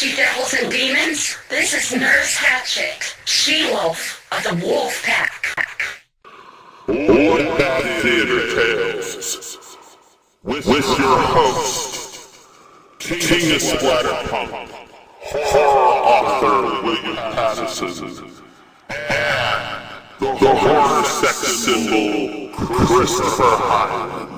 She Devils and Demons. This is Nurse Hatchet, She-Wolf of the Wolf Pack. Bloodbath Theater Tales with your host, King of Splatterpunk, horror author William Pattison, and the horror sex symbol Christopher Highland.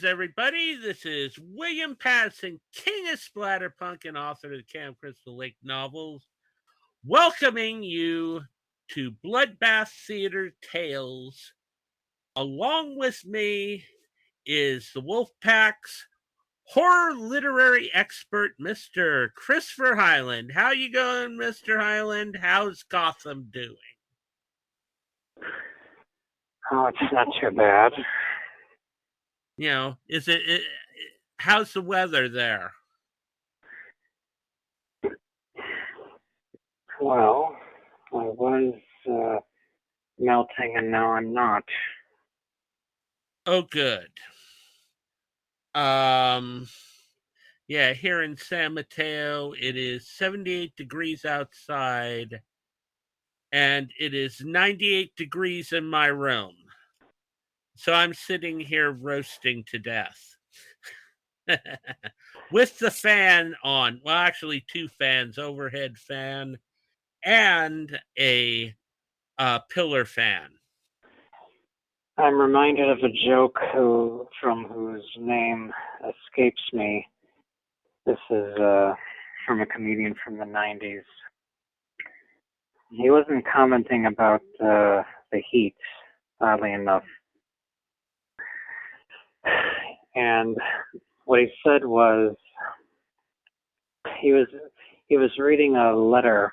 Everybody, this is William Pattison, King of Splatterpunk and author of the Camp Crystal Lake novels, welcoming you to Bloodbath Theater Tales. Along with me is the Wolfpack's horror literary expert, Mr. Christopher Highland. How you going, Mr. Highland? How's Gotham doing? Oh, it's not too bad. You know, how's the weather there? Well, I was melting and now I'm not. Oh, good. Yeah, here in San Mateo, it is 78 degrees outside, and it is 98 degrees in my room. So I'm sitting here roasting to death. With the fan on. Well, actually, two fans, overhead fan and a pillar fan. I'm reminded of a joke from whose name escapes me. This is from a comedian from the 90s. He wasn't commenting about the heat, oddly enough. And what he said was he was reading a letter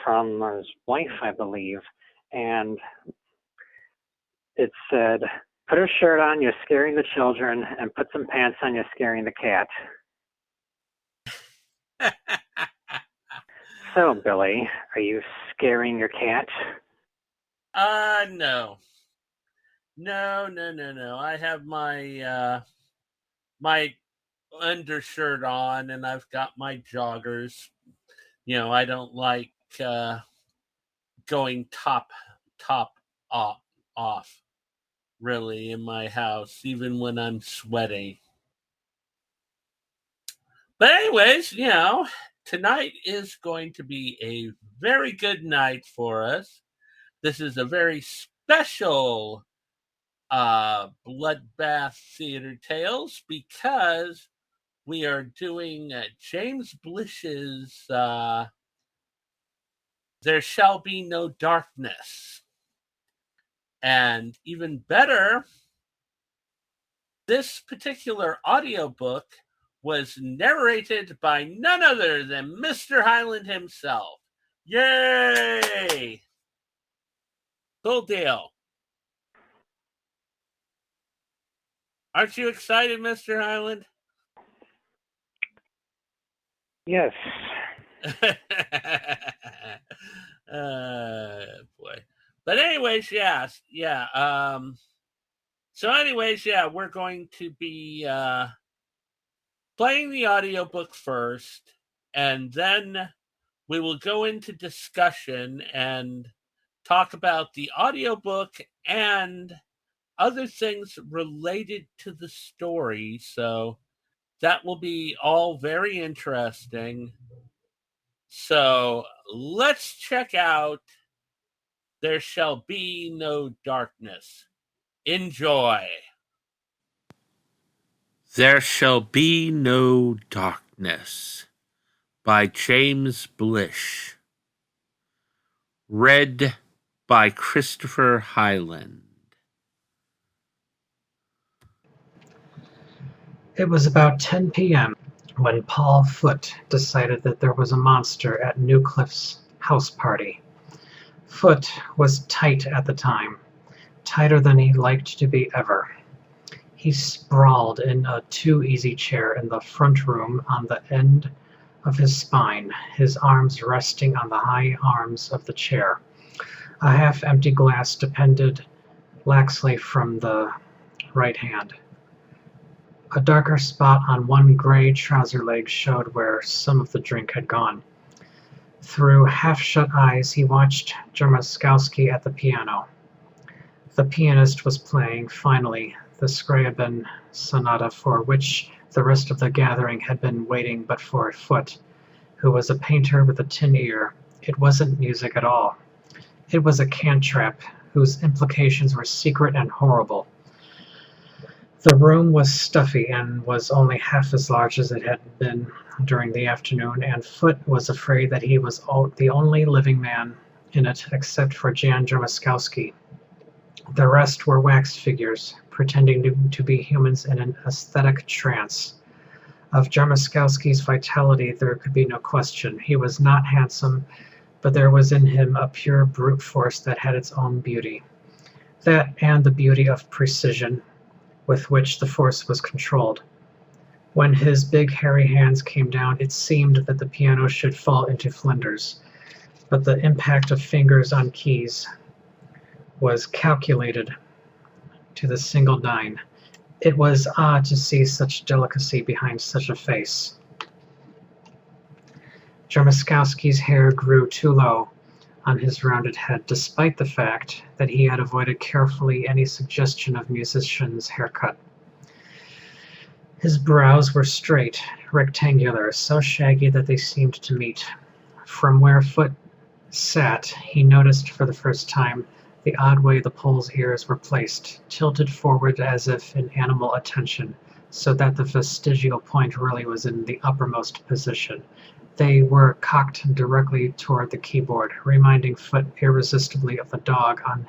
from his wife, I believe, and it said, "Put a shirt on, you're scaring the children, and put some pants on, you're scaring the cat." So, Billy, are you scaring your cat? No. No. I have my my undershirt on, and I've got my joggers. You know, I don't like going top off really in my house, even when I'm sweaty. But anyways, you know, tonight is going to be a very good night for us. This is a very special Bloodbath Theater Tales because we are doing James Blish's There Shall Be No Darkness. And even better, this particular audiobook was narrated by none other than Mr. Highland himself. Yay! Cool deal. Aren't you excited, Mr. Highland? Yes. Boy. But anyways, yeah. So anyways, yeah, we're going to be playing the audiobook first, and then we will go into discussion and talk about the audiobook and other things related to the story. So that will be all very interesting. So let's check out There Shall Be No Darkness. Enjoy. There Shall Be No Darkness by James Blish. Read by Christopher Highland. It was about 10 p.m. when Paul Foote decided that there was a monster at Newcliffe's house party. Foote was tight at the time, tighter than he liked to be ever. He sprawled in a too-easy chair in the front room on the end of his spine, his arms resting on the high arms of the chair. A half-empty glass depended laxly from the right hand. A darker spot on one gray trouser leg showed where some of the drink had gone. Through half-shut eyes he watched Jermuskowski at the piano. The pianist was playing, finally, the Scriabin sonata for which the rest of the gathering had been waiting but for Foote, who was a painter with a tin ear. It wasn't music at all. It was a cantrip whose implications were secret and horrible. The room was stuffy and was only half as large as it had been during the afternoon, and Foote was afraid that he was the only living man in it except for Jan Jermuskowski. The rest were wax figures, pretending to be humans in an aesthetic trance. Of Jermuskowski's vitality there could be no question. He was not handsome, but there was in him a pure brute force that had its own beauty. That and the beauty of precision with which the force was controlled. When his big hairy hands came down, it seemed that the piano should fall into flinders, but the impact of fingers on keys was calculated to the single dyne. It was odd to see such delicacy behind such a face. Jermuskowski's hair grew too low on his rounded head, despite the fact that he had avoided carefully any suggestion of musician's haircut. His brows were straight, rectangular, so shaggy that they seemed to meet. From where Foote sat, he noticed for the first time the odd way the Pole's ears were placed, tilted forward as if in animal attention, so that the vestigial point really was in the uppermost position. They were cocked directly toward the keyboard, reminding Foote irresistibly of the dog on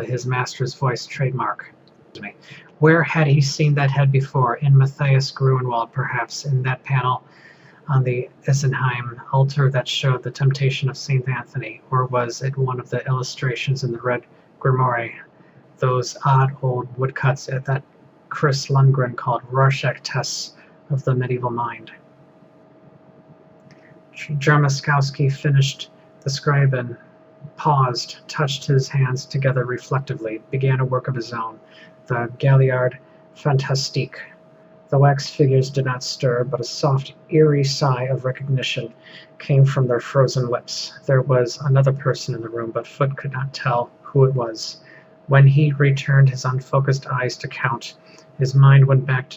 his master's voice trademark. Where had he seen that head before? In Matthias Grunewald, perhaps, in that panel on the Isenheim altar that showed the temptation of St. Anthony, or was it one of the illustrations in the Red Grimoire, those odd old woodcuts that Chris Lundgren called Rorschach tests of the medieval mind? Jermuskowski finished the Scriabin, paused, touched his hands together reflectively, began a work of his own, the Galliard Fantastique. The wax figures did not stir, but a soft, eerie sigh of recognition came from their frozen lips. There was another person in the room, but Foote could not tell who it was. When he returned his unfocused eyes to count, his mind went back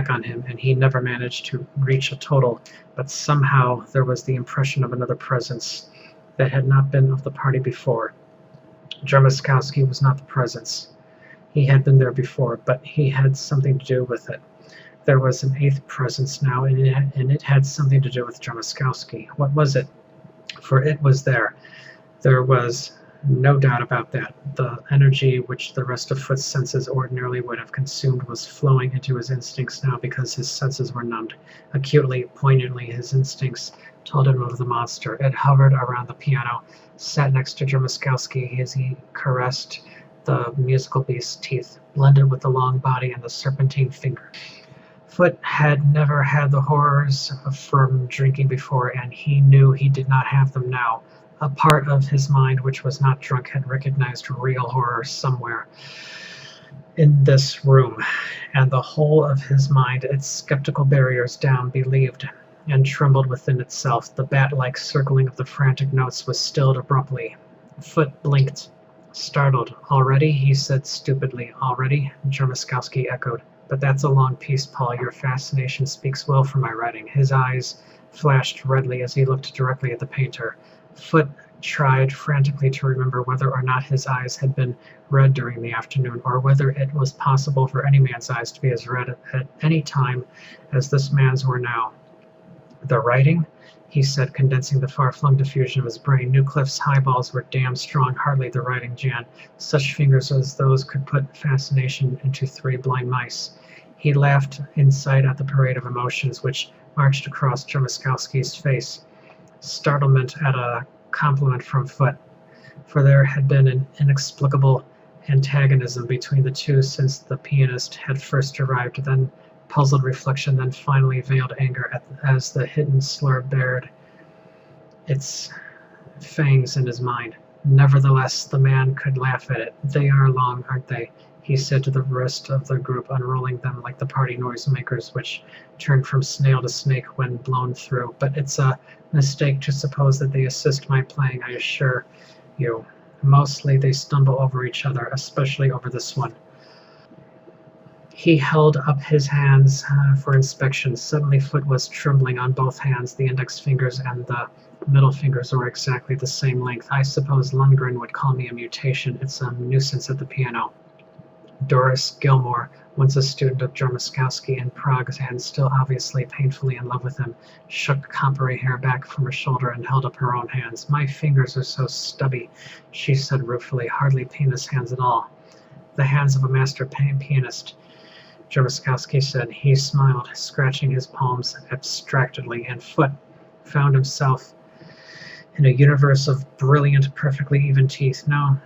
on him, and he never managed to reach a total, but somehow there was the impression of another presence that had not been of the party before. Jermuskowski was not the presence. He had been there before, but he had something to do with it. There was an eighth presence now, and it had something to do with Jermuskowski. What was it? For it was there. There was no doubt about that. The energy which the rest of Foote's senses ordinarily would have consumed was flowing into his instincts now because his senses were numbed. Acutely, poignantly, his instincts told him of the monster. It hovered around the piano, sat next to Jermuskowski as he caressed the musical beast's teeth, blended with the long body and the serpentine finger. Foote had never had the horrors from drinking before, and he knew he did not have them now. A part of his mind which was not drunk had recognized real horror somewhere in this room, and the whole of his mind, its skeptical barriers down, believed and trembled within itself. The bat-like circling of the frantic notes was stilled abruptly. Foot blinked, startled. "Already?" he said stupidly. "Already?" Jermuskowski echoed. "But that's a long piece, Paul. Your fascination speaks well for my writing." His eyes flashed redly as he looked directly at the painter. Foot tried frantically to remember whether or not his eyes had been red during the afternoon, or whether it was possible for any man's eyes to be as red at any time as this man's were now. "The writing?" he said, condensing the far-flung diffusion of his brain. Newcliffe's highballs were damn strong. "Hardly the writing, Jan. Such fingers as those could put fascination into 3 blind mice." He laughed inside at the parade of emotions which marched across Jermuskowski's face. Startlement at a compliment from Foot, for there had been an inexplicable antagonism between the two since the pianist had first arrived, then puzzled reflection, then finally veiled anger as the hidden slur bared its fangs in his mind. Nevertheless, the man could laugh at it. "They are long, aren't they?" he said to the rest of the group, unrolling them like the party noisemakers which turn from snail to snake when blown through. "But it's a mistake to suppose that they assist my playing, I assure you. Mostly they stumble over each other, especially over this one." He held up his hands for inspection. Suddenly Foot was trembling on both hands. The index fingers and the middle fingers were exactly the same length. "I suppose Lundgren would call me a mutation. It's a nuisance at the piano." Doris Gilmore, once a student of Jermuskowski in Prague and still obviously painfully in love with him, shook coppery hair back from her shoulder and held up her own hands. "My fingers are so stubby," she said ruefully. "Hardly penis hands at all." "The hands of a master pianist," Jermuskowski said. He smiled, scratching his palms abstractedly, and Foot found himself in a universe of brilliant, perfectly even teeth. No,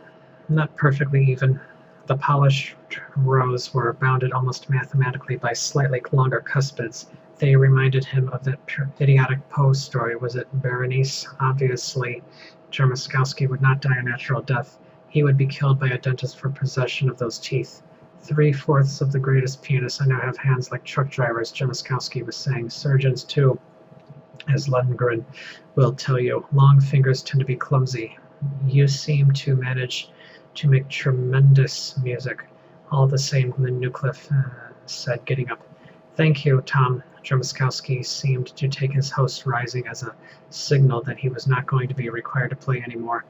not perfectly even. The polished rows were bounded almost mathematically by slightly longer cuspids. They reminded him of that idiotic Poe story. Was it Berenice? Obviously, Jermuskowski would not die a natural death. He would be killed by a dentist for possession of those teeth. 3/4 of the greatest pianists I know have hands like truck drivers, Jermuskowski was saying. Surgeons, too, as Lundgren will tell you. Long fingers tend to be clumsy. You seem to manage to make tremendous music. All the same, Newcliffe said, getting up. "Thank you, Tom." Jermuskowski seemed to take his host's rising as a signal that he was not going to be required to play anymore.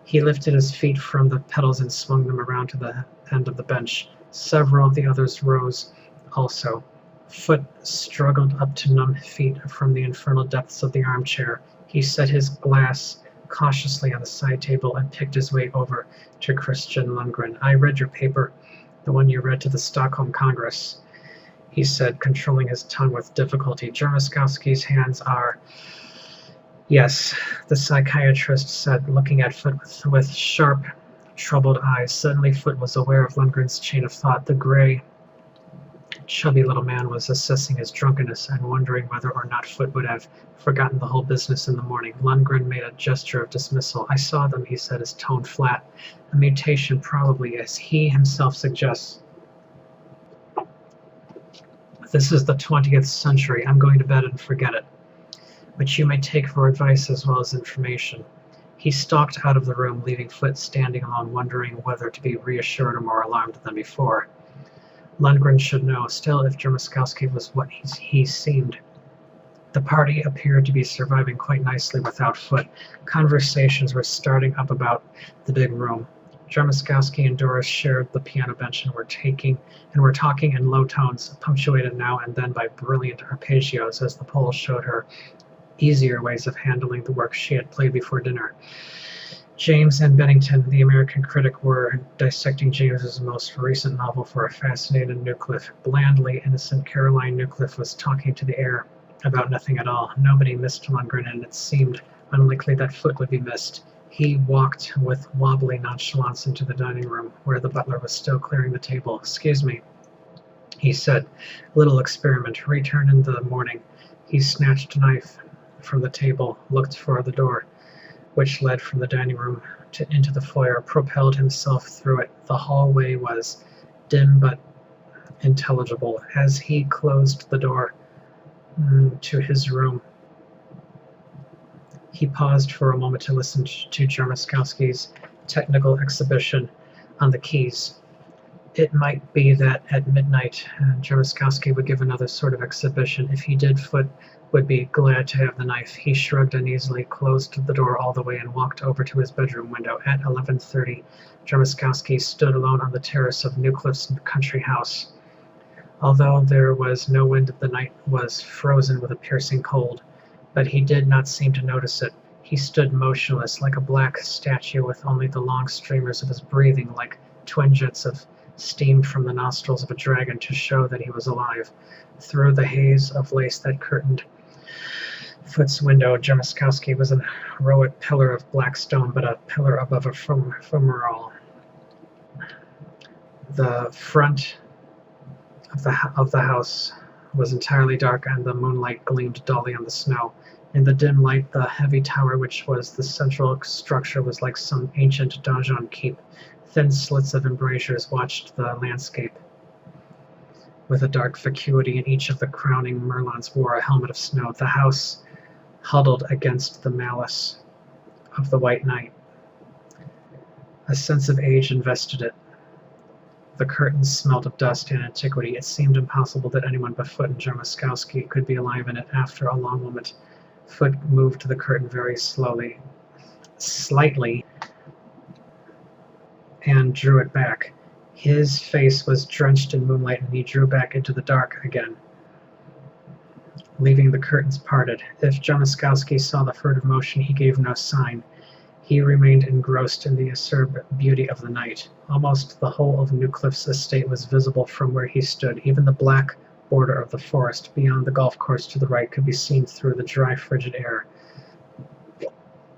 He lifted his feet from the pedals and swung them around to the end of the bench. Several of the others rose also. Foot struggled up to numb feet from the infernal depths of the armchair. He set his glass cautiously on the side table and picked his way over to Christian Lundgren. "I read your paper, the one you read to the Stockholm Congress," he said, controlling his tongue with difficulty. "Jermuskowski's hands are—" "Yes," the psychiatrist said, looking at Foot with sharp, troubled eyes. Suddenly Foot was aware of Lundgren's chain of thought. The gray, chubby little man was assessing his drunkenness and wondering whether or not Foot would have forgotten the whole business in the morning. Lundgren made a gesture of dismissal. "I saw them," he said, his tone flat. "A mutation, probably, as he himself suggests. This is the 20th century. I'm going to bed and forget it, which you may take for advice as well as information." He stalked out of the room, leaving Foot standing alone, wondering whether to be reassured or more alarmed than before. Lundgren should know. Still, if Jermuskowski was what he seemed. The party appeared to be surviving quite nicely without Foot. Conversations were starting up about the big room. Jermuskowski and Doris shared the piano bench and were talking in low tones, punctuated now and then by brilliant arpeggios as the Pole showed her easier ways of handling the work she had played before dinner. James and Bennington, the American critic, were dissecting James's most recent novel for a fascinated Newcliffe. Blandly innocent Caroline Newcliffe was talking to the air about nothing at all. Nobody missed Lundgren, and it seemed unlikely that Foot would be missed. He walked with wobbly nonchalance into the dining room, where the butler was still clearing the table. "Excuse me," he said. "Little experiment. Return in the morning." He snatched a knife from the table, looked for the door. which led from the dining room into the foyer, propelled himself through it. The hallway was dim but intelligible. As he closed the door to his room, he paused for a moment to listen to Jarmuskowski's technical exhibition on the keys. It might be that at midnight Jarmuskowski would give another sort of exhibition. If he did, Foote would be glad to have the knife. He shrugged uneasily, closed the door all the way, and walked over to his bedroom window. At 11:30, Jarmuskowski stood alone on the terrace of Newcliff's country house. Although there was no wind, the night was frozen with a piercing cold, but he did not seem to notice it. He stood motionless, like a black statue, with only the long streamers of his breathing, like twin jets of steam from the nostrils of a dragon, to show that he was alive. Through the haze of lace that curtained Foote's window, Jarmuskowski was a heroic pillar of black stone, but a pillar above a fumarole. The front of the house was entirely dark, and the moonlight gleamed dully on the snow. In the dim light, the heavy tower, which was the central structure, was like some ancient donjon keep. Thin slits of embrasures watched the landscape with a dark vacuity, and each of the crowning merlons wore a helmet of snow. The house huddled against the malice of the white night. A sense of age invested it. The curtains smelled of dust and antiquity. It seemed impossible that anyone but Foote and Jarmuskowski could be alive in it. After a long moment, Foote moved the curtain very slightly, and drew it back. His face was drenched in moonlight, and he drew back into the dark again, leaving the curtains parted. If Jarmuskowski saw the furtive motion, he gave no sign. He remained engrossed in the acerb beauty of the night. Almost the whole of Newcliff's estate was visible from where he stood. Even the black border of the forest beyond the golf course to the right could be seen through the dry, frigid air.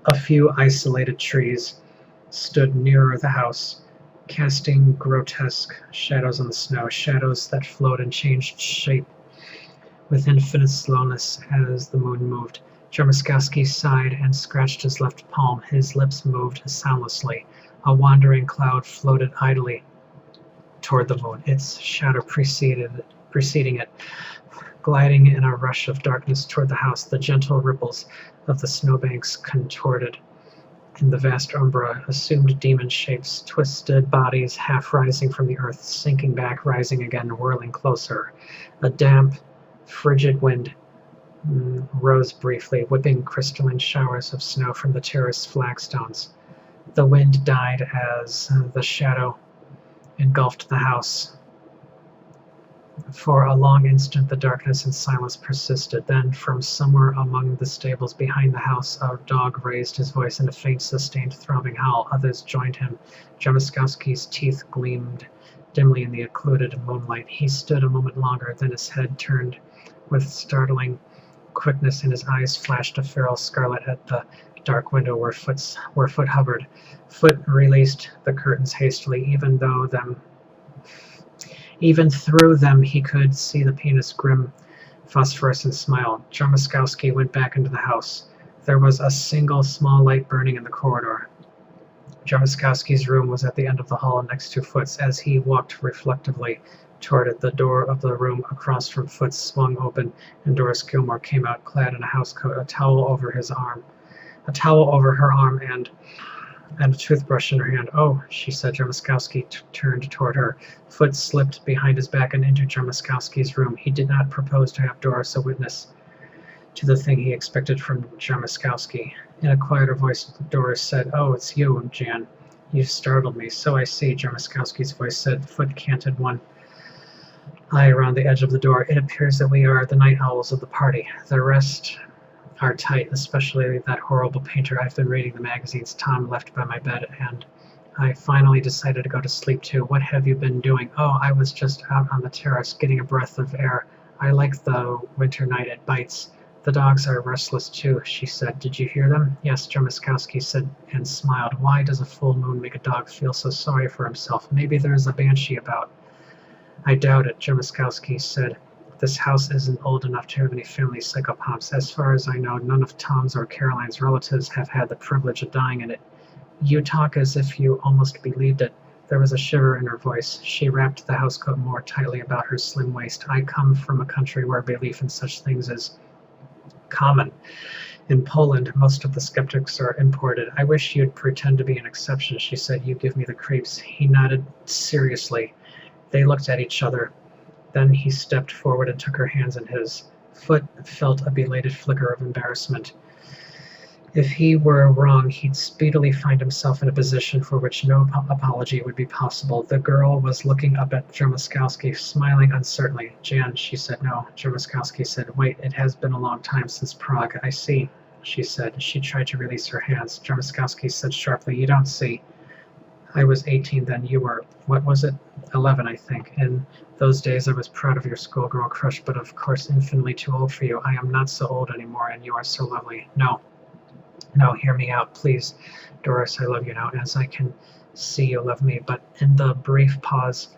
A few isolated trees stood nearer the house, casting grotesque shadows on the snow, shadows that flowed and changed shape with infinite slowness as the moon moved. Jarmuskowski sighed and scratched his left palm. His lips moved soundlessly. A wandering cloud floated idly toward the moon, its shadow preceding it, gliding in a rush of darkness toward the house. The gentle ripples of the snowbanks contorted in the vast umbra, assumed demon shapes, twisted bodies half rising from the earth, sinking back, rising again, whirling closer. A damp, frigid wind rose briefly, whipping crystalline showers of snow from the terrace flagstones. The wind died as the shadow engulfed the house. For a long instant the darkness and silence persisted. Then, from somewhere among the stables behind the house, a dog raised his voice in a faint, sustained, throbbing howl. Others joined him. Jarmuskowski's teeth gleamed dimly in the occluded moonlight. He stood a moment longer, then his head turned with startling quickness, and his eyes flashed a feral scarlet at the dark window where Foote hovered. Foote released the curtains hastily. Even through them he could see the penis' grim phosphorescent smile. Jarmuskowski went back into the house. There was a single small light burning in the corridor. Jarmuskowski's room was at the end of the hall next to Foote's. As he walked reflectively toward it, the door of the room across from Foote's swung open, and Doris Gilmore came out, clad in a housecoat, a towel over her arm, and a toothbrush in her hand. "Oh," she said. Jarmuskowski turned toward her. Foote slipped behind his back and into Jarmuskowski's room. He did not propose to have Doris a witness to the thing he expected from Jarmuskowski. In a quieter voice, Doris said, "Oh, it's you, Jan. You've startled me." "So I see," Jarmuskowski's voice said. Foote canted one eye around the edge of the door. "It appears that we are the night owls of the party. The rest are tight, especially that horrible painter. I've been reading the magazines Tom left by my bed, and I finally decided to go to sleep too." "What have you been doing?" "Oh, I was just out on the terrace getting a breath of air. I like the winter night. It bites. The dogs are restless too," she said. "Did you hear them?" "Yes," Jarmuskowski said and smiled. Why does a full moon make a dog feel so sorry for himself? Maybe there's a banshee about. "I doubt it," Jarmuskowski said. This house isn't old enough to have any family psychopaths. As far as I know, none of Tom's or Caroline's relatives have had the privilege of dying in it. You talk as if you almost believed it. There was a shiver in her voice. She wrapped the housecoat more tightly about her slim waist. I come from a country where belief in such things is common. In Poland, most of the skeptics are imported. I wish you'd pretend to be an exception, she said. You give me the creeps. He nodded seriously. They looked at each other. Then he stepped forward and took her hands in his. Foot felt a belated flicker of embarrassment. If he were wrong, he'd speedily find himself in a position for which no apology would be possible. The girl was looking up at Jermuskowski, smiling uncertainly. Jan, she said. No. Jermuskowski said, wait, it has been a long time since Prague. I see, she said. She tried to release her hands. Jermuskowski said sharply, you don't see. I was 18 then. You were, what was it? 11, I think. In those days I was proud of your schoolgirl crush, but of course infinitely too old for you. I am not so old anymore, and you are so lovely. No, hear me out, please. Doris, I love you now, as I can see you love me. But in the brief pause,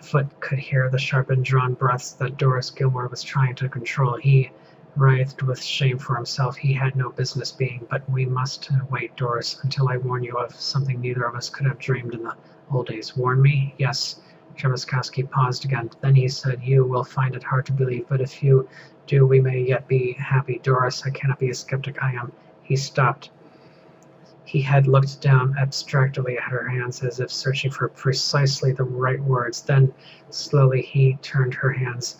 Foot could hear the sharpened, drawn breaths that Doris Gilmore was trying to control. He writhed with shame for himself. He had no business being. But we must wait, Doris, until I warn you of something neither of us could have dreamed in the old days. Warn me? Yes. Jermuskowski paused again. Then he said, you will find it hard to believe, but if you do, we may yet be happy. Doris, I cannot be a skeptic. I am. He stopped. He had looked down abstractedly at her hands as if searching for precisely the right words. Then, slowly, he turned her hands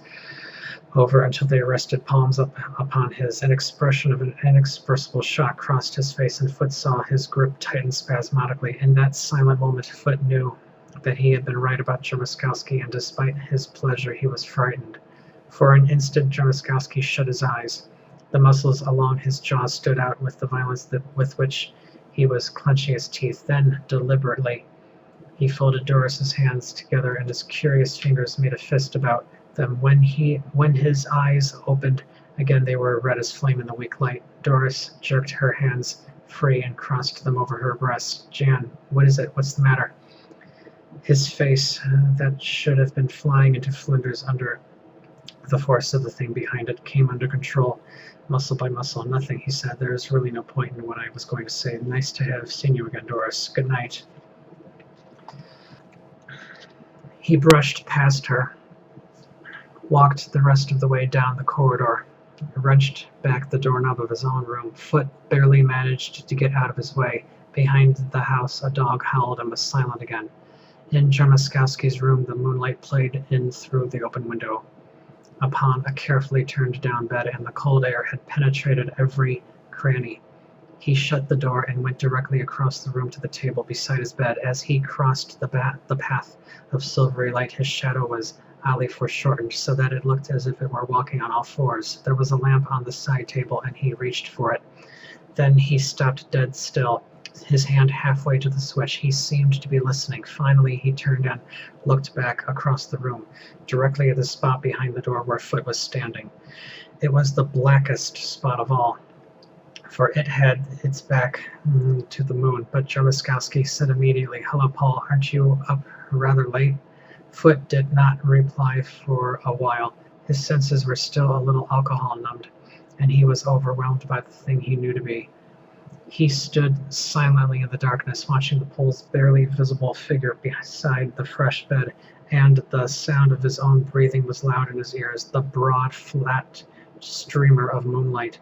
over until they rested palms upon his. An expression of an inexpressible shock crossed his face, and Foot saw his grip tighten spasmodically. In that silent moment, Foot knew that he had been right about Jermuskowski, and despite his pleasure, he was frightened. For an instant, Jermuskowski shut his eyes. The muscles along his jaw stood out with the violence with which he was clenching his teeth. Then, deliberately, he folded Doris's hands together, and his curious fingers made a fist about them. When his eyes opened again, they were red as flame in the weak light. Doris jerked her hands free and crossed them over her breast. Jan, what is it? What's the matter? His face, that should have been flying into flinders under the force of the thing behind it, came under control, muscle by muscle. Nothing, he said. There is really no point in what I was going to say. Nice to have seen you again, Doris. Good night. He brushed past her, walked the rest of the way down the corridor, wrenched back the doorknob of his own room. Foot barely managed to get out of his way. Behind the house, a dog howled and was silent again. In Jermuskowski's room, the moonlight played in through the open window upon a carefully turned down bed, and the cold air had penetrated every cranny. He shut the door and went directly across the room to the table beside his bed. As he crossed the path of silvery light, his shadow was oddly foreshortened, so that it looked as if it were walking on all fours. There was a lamp on the side table, and he reached for it. Then he stopped dead still, his hand halfway to the switch. He seemed to be listening. Finally, he turned and looked back across the room, directly at the spot behind the door where Foot was standing. It was the blackest spot of all, for it had its back to the moon. But Jermuskowski said immediately, "Hello, Paul. Aren't you up rather late?" Foot did not reply for a while. His senses were still a little alcohol-numbed, and he was overwhelmed by the thing he knew to be. He stood silently in the darkness, watching the Pole's barely visible figure beside the fresh bed, and the sound of his own breathing was loud in his ears. The broad, flat streamer of moonlight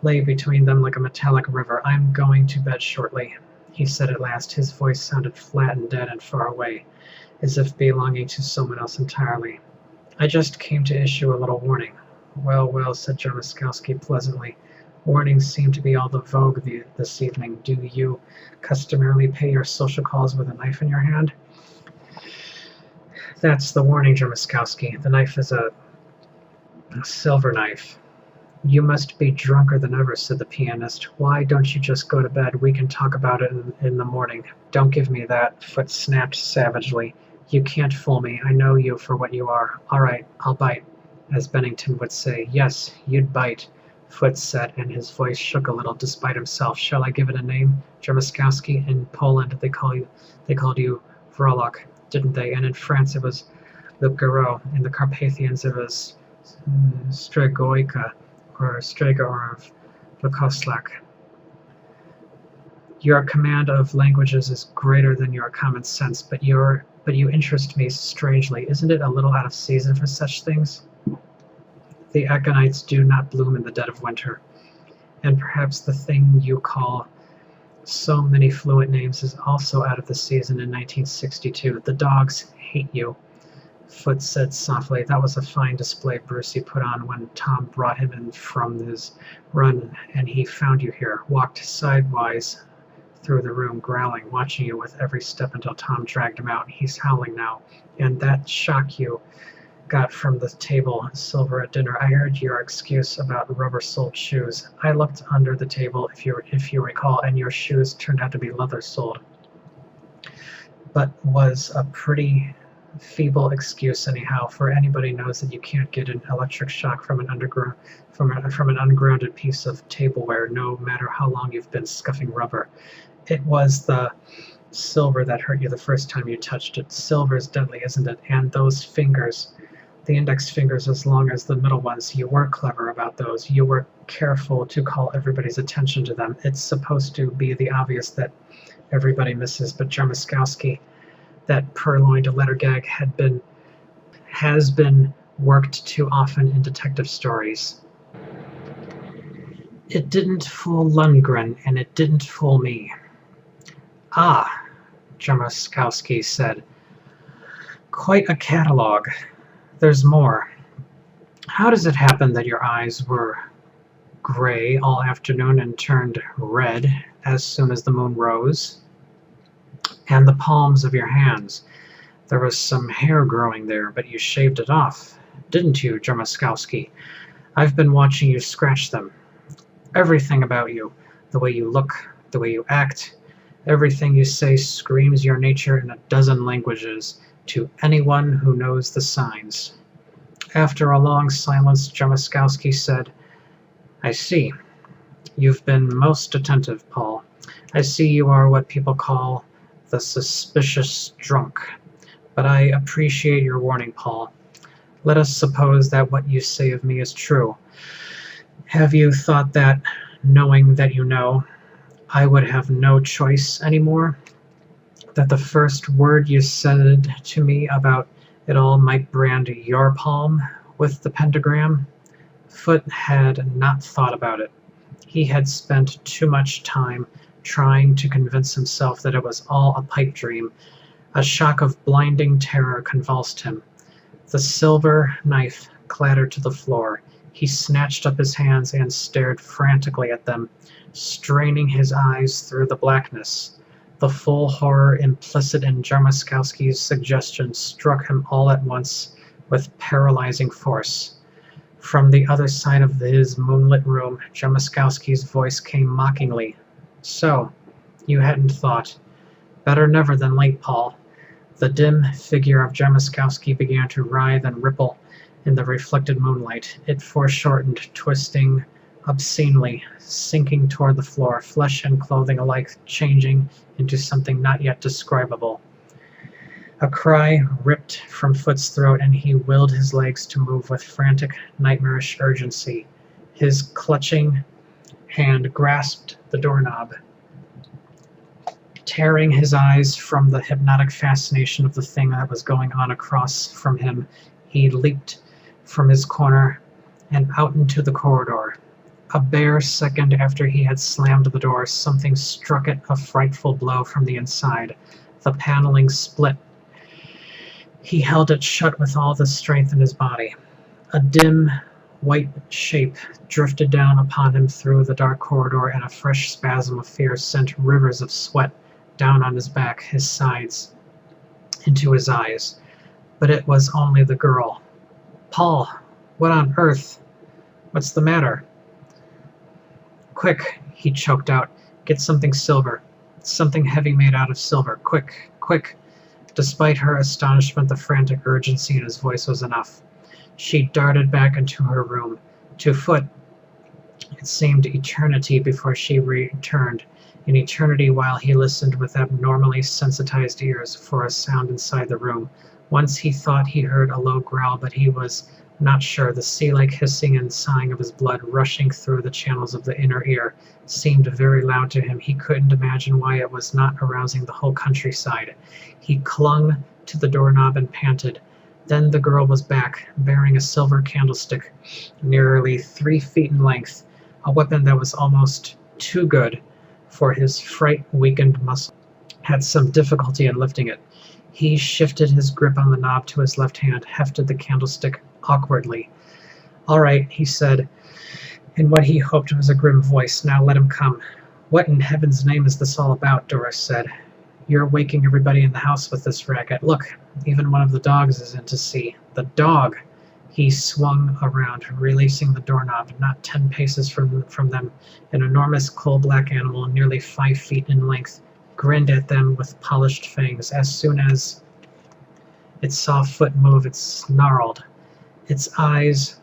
lay between them like a metallic river. "I'm going to bed shortly," he said at last. His voice sounded flat and dead and far away, as if belonging to someone else entirely. "I just came to issue a little warning." Well, well," said Jermuskowski pleasantly. "Warnings seem to be all the vogue this evening. Do you customarily pay your social calls with a knife in your hand?" "That's the warning, Jermuskowski. The knife is a silver knife." "You must be drunker than ever," said the pianist. "Why don't you just go to bed? We can talk about it in the morning." "Don't give me that," Foot snapped savagely. "You can't fool me. I know you for what you are. All right, I'll bite, as Bennington would say." "Yes, you'd bite," Foot said, and his voice shook a little despite himself. "Shall I give it a name? Jermuskowski? In Poland they called you Vrolok, didn't they? And in France it was Lipgaro, in the Carpathians of his Stregoica, or Strega, or of Lakoslak. Your command of languages is greater than your common sense, but you interest me strangely. Isn't it a little out of season for such things? The aconites do not bloom in the dead of winter, and perhaps the thing you call so many fluent names is also out of the season in 1962. The dogs hate you, Foot said softly. That was a fine display Brucey put on when Tom brought him in from his run, and he found you here, walked sidewise through the room, growling, watching you with every step until Tom dragged him out. He's howling now. And that shock you got from the table silver at dinner. I heard your excuse about rubber-soled shoes. I looked under the table, if you recall, and your shoes turned out to be leather-soled. But was a pretty feeble excuse anyhow, for anybody knows that you can't get an electric shock from an ungrounded piece of tableware, no matter how long you've been scuffing rubber. It was the silver that hurt you the first time you touched it. Silver's deadly, isn't it? And those fingers, the index fingers as long as the middle ones, you were clever about those. You were careful to call everybody's attention to them. It's supposed to be the obvious that everybody misses, but Jarmuskowski, that purloined letter gag, has been worked too often in detective stories. It didn't fool Lundgren, and it didn't fool me. Ah, Jarmuskowski said. Quite a catalogue. There's more. How does it happen that your eyes were gray all afternoon and turned red as soon as the moon rose? And the palms of your hands. There was some hair growing there, but you shaved it off, didn't you, Jarmuskowski? I've been watching you scratch them. Everything about you, the way you look, the way you act, everything you say screams your nature in a dozen languages to anyone who knows the signs. After a long silence, Jarmuskowski said, I see. You've been most attentive, Paul. I see you are what people call the suspicious drunk. But I appreciate your warning, Paul. Let us suppose that what you say of me is true. Have you thought that, knowing that you know, I would have no choice anymore? That the first word you said to me about it all might brand your palm with the pentagram? Foot had not thought about it. He had spent too much time trying to convince himself that it was all a pipe dream. A shock of blinding terror convulsed him. The silver knife clattered to the floor. He snatched up his hands and stared frantically at them, straining his eyes through the blackness. The full horror implicit in Jarmuskowski's suggestion struck him all at once with paralyzing force. From the other side of his moonlit room, Jarmuskowski's voice came mockingly. So, you hadn't thought. Better never than late, Paul. The dim figure of Jarmuskowski began to writhe and ripple in the reflected moonlight. It foreshortened, twisting obscenely, sinking toward the floor, flesh and clothing alike changing into something not yet describable. A cry ripped from Foot's throat, and he willed his legs to move with frantic, nightmarish urgency. His clutching hand grasped the doorknob. Tearing his eyes from the hypnotic fascination of the thing that was going on across from him, he leaped from his corner and out into the corridor. A bare second after he had slammed the door, something struck it a frightful blow from the inside. The paneling split. He held it shut with all the strength in his body. A dim, white shape drifted down upon him through the dark corridor, and a fresh spasm of fear sent rivers of sweat down on his back, his sides, into his eyes. But it was only the girl. Paul, what on earth? What's the matter? Quick, he choked out. Get something silver. Something heavy made out of silver. Quick, quick. Despite her astonishment, the frantic urgency in his voice was enough. She darted back into her room. To Foot, it seemed eternity before she returned, an eternity while he listened with abnormally sensitized ears for a sound inside the room. Once he thought he heard a low growl, but he was not sure. The sea-like hissing and sighing of his blood rushing through the channels of the inner ear seemed very loud to him. He couldn't imagine why it was not arousing the whole countryside. He clung to the doorknob and panted. Then the girl was back, bearing a silver candlestick, nearly 3 feet in length, a weapon that was almost too good for his fright-weakened muscle. Had some difficulty in lifting it. He shifted his grip on the knob to his left hand, hefted the candlestick awkwardly. "All right," he said, in what he hoped was a grim voice. "Now let him come." "What in heaven's name is this all about?" Doris said. "You're waking everybody in the house with this racket. Look, even one of the dogs is in to see." "The dog!" He swung around, releasing the doorknob. Not 10 paces from them, an enormous coal-black animal, nearly 5 feet in length, grinned at them with polished fangs. As soon as it saw Foot move, it snarled. Its eyes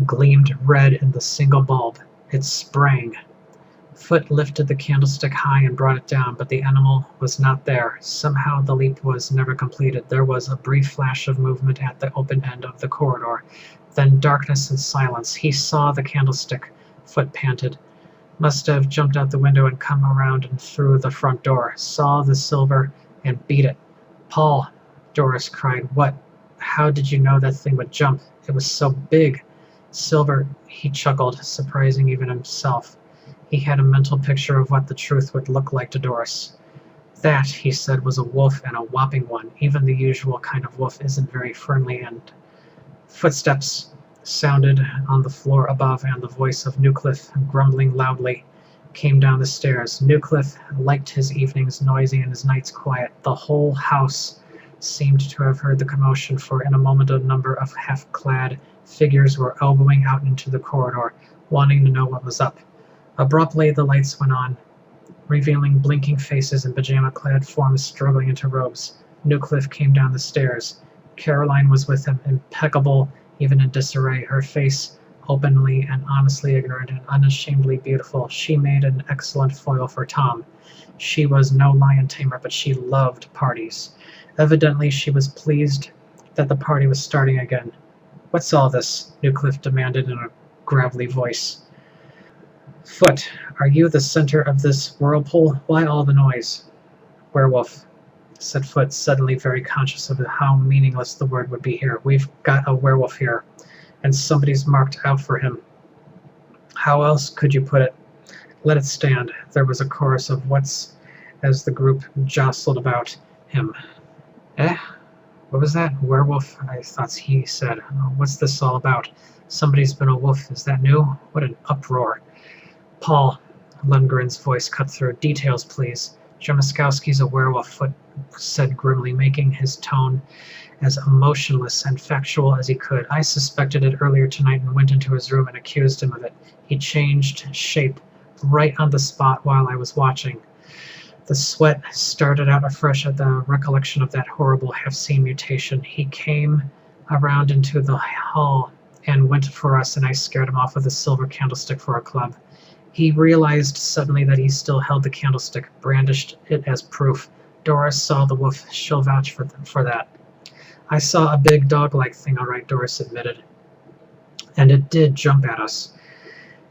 gleamed red in the single bulb. It sprang. Foot lifted the candlestick high and brought it down, but the animal was not there. Somehow the leap was never completed. There was a brief flash of movement at the open end of the corridor, then darkness and silence. He saw the candlestick. Foot panted. Must have jumped out the window and come around and through the front door. Saw the silver and beat it. "Paul," Doris cried. "What? How did you know that thing would jump? It was so big." "Silver," he chuckled, surprising even himself. He had a mental picture of what the truth would look like to Doris. "That," he said, "was a wolf, and a whopping one. Even the usual kind of wolf isn't very friendly." And footsteps sounded on the floor above, and the voice of Newcliffe, grumbling loudly, came down the stairs. Newcliffe liked his evenings noisy and his nights quiet. The whole house seemed to have heard the commotion, for in a moment a number of half-clad figures were elbowing out into the corridor, wanting to know what was up. Abruptly the lights went on, revealing blinking faces and pajama-clad forms struggling into robes. Newcliffe came down the stairs. Caroline was with him, impeccable even in disarray, her face openly and honestly ignorant and unashamedly beautiful. She made an excellent foil for Tom. She was no lion tamer, but she loved parties. Evidently she was pleased that the party was starting again. "What's all this?" Newcliffe demanded in a gravelly voice. "Foot, are you the center of this whirlpool? Why all the noise?" "Werewolf," said Foot, suddenly very conscious of how meaningless the word would be here. "We've got a werewolf here, and somebody's marked out for him." "How else could you put it?" "Let it stand." There was a chorus of whats as the group jostled about him. "Eh? What was that? Werewolf, I thought he said. What's this all about? Somebody's been a wolf. Is that new? What an uproar." "Paul," Lundgren's voice cut through. "Details, please." "Jamaskowski's a werewolf," Foot said grimly, making his tone as emotionless and factual as he could. "I suspected it earlier tonight and went into his room and accused him of it. He changed shape right on the spot while I was watching." The sweat started out afresh at the recollection of that horrible half-seen mutation. "He came around into the hall and went for us, and I scared him off with a silver candlestick for a club." He realized suddenly that he still held the candlestick, brandished it as proof. "Doris saw the wolf. She'll vouch for that." "I saw a big dog-like thing, all right," Doris admitted. "And it did jump at us.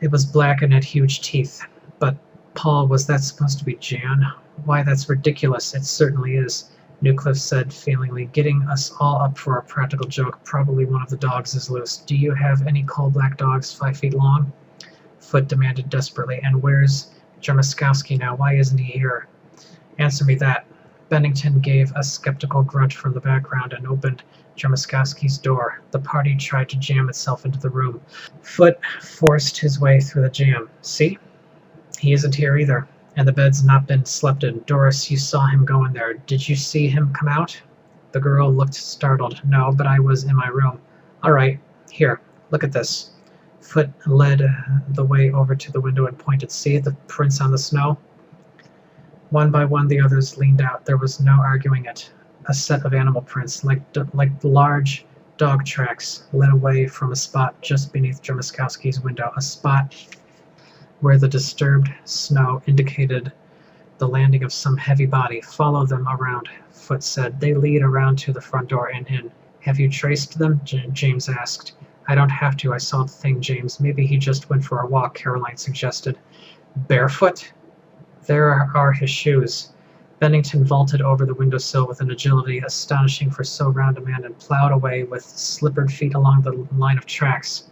It was black and had huge teeth. But, Paul, was that supposed to be Jan?" "Why, that's ridiculous." "It certainly is," Newcliffe said feelingly, "getting us all up for a practical joke. Probably one of the dogs is loose. Do you have any coal-black dogs 5 feet long?" Foot demanded desperately. "And where's Jamaskowski now? Why isn't he here?" "Answer me that." Bennington gave a skeptical grunt from the background and opened Jamaskowski's door. The party tried to jam itself into the room. Foot forced his way through the jam. "See? He isn't here either. And the bed's not been slept in. Doris, you saw him go in there. Did you see him come out?" The girl looked startled. "No, but I was in my room." "All right, here, look at this." Foot led the way over to the window and pointed. "See the prints on the snow?" One by one the others leaned out. There was no arguing it. A set of animal prints, like large dog tracks, led away from a spot just beneath Jamaskowski's window, a spot where the disturbed snow indicated The landing of some heavy body. Follow them around, Foot said. They lead around to the front door and in. Have you traced them? James asked. I don't have to. I saw the thing, James. Maybe he just went for a walk, Caroline suggested. Barefoot? There are his shoes. Bennington vaulted over the windowsill with an agility astonishing for so round a man and plowed away with slippered feet along the line of tracks.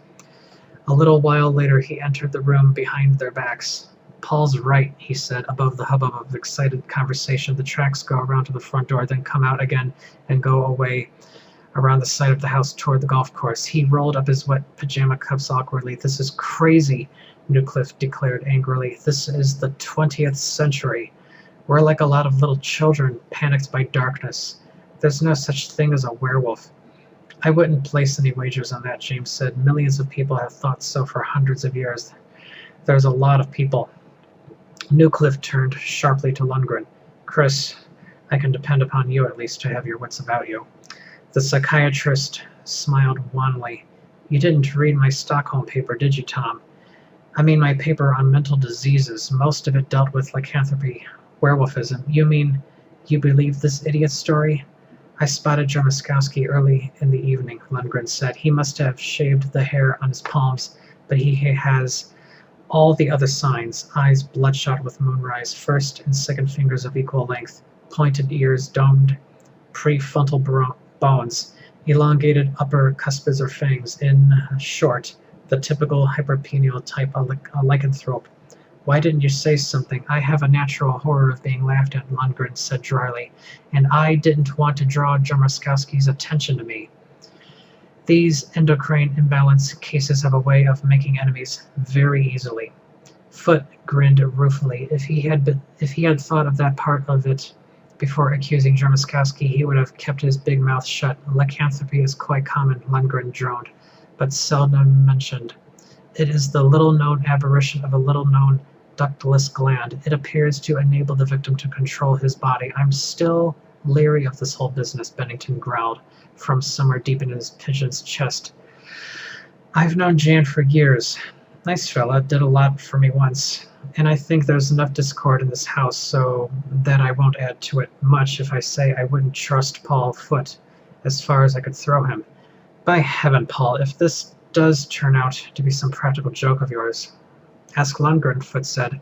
A little while later he entered the room behind their backs. Paul's right, he said, above the hubbub of excited conversation. The tracks go around to the front door, then come out again and go away around the side of the house toward the golf course. He rolled up his wet pajama cuffs awkwardly. This is crazy, Newcliffe declared angrily. This is the 20th century. We're like a lot of little children panicked by darkness. There's no such thing as a werewolf. I wouldn't place any wagers on that, James said. Millions of people have thought so for hundreds of years. There's a lot of people. Newcliffe turned sharply to Lundgren. Chris, I can depend upon you at least to have your wits about you. The psychiatrist smiled wanly. You didn't read my Stockholm paper, did you, Tom? I mean my paper on mental diseases. Most of it dealt with lycanthropy, werewolfism. You mean you believe this idiot story? I spotted Jarmuskowski early in the evening, Lundgren said. He must have shaved the hair on his palms, but he has all the other signs. Eyes bloodshot with moonrise, first and second fingers of equal length, pointed ears, domed prefrontal bones, elongated upper cuspids or fangs. In short, the typical hyperpenial type of lycanthrope. Why didn't you say something? I have a natural horror of being laughed at, Lundgren said dryly, and I didn't want to draw Jarmuskowski's attention to me. These endocrine imbalance cases have a way of making enemies very easily. Foot grinned ruefully. If he had thought of that part of it before accusing Jarmuskowski, he would have kept his big mouth shut. Lycanthropy is quite common, Lundgren droned, but seldom mentioned. It is the little-known aberration of a little-known ductless gland. It appears to enable the victim to control his body. I'm still leery of this whole business, Bennington growled from somewhere deep in his pigeon's chest. I've known Jan for years. Nice fella, did a lot for me once. And I think there's enough discord in this house so that I won't add to it much if I say I wouldn't trust Paul Foot as far as I could throw him. By heaven, Paul, if this does turn out to be some practical joke of yours. Ask Lundgren, Foot said.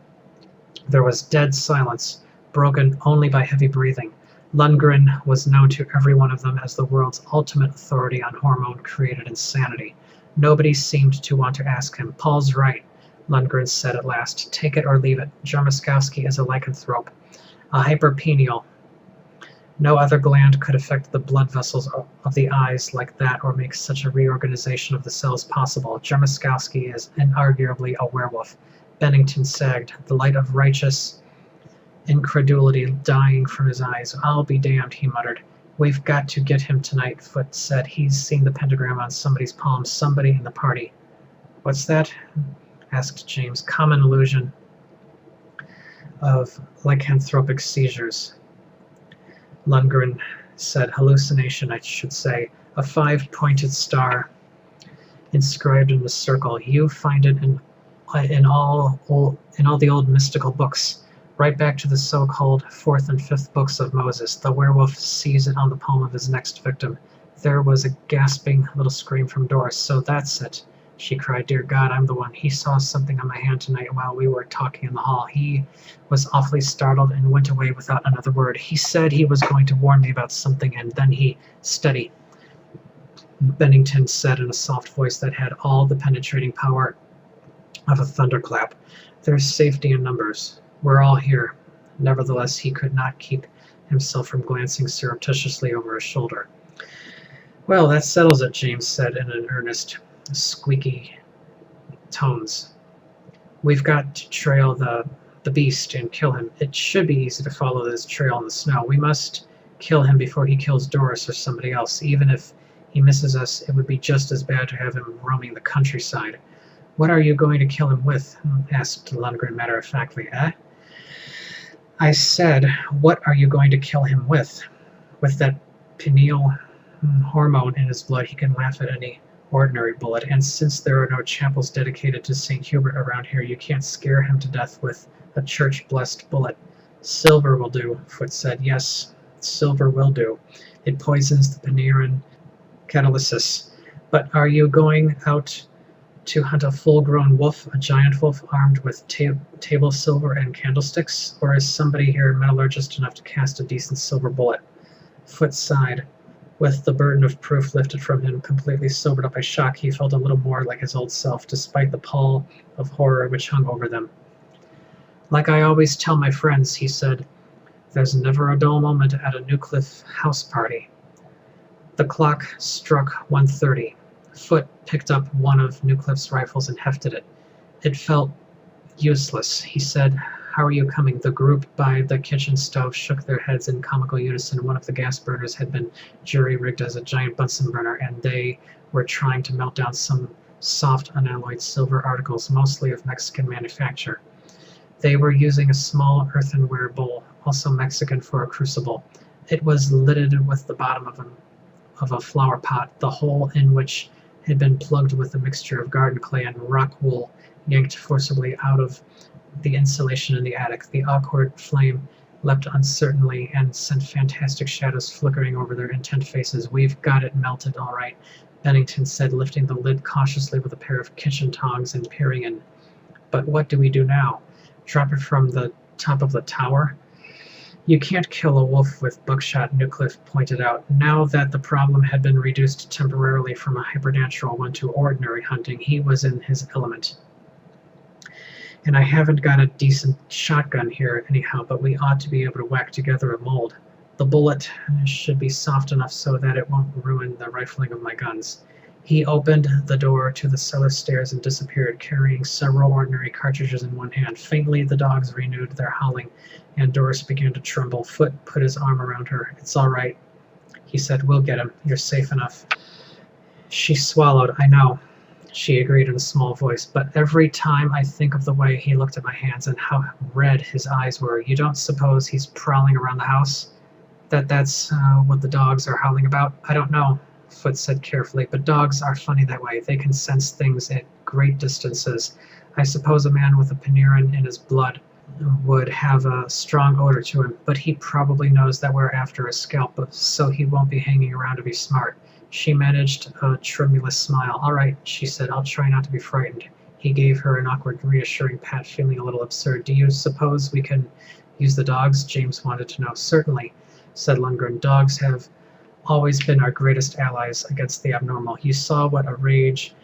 There was dead silence, broken only by heavy breathing. Lundgren was known to every one of them as the world's ultimate authority on hormone-created insanity. Nobody seemed to want to ask him. Paul's right, Lundgren said at last. Take it or leave it. Jarmuskowski is a lycanthrope, a hyperpenial. No other gland could affect the blood vessels of the eyes like that or make such a reorganization of the cells possible. Jarmuskowski is inarguably a werewolf. Bennington sagged, the light of righteous incredulity dying from his eyes. I'll be damned, he muttered. We've got to get him tonight, Foot said. He's seen the pentagram on somebody's palm, somebody in the party. What's that? Asked James. Common illusion of lycanthropic seizures. Lundgren said. Hallucination, I should say. A 5-pointed star inscribed in the circle. You find it in all the old mystical books, right back to the so-called 4th and 5th books of Moses. The werewolf sees it on the palm of his next victim. There was a gasping little scream from Doris. So that's it, she cried. Dear God, I'm the one. He saw something on my hand tonight while we were talking in the hall. He was awfully startled and went away without another word. He said he was going to warn me about something, and then he... Steady, Bennington said in a soft voice that had all the penetrating power of a thunderclap. There's safety in numbers. We're all here. Nevertheless, he could not keep himself from glancing surreptitiously over his shoulder. Well, that settles it, James said in an earnest, squeaky tones. We've got to trail the beast and kill him. It should be easy to follow this trail in the snow. We must kill him before he kills Doris or somebody else. Even if he misses us, it would be just as bad to have him roaming the countryside. What are you going to kill him with? Asked Lundgren matter-of-factly. I said, what are you going to kill him with? With that pineal hormone in his blood, he can laugh at any ordinary bullet, and since there are no chapels dedicated to St. Hubert around here, you can't scare him to death with a church-blessed bullet. Silver will do, Foot said. Yes, silver will do. It poisons the Panarin catalysis. But are you going out to hunt a full-grown wolf, a giant wolf armed with table silver and candlesticks? Or is somebody here metallurgist enough to cast a decent silver bullet? Foot sighed. With the burden of proof lifted from him, completely sobered up by shock, he felt a little more like his old self, despite the pall of horror which hung over them. Like I always tell my friends, he said, there's never a dull moment at a Newcliffe house party. The clock struck 1:30. Foot picked up one of Newcliffe's rifles and hefted it. It felt useless. He said, how are you coming? The group by the kitchen stove shook their heads in comical unison. One of the gas burners had been jury-rigged as a giant Bunsen burner, and they were trying to melt down some soft unalloyed silver articles, mostly of Mexican manufacture. They were using a small earthenware bowl, also Mexican, for a crucible. It was lidded with the bottom of a flower pot, the hole in which had been plugged with a mixture of garden clay and rock wool yanked forcibly out of the insulation in the attic. The awkward flame leapt uncertainly and sent fantastic shadows flickering over their intent faces. We've got it melted, all right, Bennington said, lifting the lid cautiously with a pair of kitchen tongs and peering in. But what do we do now? Drop it from the top of the tower? You can't kill a wolf with buckshot, Newcliffe pointed out. Now that the problem had been reduced temporarily from a hypernatural one to ordinary hunting, he was in his element. And I haven't got a decent shotgun here anyhow, but we ought to be able to whack together a mold. The bullet should be soft enough so that it won't ruin the rifling of my guns. He opened the door to the cellar stairs and disappeared, carrying several ordinary cartridges in one hand. Faintly, the dogs renewed their howling, and Doris began to tremble. Foot put his arm around her. It's all right, he said. We'll get him. You're safe enough. She swallowed. I know, she agreed in a small voice, but every time I think of the way he looked at my hands and how red his eyes were, you don't suppose he's prowling around the house? That's what the dogs are howling about? I don't know, Foot said carefully, but dogs are funny that way. They can sense things at great distances. I suppose a man with a Panarin in his blood would have a strong odor to him, but he probably knows that we're after a scalp, so he won't be hanging around to be smart. She managed a tremulous smile. All right, she said, I'll try not to be frightened. He gave her an awkward, reassuring pat, feeling a little absurd. Do you suppose we can use the dogs? James wanted to know. Certainly, said Lundgren. Dogs have always been our greatest allies against the abnormal. You saw what a rage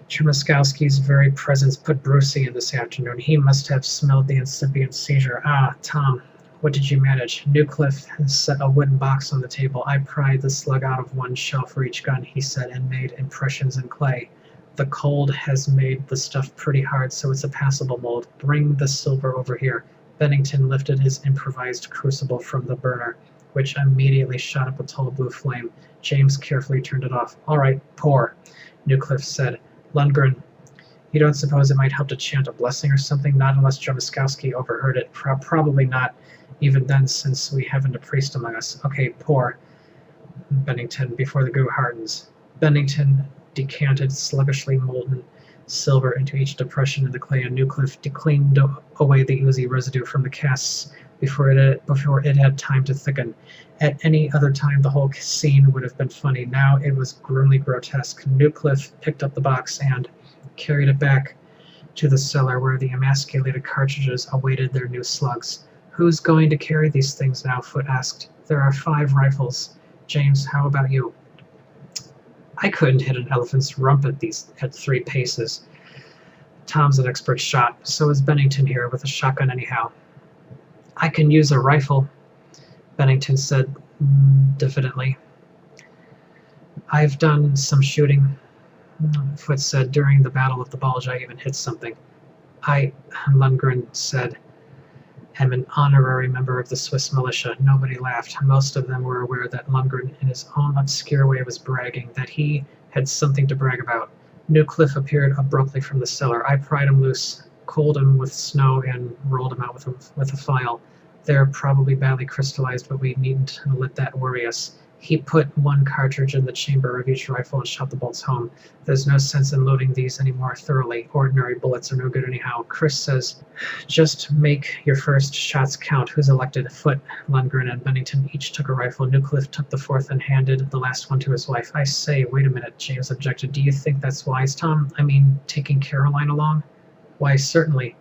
Chermiskowski's very presence put Brucey in this afternoon. He must have smelled the incipient seizure. Ah, Tom, what did you manage? Newcliffe set a wooden box on the table. I pried the slug out of one shell for each gun, he said, and made impressions in clay. The cold has made the stuff pretty hard, so it's a passable mold. Bring the silver over here. Bennington lifted his improvised crucible from the burner, which immediately shot up a tall blue flame. James carefully turned it off. All right, pour, Newcliffe said. Lundgren, you don't suppose it might help to chant a blessing or something? Not unless Chermiskowski overheard it. Probably not, even then, since we haven't a priest among us. Okay, pour, Bennington, before the goo hardens. Bennington decanted sluggishly molten silver into each depression in the clay, and Newcliffe cleaned away the oozy residue from the casts before it had time to thicken. At any other time, the whole scene would have been funny. Now it was grimly grotesque. Newcliffe picked up the box and carried it back to the cellar where the emasculated cartridges awaited their new slugs. Who's going to carry these things now? Foot asked. There are 5 rifles. James, how about you? I couldn't hit an elephant's rump at 3 paces. Tom's an expert shot. So is Bennington here with a shotgun anyhow. I can use a rifle, Bennington said diffidently. I've done some shooting, Foot said. During the Battle of the Bulge, I even hit something. Lundgren said, am an honorary member of the Swiss militia. Nobody laughed. Most of them were aware that Lundgren, in his own obscure way, was bragging, that he had something to brag about. Newcliffe appeared abruptly from the cellar. I pried him loose, cooled him with snow, and rolled him out with a file. They're probably badly crystallized, but we needn't let that worry us. He put one cartridge in the chamber of each rifle and shot the bolts home. There's no sense in loading these any more thoroughly. Ordinary bullets are no good anyhow. Chris says, just make your first shots count. Who's elected? Foote, Lundgren, and Bennington each took a rifle. Newcliffe took the fourth and handed the last one to his wife. I say, wait a minute, James objected. Do you think that's wise, Tom? I mean, taking Caroline along? Why, certainly,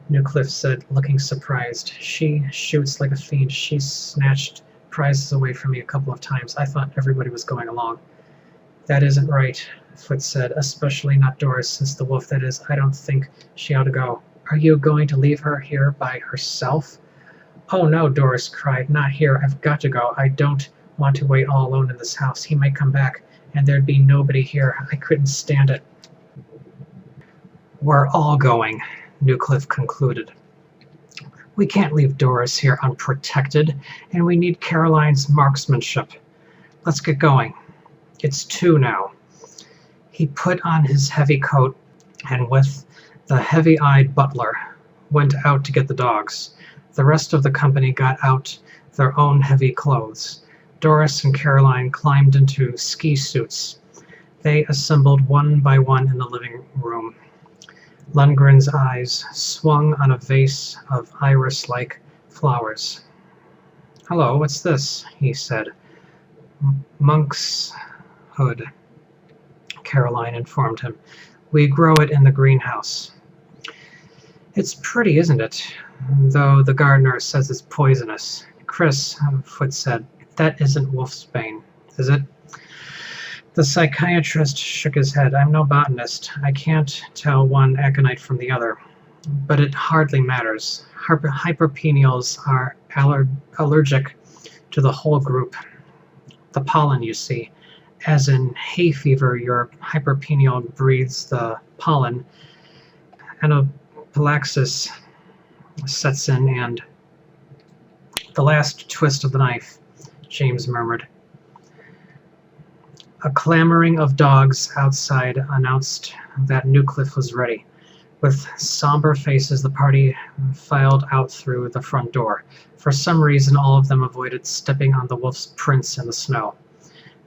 Newcliffe said, looking surprised. She shoots like a fiend. She snatched prizes away from me a couple of times. I thought everybody was going along. That isn't right, Foote said, especially not Doris, since the wolf, that is. I don't think she ought to go. Are you going to leave her here by herself? Oh no, Doris cried, not here. I've got to go. I don't want to wait all alone in this house. He might come back, and there'd be nobody here. I couldn't stand it. We're all going, Newcliffe concluded. We can't leave Doris here unprotected, and we need Caroline's marksmanship. Let's get going. It's 2 now. He put on his heavy coat, and with the heavy-eyed butler, went out to get the dogs. The rest of the company got out their own heavy clothes. Doris and Caroline climbed into ski suits. They assembled one by one in the living room. Lundgren's eyes swung on a vase of iris-like flowers. Hello, what's this? He said. Monk's hood, Caroline informed him. We grow it in the greenhouse. It's pretty, isn't it? Though the gardener says it's poisonous. Chris, Foote said, that isn't wolfsbane, is it? The psychiatrist shook his head. I'm no botanist. I can't tell one aconite from the other. But it hardly matters. Hyperpeneals are allergic to the whole group. The pollen, you see. As in hay fever, your hyperpeneal breathes the pollen. Anaphylaxis sets in, and the last twist of the knife, James murmured. A clamoring of dogs outside announced that Newcliffe was ready. With somber faces, the party filed out through the front door. For some reason, all of them avoided stepping on the wolf's prints in the snow.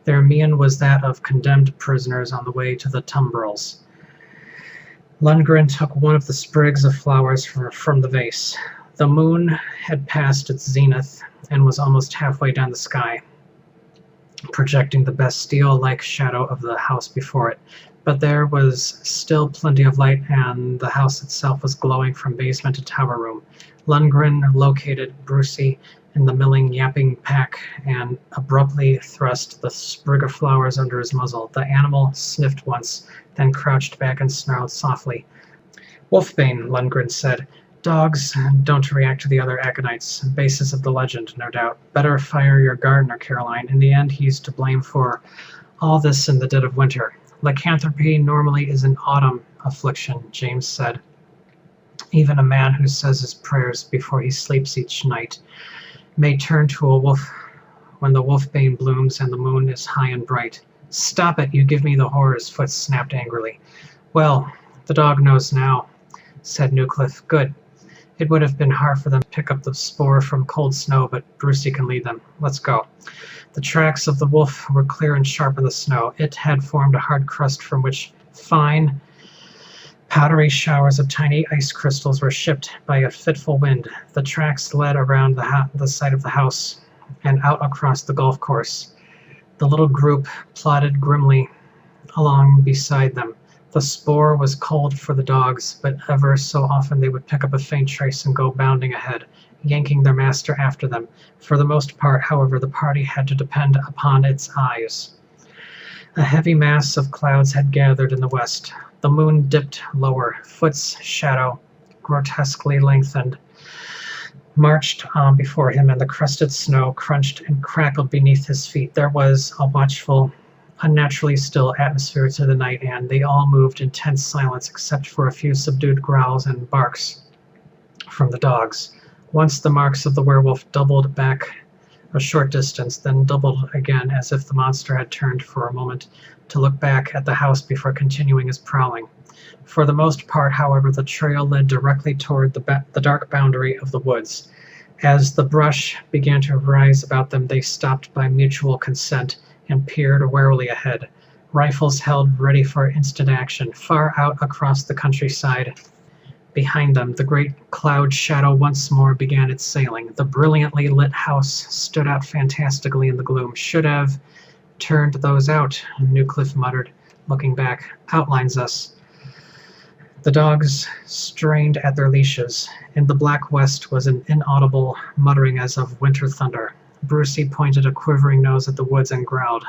Their mien was that of condemned prisoners on the way to the tumbrils. Lundgren took one of the sprigs of flowers from the vase. The moon had passed its zenith and was almost halfway down the sky, projecting the bastille-like shadow of the house before it. But there was still plenty of light, and the house itself was glowing from basement to tower room. Lundgren located Brucey in the milling, yapping pack and abruptly thrust the sprig of flowers under his muzzle. The animal sniffed once, then crouched back and snarled softly. Wolfbane, Lundgren said. Dogs don't react to the other aconites. Basis of the legend, no doubt. Better fire your gardener, Caroline. In the end, he's to blame for all this in the dead of winter. Lycanthropy normally is an autumn affliction, James said. Even a man who says his prayers before he sleeps each night may turn to a wolf when the wolfbane blooms and the moon is high and bright. Stop it, you give me the horrors, Foote snapped angrily. Well, the dog knows now, said Newcliffe. Good. It would have been hard for them to pick up the spoor from cold snow, but Brucey can lead them. Let's go. The tracks of the wolf were clear and sharp in the snow. It had formed a hard crust from which fine, powdery showers of tiny ice crystals were shipped by a fitful wind. The tracks led around the side of the house and out across the golf course. The little group plodded grimly along beside them. The spoor was cold for the dogs, but ever so often they would pick up a faint trace and go bounding ahead, yanking their master after them. For the most part, however, the party had to depend upon its eyes. A heavy mass of clouds had gathered in the west. The moon dipped lower. Foote's shadow, grotesquely lengthened, marched on before him, and the crusted snow crunched and crackled beneath his feet. There was a watchful, unnaturally still atmosphere to the night, and they all moved in tense silence except for a few subdued growls and barks from the dogs. Once the marks of the werewolf doubled back a short distance, then doubled again, as if the monster had turned for a moment to look back at the house before continuing his prowling. For the most part, however, the trail led directly toward the dark boundary of the woods. As the brush began to rise about them, they stopped by mutual consent and peered warily ahead, rifles held ready for instant action. Far out across the countryside behind them, the great cloud shadow once more began its sailing. The brilliantly lit house stood out fantastically in the gloom. Should have turned those out, Newcliffe muttered, looking back. Outlines us. The dogs strained at their leashes. In the black west was an inaudible muttering as of winter thunder. Brucey pointed a quivering nose at the woods and growled.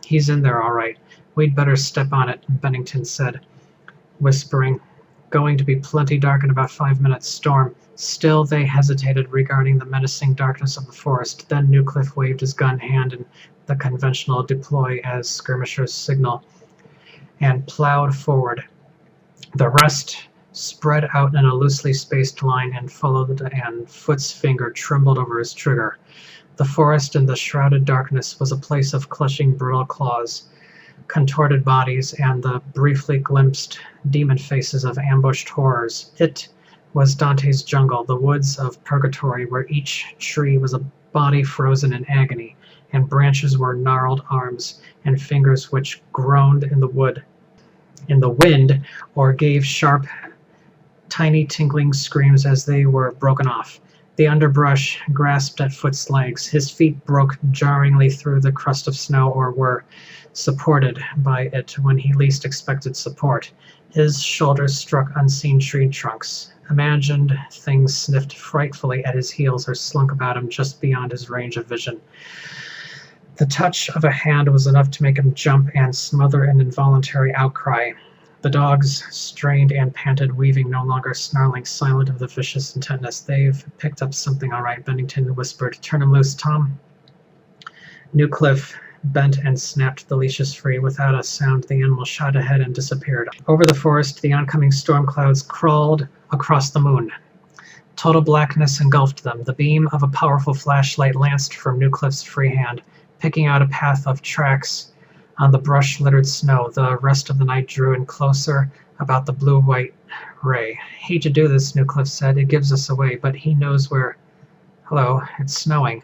He's in there, all right. We'd better step on it, Bennington said, whispering. Going to be plenty dark in about 5 minutes. Storm. Still they hesitated regarding the menacing darkness of the forest. Then Newcliffe waved his gun hand in the conventional deploy as skirmishers signal and plowed forward. The rest spread out in a loosely spaced line and followed, and Foot's finger trembled over his trigger. The forest in the shrouded darkness was a place of clutching brutal claws, contorted bodies, and the briefly glimpsed demon faces of ambushed horrors. It was Dante's jungle, the woods of purgatory, where each tree was a body frozen in agony, and branches were gnarled arms and fingers which groaned in the wind, or gave sharp, tiny tinkling screams as they were broken off. The underbrush grasped at Foot's legs. His feet broke jarringly through the crust of snow, or were supported by it when he least expected support. His shoulders struck unseen tree trunks. Imagined things sniffed frightfully at his heels or slunk about him just beyond his range of vision. The touch of a hand was enough to make him jump and smother an involuntary outcry. The dogs strained and panted, weaving, no longer snarling, silent of the vicious intentness. They've picked up something, all right, Bennington whispered. Turn him loose, Tom. Newcliffe bent and snapped the leashes free. Without a sound, the animal shot ahead and disappeared. Over the forest, the oncoming storm clouds crawled across the moon. Total blackness engulfed them. The beam of a powerful flashlight lanced from Newcliffe's free hand, picking out a path of tracks on the brush-littered snow. The rest of the night drew in closer about the blue-white ray. Hate to do this, Newcliffe said. It gives us away, but he knows where... Hello, it's snowing.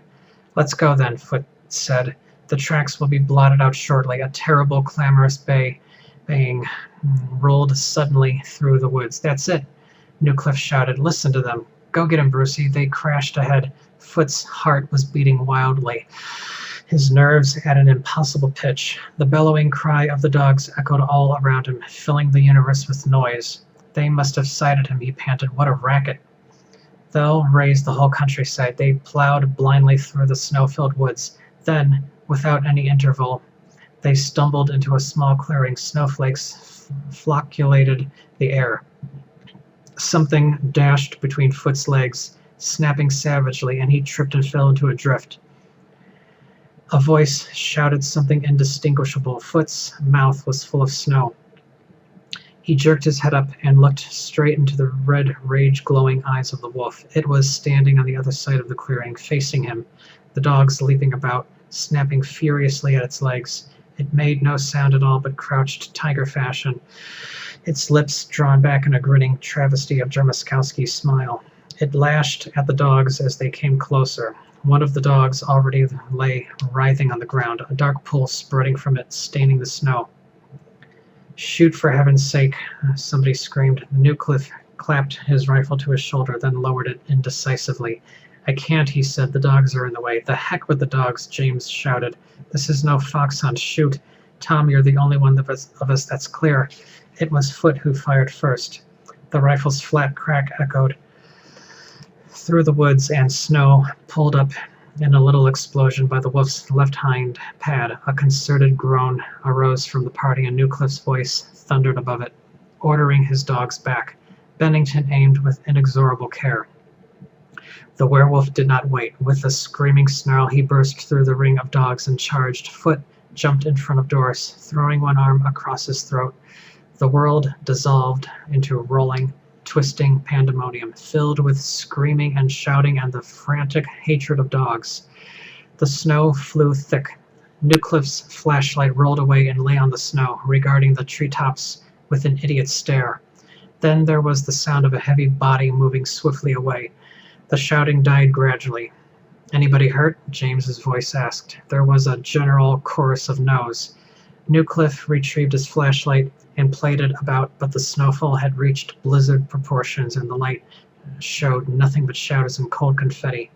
Let's go then, Foot said. The tracks will be blotted out shortly. A terrible, clamorous baying rolled suddenly through the woods. That's it, Newcliffe shouted. Listen to them. Go get him, Brucey. They crashed ahead. Foot's heart was beating wildly, his nerves at an impossible pitch. The bellowing cry of the dogs echoed all around him, filling the universe with noise. They must have sighted him, he panted. What a racket. They'll raise the whole countryside. They plowed blindly through the snow-filled woods. Then, without any interval, they stumbled into a small clearing. Snowflakes flocculated the air. Something dashed between Foot's legs, snapping savagely, and he tripped and fell into a drift. A voice shouted something indistinguishable. Foot's mouth was full of snow. He jerked his head up and looked straight into the red, rage-glowing eyes of the wolf. It was standing on the other side of the clearing, facing him, the dogs leaping about, snapping furiously at its legs. It made no sound at all, but crouched tiger fashion, its lips drawn back in a grinning travesty of Drymaskowski's smile. It lashed at the dogs as they came closer. One of the dogs already lay writhing on the ground, a dark pool spreading from it, staining the snow. Shoot, for heaven's sake, somebody screamed. Newcliffe clapped his rifle to his shoulder, then lowered it indecisively. I can't, he said. The dogs are in the way. The heck with the dogs, James shouted. This is no fox hunt. Shoot. Tom, you're the only one of us that's clear. It was Foot who fired first. The rifle's flat crack echoed through the woods, and snow pulled up in a little explosion by the wolf's left hind pad. A concerted groan arose from the party, and Newcliffe's voice thundered above it, ordering his dogs back. Bennington aimed with inexorable care. The werewolf did not wait. With a screaming snarl, he burst through the ring of dogs and charged. Foot jumped in front of Doris, throwing one arm across his throat. The world dissolved into rolling, twisting pandemonium, filled with screaming and shouting and the frantic hatred of dogs. The snow flew thick. Newcliffe's flashlight rolled away and lay on the snow, regarding the treetops with an idiot stare. Then there was the sound of a heavy body moving swiftly away. The shouting died gradually. "Anybody hurt?" James's voice asked. There was a general chorus of no's. Newcliffe retrieved his flashlight and played it about, but the snowfall had reached blizzard proportions and the light showed nothing but shadows and cold confetti.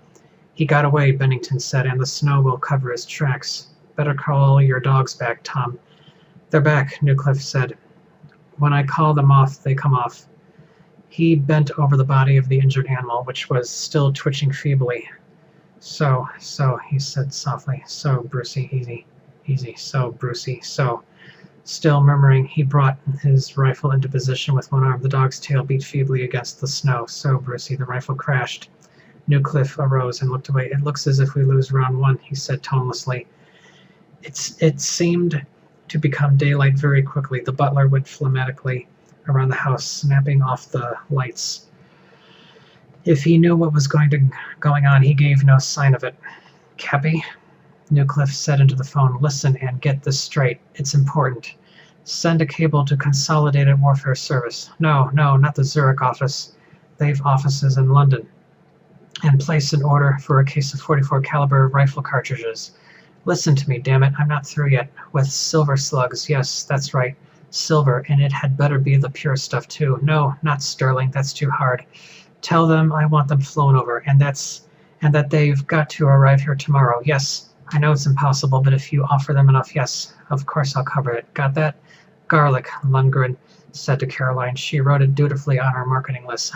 "He got away," Bennington said, "and the snow will cover his tracks. Better call your dogs back, Tom." "They're back," Newcliffe said. "When I call them off, they come off." He bent over the body of the injured animal, which was still twitching feebly. So, he said softly. "So, Brucey, easy, so, Brucey, so." Still murmuring, he brought his rifle into position with one arm. The dog's tail beat feebly against the snow. "So, Brucey." The rifle crashed. Newcliffe arose and looked away. "It looks as if we lose round one," he said tonelessly. It seemed to become daylight very quickly. The butler went phlegmatically around the house, snapping off the lights. If he knew what was going on, he gave no sign of it. "Cappy," Newcliffe said into the phone, "listen and get this straight. It's important. Send a cable to Consolidated Warfare Service. No, not the Zurich office. They've offices in London. And place an order for a case of .44 caliber rifle cartridges. Listen to me, damn it, I'm not through yet. With silver slugs, yes, that's right. Silver, and it had better be the pure stuff too. No, not sterling, that's too hard. Tell them I want them flown over, and that they've got to arrive here tomorrow. Yes, I know it's impossible, but if you offer them enough, yes, of course I'll cover it. Got that?" "Garlic," Lundgren said to Caroline. She wrote it dutifully on her marketing list.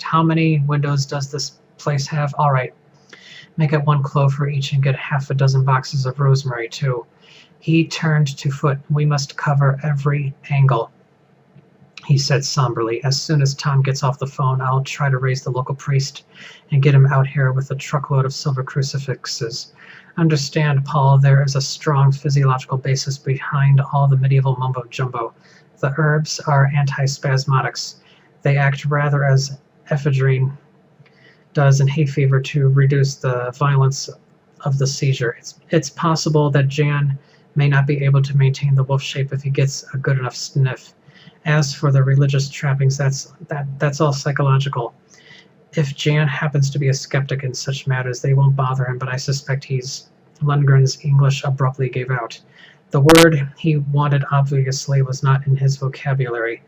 "How many windows does this place have? All right. Make it 1 clove for each and get half a dozen boxes of rosemary, too." He turned to Foot. "We must cover every angle," he said somberly. "As soon as Tom gets off the phone, I'll try to raise the local priest and get him out here with a truckload of silver crucifixes. Understand, Paul, there is a strong physiological basis behind all the medieval mumbo-jumbo. The herbs are antispasmodics. They act rather as ephedrine does in hay fever to reduce the violence of the seizure. It's possible that Jan may not be able to maintain the wolf shape if he gets a good enough sniff. As for the religious trappings, that's all psychological. If Jan happens to be a skeptic in such matters, they won't bother him, but I suspect he's..." Lundgren's English abruptly gave out. The word he wanted obviously was not in his vocabulary.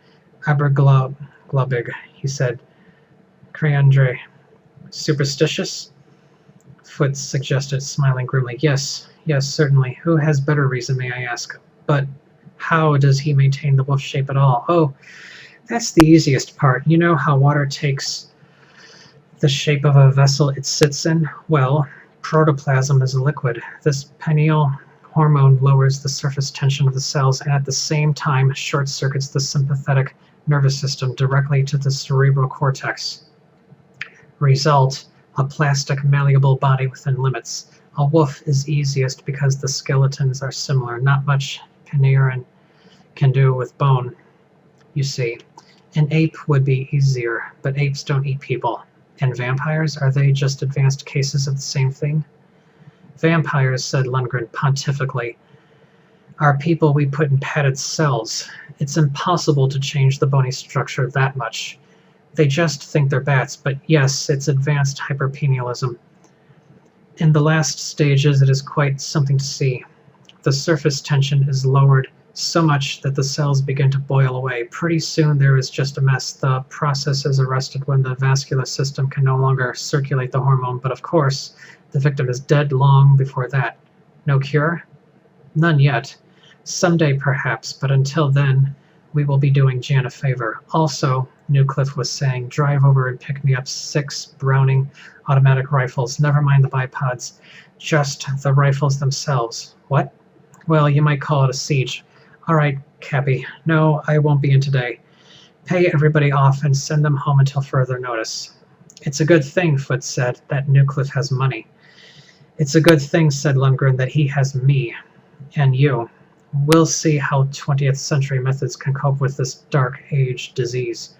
"Aberglobig," he said. "Creandre. Superstitious?" Foot suggested, smiling grimly. Yes, certainly. Who has better reason, may I ask? But how does he maintain the wolf shape at all? Oh, that's the easiest part. You know how water takes the shape of a vessel it sits in? Well, protoplasm is a liquid. This pineal hormone lowers the surface tension of the cells and at the same time short-circuits the sympathetic nervous system directly to the cerebral cortex. Result, a plastic, malleable body within limits. A wolf is easiest because the skeletons are similar. Not much Pinerin can do with bone, you see. An ape would be easier, but apes don't eat people. And vampires, are they just advanced cases of the same thing? Vampires, said Lundgren pontifically, are people we put in padded cells. It's impossible to change the bony structure that much. They just think they're bats, but yes, it's advanced hyperpenialism. In the last stages, it is quite something to see. The surface tension is lowered so much that the cells begin to boil away. Pretty soon there is just a mess. The process is arrested when the vascular system can no longer circulate the hormone, but of course, the victim is dead long before that. No cure? None yet. Someday perhaps, but until then, we will be doing Jan a favor. Also, Newcliffe was saying, drive over and pick me up 6 Browning automatic rifles. Never mind the bipods, just the rifles themselves. What? Well, you might call it a siege. All right, Cappy. No, I won't be in today. Pay everybody off and send them home until further notice. It's a good thing, Foot said, that Newcliffe has money. It's a good thing, said Lundgren, that he has me. And you. We'll see how 20th century methods can cope with this dark age disease.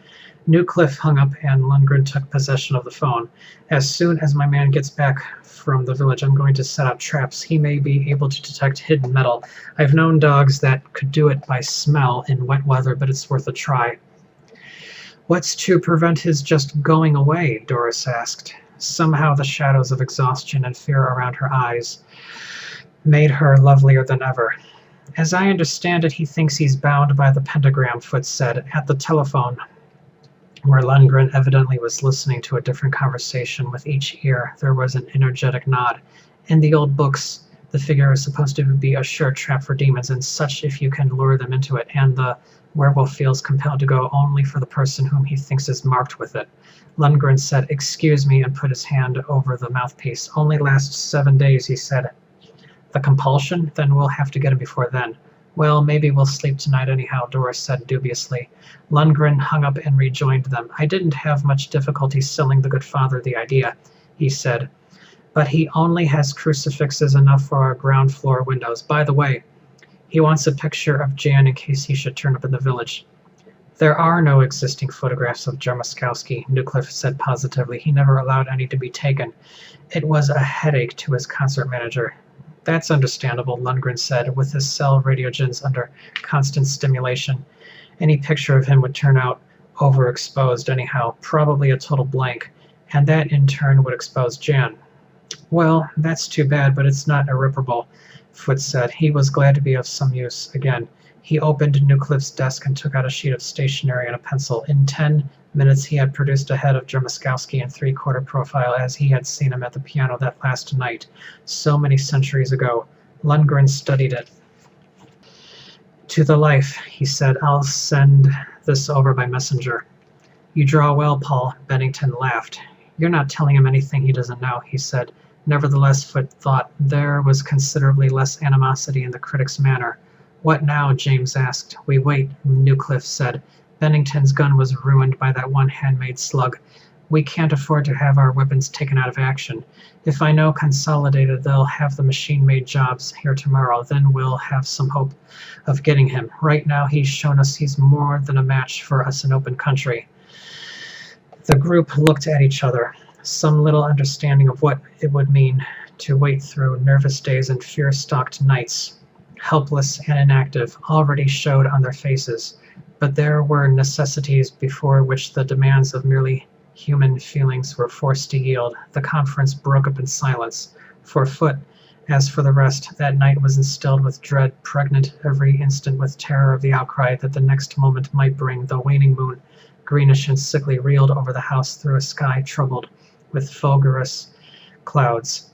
Newcliffe hung up and Lundgren took possession of the phone. As soon as my man gets back from the village, I'm going to set up traps. He may be able to detect hidden metal. I've known dogs that could do it by smell in wet weather, but it's worth a try. What's to prevent his just going away? Doris asked. Somehow the shadows of exhaustion and fear around her eyes made her lovelier than ever. As I understand it, he thinks he's bound by the pentagram, Foot said, at the telephone, where Lundgren evidently was listening to a different conversation. With each ear there was an energetic nod. In the old books, the figure is supposed to be a sure trap for demons and such if you can lure them into it, and the werewolf feels compelled to go only for the person whom he thinks is marked with it. Lundgren said, "Excuse me," and put his hand over the mouthpiece. "Only lasts 7 days," he said. "The compulsion? Then we'll have to get him before then." "Well, maybe we'll sleep tonight anyhow," Doris said dubiously. Lundgren hung up and rejoined them. "I didn't have much difficulty selling the good father the idea," he said. "But he only has crucifixes enough for our ground floor windows. By the way, he wants a picture of Jan in case he should turn up in the village." "There are no existing photographs of Jarmuskowski," Newcliffe said positively. "He never allowed any to be taken. It was a headache to his concert manager." "That's understandable," Lundgren said, "with his cell radiogens under constant stimulation. Any picture of him would turn out overexposed anyhow, probably a total blank, and that in turn would expose Jan." "Well, that's too bad, but it's not irreparable," Foot said. He was glad to be of some use again. He opened Newcliffe's desk and took out a sheet of stationery and a pencil. In 10 minutes he had produced a head of Jarmuskowski in 3/4 profile as he had seen him at the piano that last night, so many centuries ago. Lundgren studied it. "To the life," he said. "I'll send this over by messenger." "You draw well, Paul," Bennington laughed. "You're not telling him anything he doesn't know," he said. Nevertheless, Foot thought there was considerably less animosity in the critic's manner. "What now?" James asked. "We wait," Newcliffe said. "Bennington's gun was ruined by that one handmade slug. We can't afford to have our weapons taken out of action. If I know Consolidated they'll have the machine-made jobs here tomorrow, then we'll have some hope of getting him. Right now he's shown us he's more than a match for us in open country." The group looked at each other. Some little understanding of what it would mean to wait through nervous days and fear-stalked nights, helpless and inactive, already showed on their faces. But there were necessities before which the demands of merely human feelings were forced to yield. The conference broke up in silence. For Foot, as for the rest, that night was instilled with dread, pregnant every instant with terror of the outcry that the next moment might bring. The waning moon, greenish and sickly, reeled over the house through a sky troubled with fulgurous clouds.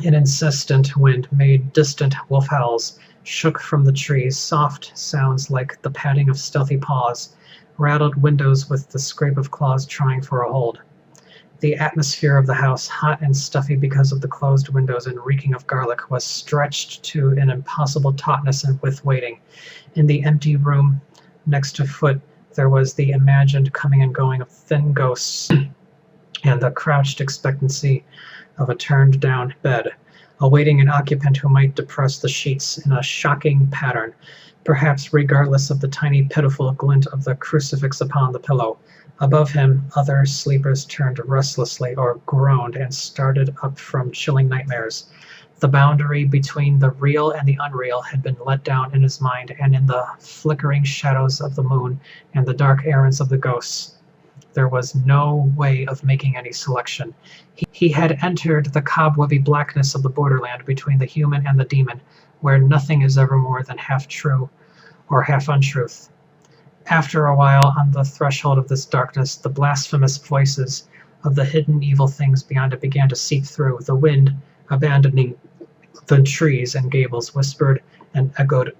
An insistent wind made distant wolf howls, shook from the trees, soft sounds like the padding of stealthy paws, rattled windows with the scrape of claws trying for a hold. The atmosphere of the house, hot and stuffy because of the closed windows and reeking of garlic, was stretched to an impossible tautness with waiting. In the empty room next to Foot there was the imagined coming and going of thin ghosts and the crouched expectancy of a turned-down bed, awaiting an occupant who might depress the sheets in a shocking pattern, perhaps regardless of the tiny pitiful glint of the crucifix upon the pillow. Above him other sleepers turned restlessly or groaned and started up from chilling nightmares. The boundary between the real and the unreal had been let down in his mind, and in the flickering shadows of the moon and the dark errands of the ghosts there was no way of making any selection. He had entered the cobwebby blackness of the borderland between the human and the demon, where nothing is ever more than half true or half untruth. After a while, on the threshold of this darkness, the blasphemous voices of the hidden evil things beyond it began to seep through. The wind, abandoning the trees and gables, whispered and echoed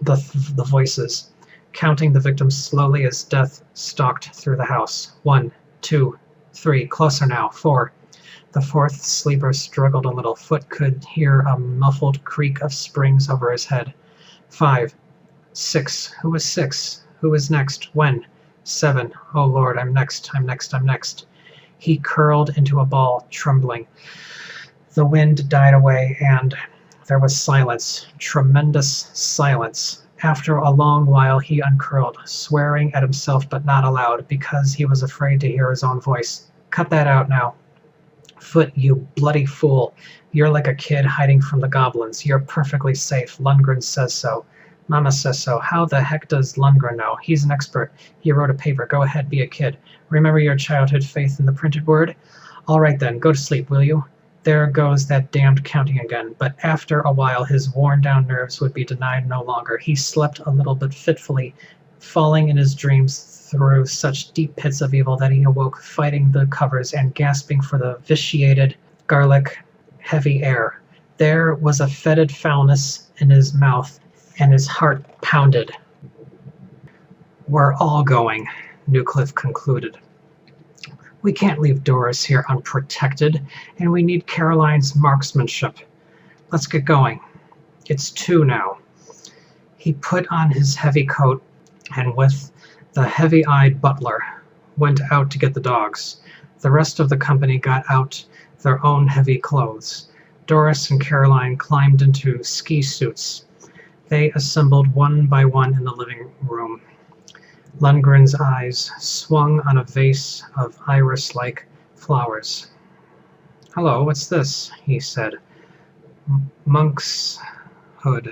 the voices, counting the victims slowly as death stalked through the house. 1, 2, 3, closer now, 4. The fourth sleeper struggled a little. Foot could hear a muffled creak of springs over his head. 5, 6. Who was 6? Who was next? When? 7. Oh Lord, I'm next, I'm next, I'm next. He curled into a ball, trembling. The wind died away, and there was silence, tremendous silence. After a long while he uncurled, swearing at himself but not aloud, because he was afraid to hear his own voice. "Cut that out now." "Foot, you bloody fool. You're like a kid hiding from the goblins. You're perfectly safe. Lundgren says so. Mama says so. How the heck does Lundgren know? He's an expert. He wrote a paper. Go ahead, be a kid. Remember your childhood faith in the printed word? All right then, go to sleep, will you? There goes that damned counting again. But after a while his worn-down nerves would be denied no longer. He slept a little but fitfully, falling in his dreams through such deep pits of evil that he awoke fighting the covers and gasping for the vitiated, garlic, heavy air. There was a fetid foulness in his mouth, and his heart pounded. We're all going, Newcliffe concluded. We can't leave Doris here unprotected, and we need Caroline's marksmanship. Let's get going. It's 2 now. He put on his heavy coat, and with the heavy-eyed butler, went out to get the dogs. The rest of the company got out their own heavy clothes. Doris and Caroline climbed into ski suits. They assembled one by one in the living room. Lundgren's eyes swung on a vase of iris-like flowers. Hello, what's this? He said. Monk's hood,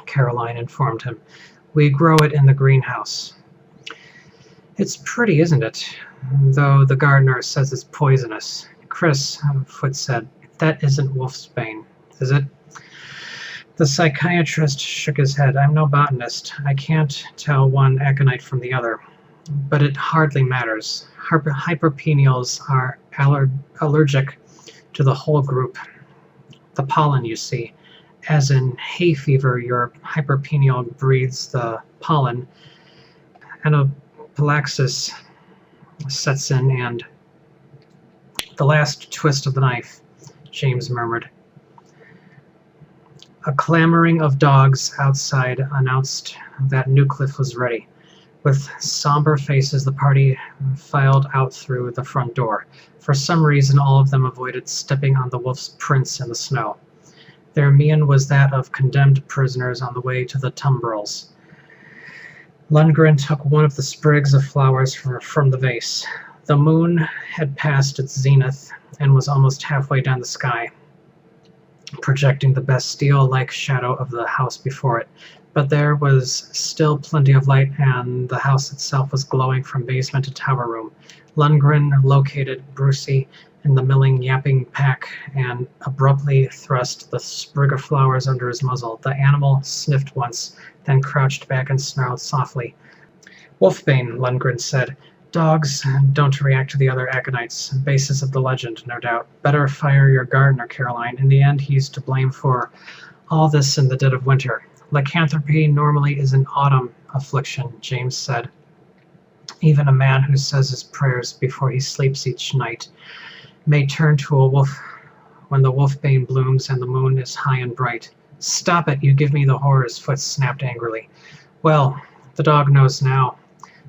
Caroline informed him. We grow it in the greenhouse. It's pretty, isn't it? Though the gardener says it's poisonous. Chris, Foot said, that isn't wolfsbane, is it? The psychiatrist shook his head. I'm no botanist. I can't tell one aconite from the other. But it hardly matters. Hyperpeneals are allergic to the whole group. The pollen, you see. As in hay fever, your hyperpeneal breathes the pollen. Anaphylaxis sets in, and the last twist of the knife, James murmured. A clamoring of dogs outside announced that Newcliffe was ready. With somber faces, the party filed out through the front door. For some reason, all of them avoided stepping on the wolf's prints in the snow. Their mien was that of condemned prisoners on the way to the tumbrils. Lundgren took one of the sprigs of flowers from the vase. The moon had passed its zenith and was almost halfway down the sky, projecting the Bastille-like shadow of the house before it. But there was still plenty of light, and the house itself was glowing from basement to tower room. Lundgren located Brucey in the milling, yapping pack and abruptly thrust the sprig of flowers under his muzzle. The animal sniffed once, then crouched back and snarled softly. Wolfbane, Lundgren said. Dogs don't react to the other aconites. Basis of the legend, no doubt. Better fire your gardener, Caroline. In the end, he's to blame for all this in the dead of winter. Lycanthropy normally is an autumn affliction, James said. Even a man who says his prayers before he sleeps each night may turn to a wolf when the wolfbane blooms and the moon is high and bright. Stop it, you give me the horrors, Foot snapped angrily. Well, the dog knows now,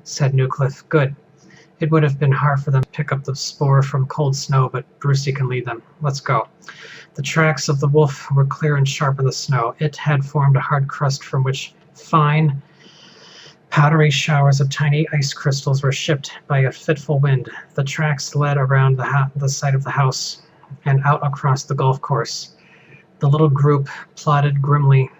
said Newcliffe. Good. It would have been hard for them to pick up the spoor from cold snow, but Brucey can lead them. Let's go. The tracks of the wolf were clear and sharp in the snow. It had formed a hard crust from which fine, powdery showers of tiny ice crystals were shipped by a fitful wind. The tracks led around the side of the house and out across the golf course. The little group plodded grimly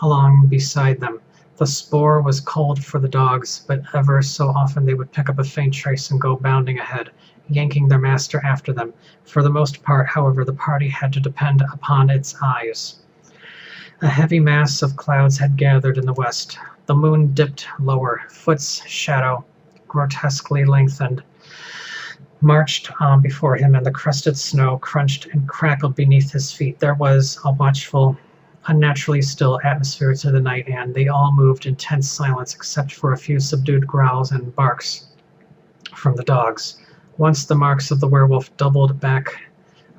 along beside them. The spoor was cold for the dogs, but ever so often they would pick up a faint trace and go bounding ahead, yanking their master after them. For the most part, however, the party had to depend upon its eyes. A heavy mass of clouds had gathered in the west. The moon dipped lower. Foot's shadow, grotesquely lengthened, marched on before him, and the crusted snow crunched and crackled beneath his feet. There was a watchful, unnaturally still atmosphere to the night, and they all moved in tense silence except for a few subdued growls and barks from the dogs. Once the marks of the werewolf doubled back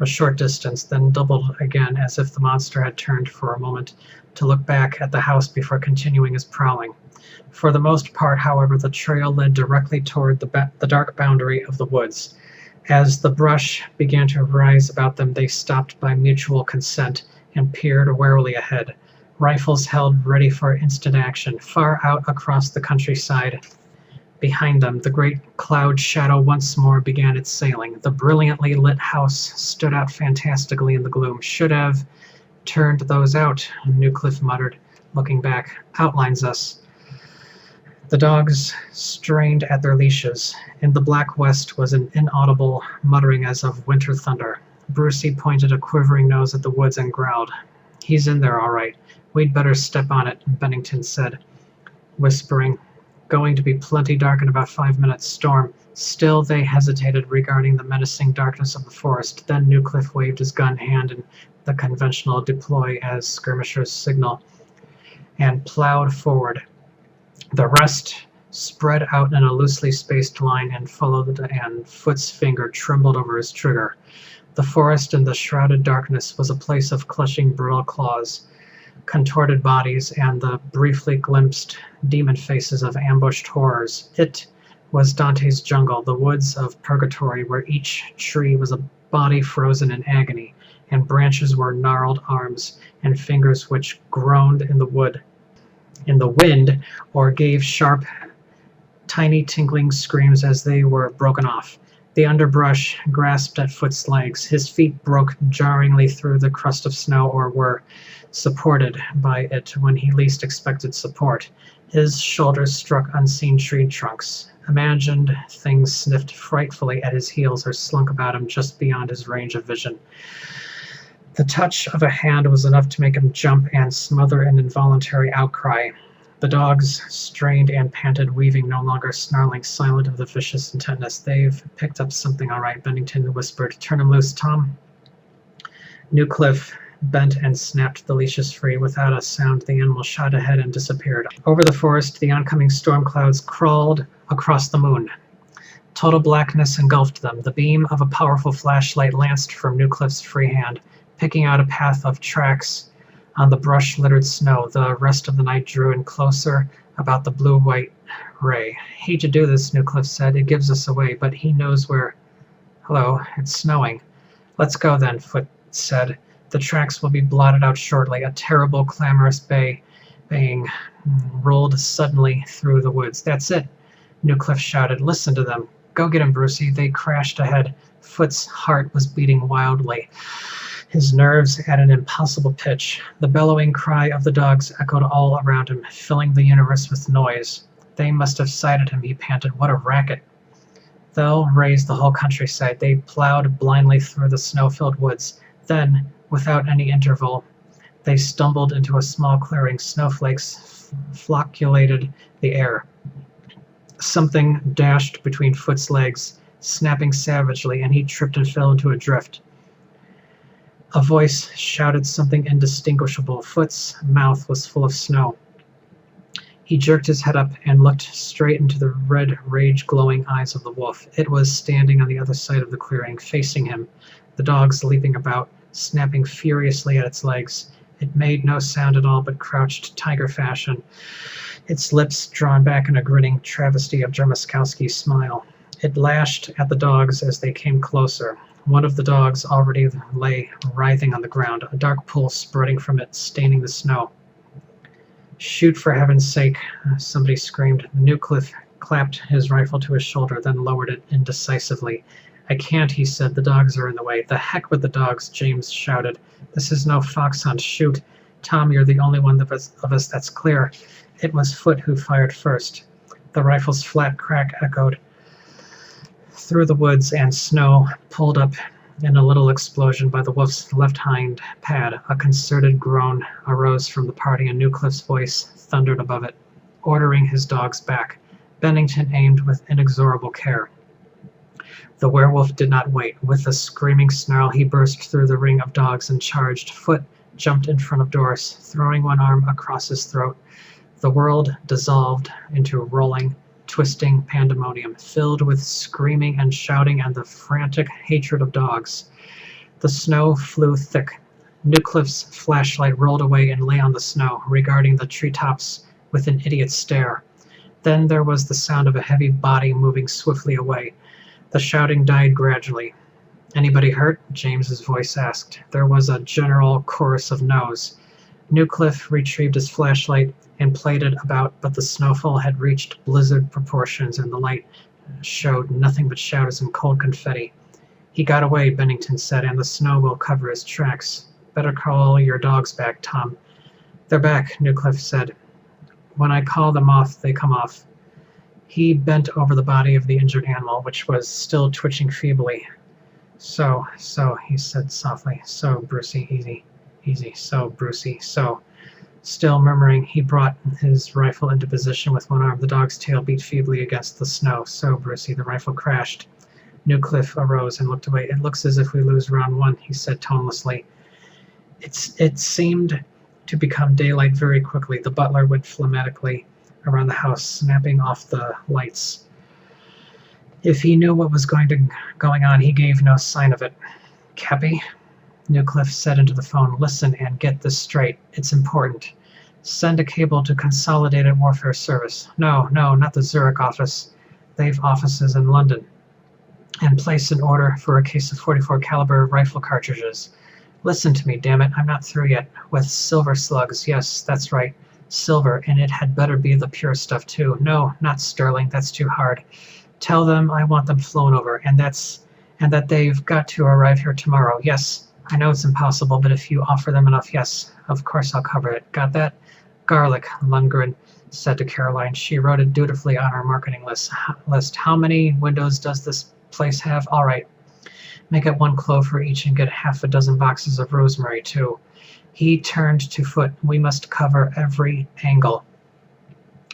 a short distance, then doubled again, as if the monster had turned for a moment to look back at the house before continuing his prowling. For the most part, however, the trail led directly toward the dark boundary of the woods. As the brush began to rise about them, they stopped by mutual consent and peered warily ahead, rifles held ready for instant action. Far out across the countryside behind them, the great cloud shadow once more began its sailing. The brilliantly lit house stood out fantastically in the gloom. Should have turned those out, Newcliffe muttered, looking back. Outlines us. The dogs strained at their leashes. In the black west was an inaudible muttering as of winter thunder. Brucey pointed a quivering nose at the woods and growled. "He's in there, all right. We'd better step on it," Bennington said, whispering. "Going to be plenty dark in about 5 minutes. Storm." Still they hesitated regarding the menacing darkness of the forest. Then Newcliffe waved his gun hand in the conventional deploy as skirmishers signal and plowed forward. The rest spread out in a loosely spaced line and followed, and Foot's finger trembled over his trigger. The forest in the shrouded darkness was a place of clutching brutal claws, contorted bodies, and the briefly glimpsed demon faces of ambushed horrors. It was Dante's jungle, the woods of purgatory, where each tree was a body frozen in agony, and branches were gnarled arms and fingers which groaned in the wind, or gave sharp, tiny tinkling screams as they were broken off. The underbrush grasped at Foot's legs. His feet broke jarringly through the crust of snow, or were supported by it when he least expected support. His shoulders struck unseen tree trunks. Imagined things sniffed frightfully at his heels or slunk about him just beyond his range of vision. The touch of a hand was enough to make him jump and smother an involuntary outcry. The dogs strained and panted, weaving, no longer snarling, silent of the vicious intentness. "They've picked up something, all right," Bennington whispered. "Turn him loose, Tom." Newcliffe bent and snapped the leashes free. Without a sound, the animal shot ahead and disappeared. Over the forest, the oncoming storm clouds crawled across the moon. Total blackness engulfed them. The beam of a powerful flashlight lanced from Newcliffe's free hand, picking out a path of tracks on the brush-littered snow. The rest of the night drew in closer about the blue-white ray. "Hate to do this," Newcliffe said. "It gives us away, but he knows where—" "Hello, it's snowing." "Let's go then," Foot said. "The tracks will be blotted out shortly." A terrible, clamorous baying rolled suddenly through the woods. "That's it," Newcliffe shouted. "Listen to them. Go get him, Brucey." They crashed ahead. Foot's heart was beating wildly, his nerves at an impossible pitch. The bellowing cry of the dogs echoed all around him, filling the universe with noise. "They must have sighted him," he panted. "What a racket." They'll raise the whole countryside. They plowed blindly through the snow-filled woods. Then, without any interval, they stumbled into a small clearing. Snowflakes flocculated the air. Something dashed between Foot's legs, snapping savagely, and he tripped and fell into a drift. A voice shouted something indistinguishable. Foot's mouth was full of snow. He jerked his head up and looked straight into the red, rage-glowing eyes of the wolf. It was standing on the other side of the clearing, facing him, the dogs leaping about, snapping furiously at its legs. It made no sound at all, but crouched tiger fashion, its lips drawn back in a grinning travesty of Dermoskowski's smile. It lashed at the dogs as they came closer. One of the dogs already lay writhing on the ground, a dark pool spreading from it, staining the snow. "Shoot, for heaven's sake," somebody screamed. Newcliffe clapped his rifle to his shoulder, then lowered it indecisively. "I can't," he said. "The dogs are in the way." "The heck with the dogs," James shouted. "This is no fox hunt. Shoot. Tom, you're the only one of us that's clear." It was Foot who fired first. The rifle's flat crack echoed through the woods, and snow pulled up in a little explosion by the wolf's left hind pad. A concerted groan arose from the party, and Newcliffe's voice thundered above it, ordering his dogs back. Bennington aimed with inexorable care. The werewolf did not wait. With a screaming snarl, he burst through the ring of dogs and charged. Foot jumped in front of Doris, throwing one arm across his throat. The world dissolved into rolling, twisting pandemonium, filled with screaming and shouting and the frantic hatred of dogs. The snow flew thick. Newcliffe's flashlight rolled away and lay on the snow, regarding the treetops with an idiot's stare. Then there was the sound of a heavy body moving swiftly away. The shouting died gradually. "Anybody hurt?" James's voice asked. There was a general chorus of no's. Newcliffe retrieved his flashlight and played it about, but the snowfall had reached blizzard proportions, and the light showed nothing but shadows and cold confetti. "He got away," Bennington said, "and the snow will cover his tracks. Better call your dogs back, Tom." "They're back," Newcliffe said. "When I call them off, they come off." He bent over the body of the injured animal, which was still twitching feebly. So, he said softly. So, Brucey, easy. So, Brucey, so. Still murmuring, he brought his rifle into position with one arm. The dog's tail beat feebly against the snow. So, Brucey, the rifle crashed. Newcliffe arose and looked away. It looks as if we lose round one, he said tonelessly. It seemed to become daylight very quickly. The butler went phlegmatically around the house, snapping off the lights. If he knew what was going on, he gave no sign of it. Cappy, Newcliffe said into the phone, listen and get this straight. It's important. Send a cable to Consolidated Warfare Service. No, not the Zurich office. They've offices in London. And place an order for a case of .44 caliber rifle cartridges. Listen to me, damn it, I'm not through yet. With silver slugs, yes, that's right. Silver, and it had better be the pure stuff too. No, not sterling, that's too hard. Tell them I want them flown over, and that they've got to arrive here tomorrow. Yes, I know it's impossible, but if you offer them enough, yes, of course I'll cover it. Got that? Garlic, Lundgren said to Caroline. She wrote it dutifully on her marketing list. How many windows does this place have? All right. Make it 1 clove for each and get half a dozen boxes of rosemary, too. He turned to Foot. We must cover every angle,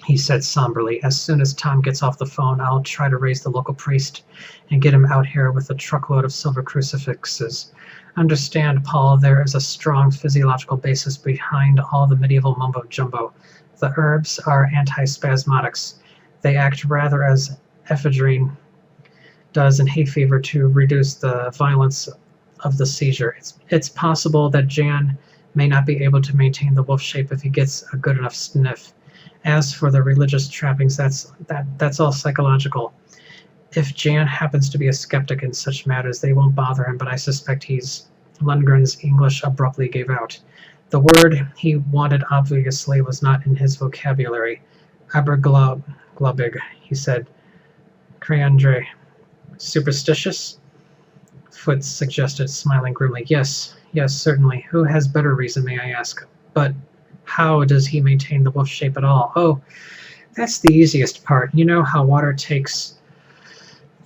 he said somberly. As soon as Tom gets off the phone, I'll try to raise the local priest and get him out here with a truckload of silver crucifixes. Understand, Paul, there is a strong physiological basis behind all the medieval mumbo-jumbo. The herbs are antispasmodics. They act rather as ephedrine does in hay fever to reduce the violence of the seizure. It's possible that Jan may not be able to maintain the wolf shape if he gets a good enough sniff. As for the religious trappings, that's all psychological. If Jan happens to be a skeptic in such matters, they won't bother him, but I suspect he's... Lundgren's English abruptly gave out. The word he wanted obviously was not in his vocabulary. Aberglobig, he said. Creandre. Superstitious? Foot suggested, smiling grimly. Yes, certainly. Who has better reason, may I ask? But how does he maintain the wolf shape at all? Oh, that's the easiest part. You know how water takes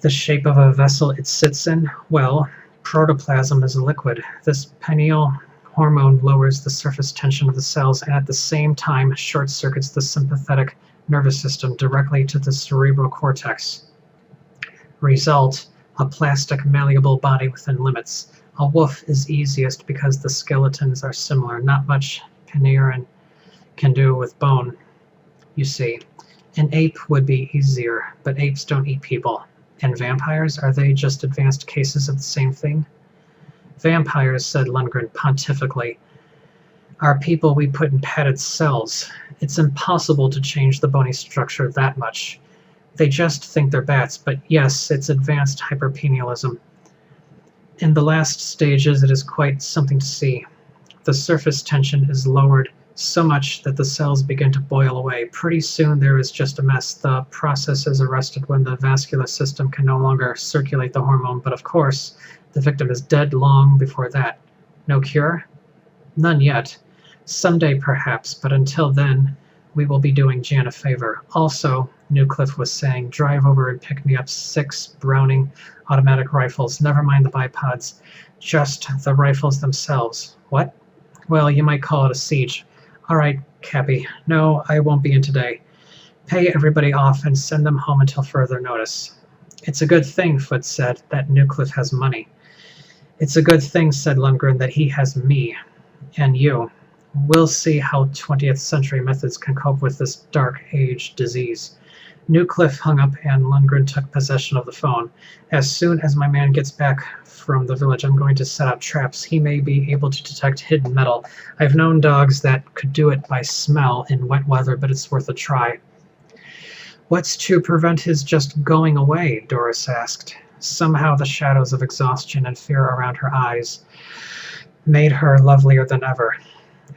the shape of a vessel it sits in? Well, protoplasm is a liquid. This pineal hormone lowers the surface tension of the cells and at the same time short-circuits the sympathetic nervous system directly to the cerebral cortex. Result, a plastic, malleable body within limits. A wolf is easiest because the skeletons are similar. Not much Pinerin can do with bone, you see. An ape would be easier, but apes don't eat people. And vampires, are they just advanced cases of the same thing? Vampires, said Lundgren pontifically, are people we put in padded cells. It's impossible to change the bony structure that much. They just think they're bats, but yes, it's advanced hyperpenialism. In the last stages, it is quite something to see. The surface tension is lowered so much that the cells begin to boil away. Pretty soon there is just a mess. The process is arrested when the vascular system can no longer circulate the hormone, but of course, the victim is dead long before that. No cure? None yet. Someday perhaps, but until then, we will be doing Jan a favor. Also, Newcliffe was saying, drive over and pick me up 6 Browning automatic rifles. Never mind the bipods, just the rifles themselves. What? Well, you might call it a siege. All right, Cappy. No, I won't be in today. Pay everybody off and send them home until further notice. It's a good thing, Foot said, that Newcliffe has money. It's a good thing, said Lundgren, that he has me. And you. We'll see how 20th century methods can cope with this dark age disease. Newcliffe hung up and Lundgren took possession of the phone. As soon as my man gets back from the village, I'm going to set up traps. He may be able to detect hidden metal. I've known dogs that could do it by smell in wet weather, but it's worth a try. What's to prevent his just going away? Doris asked. Somehow the shadows of exhaustion and fear around her eyes made her lovelier than ever.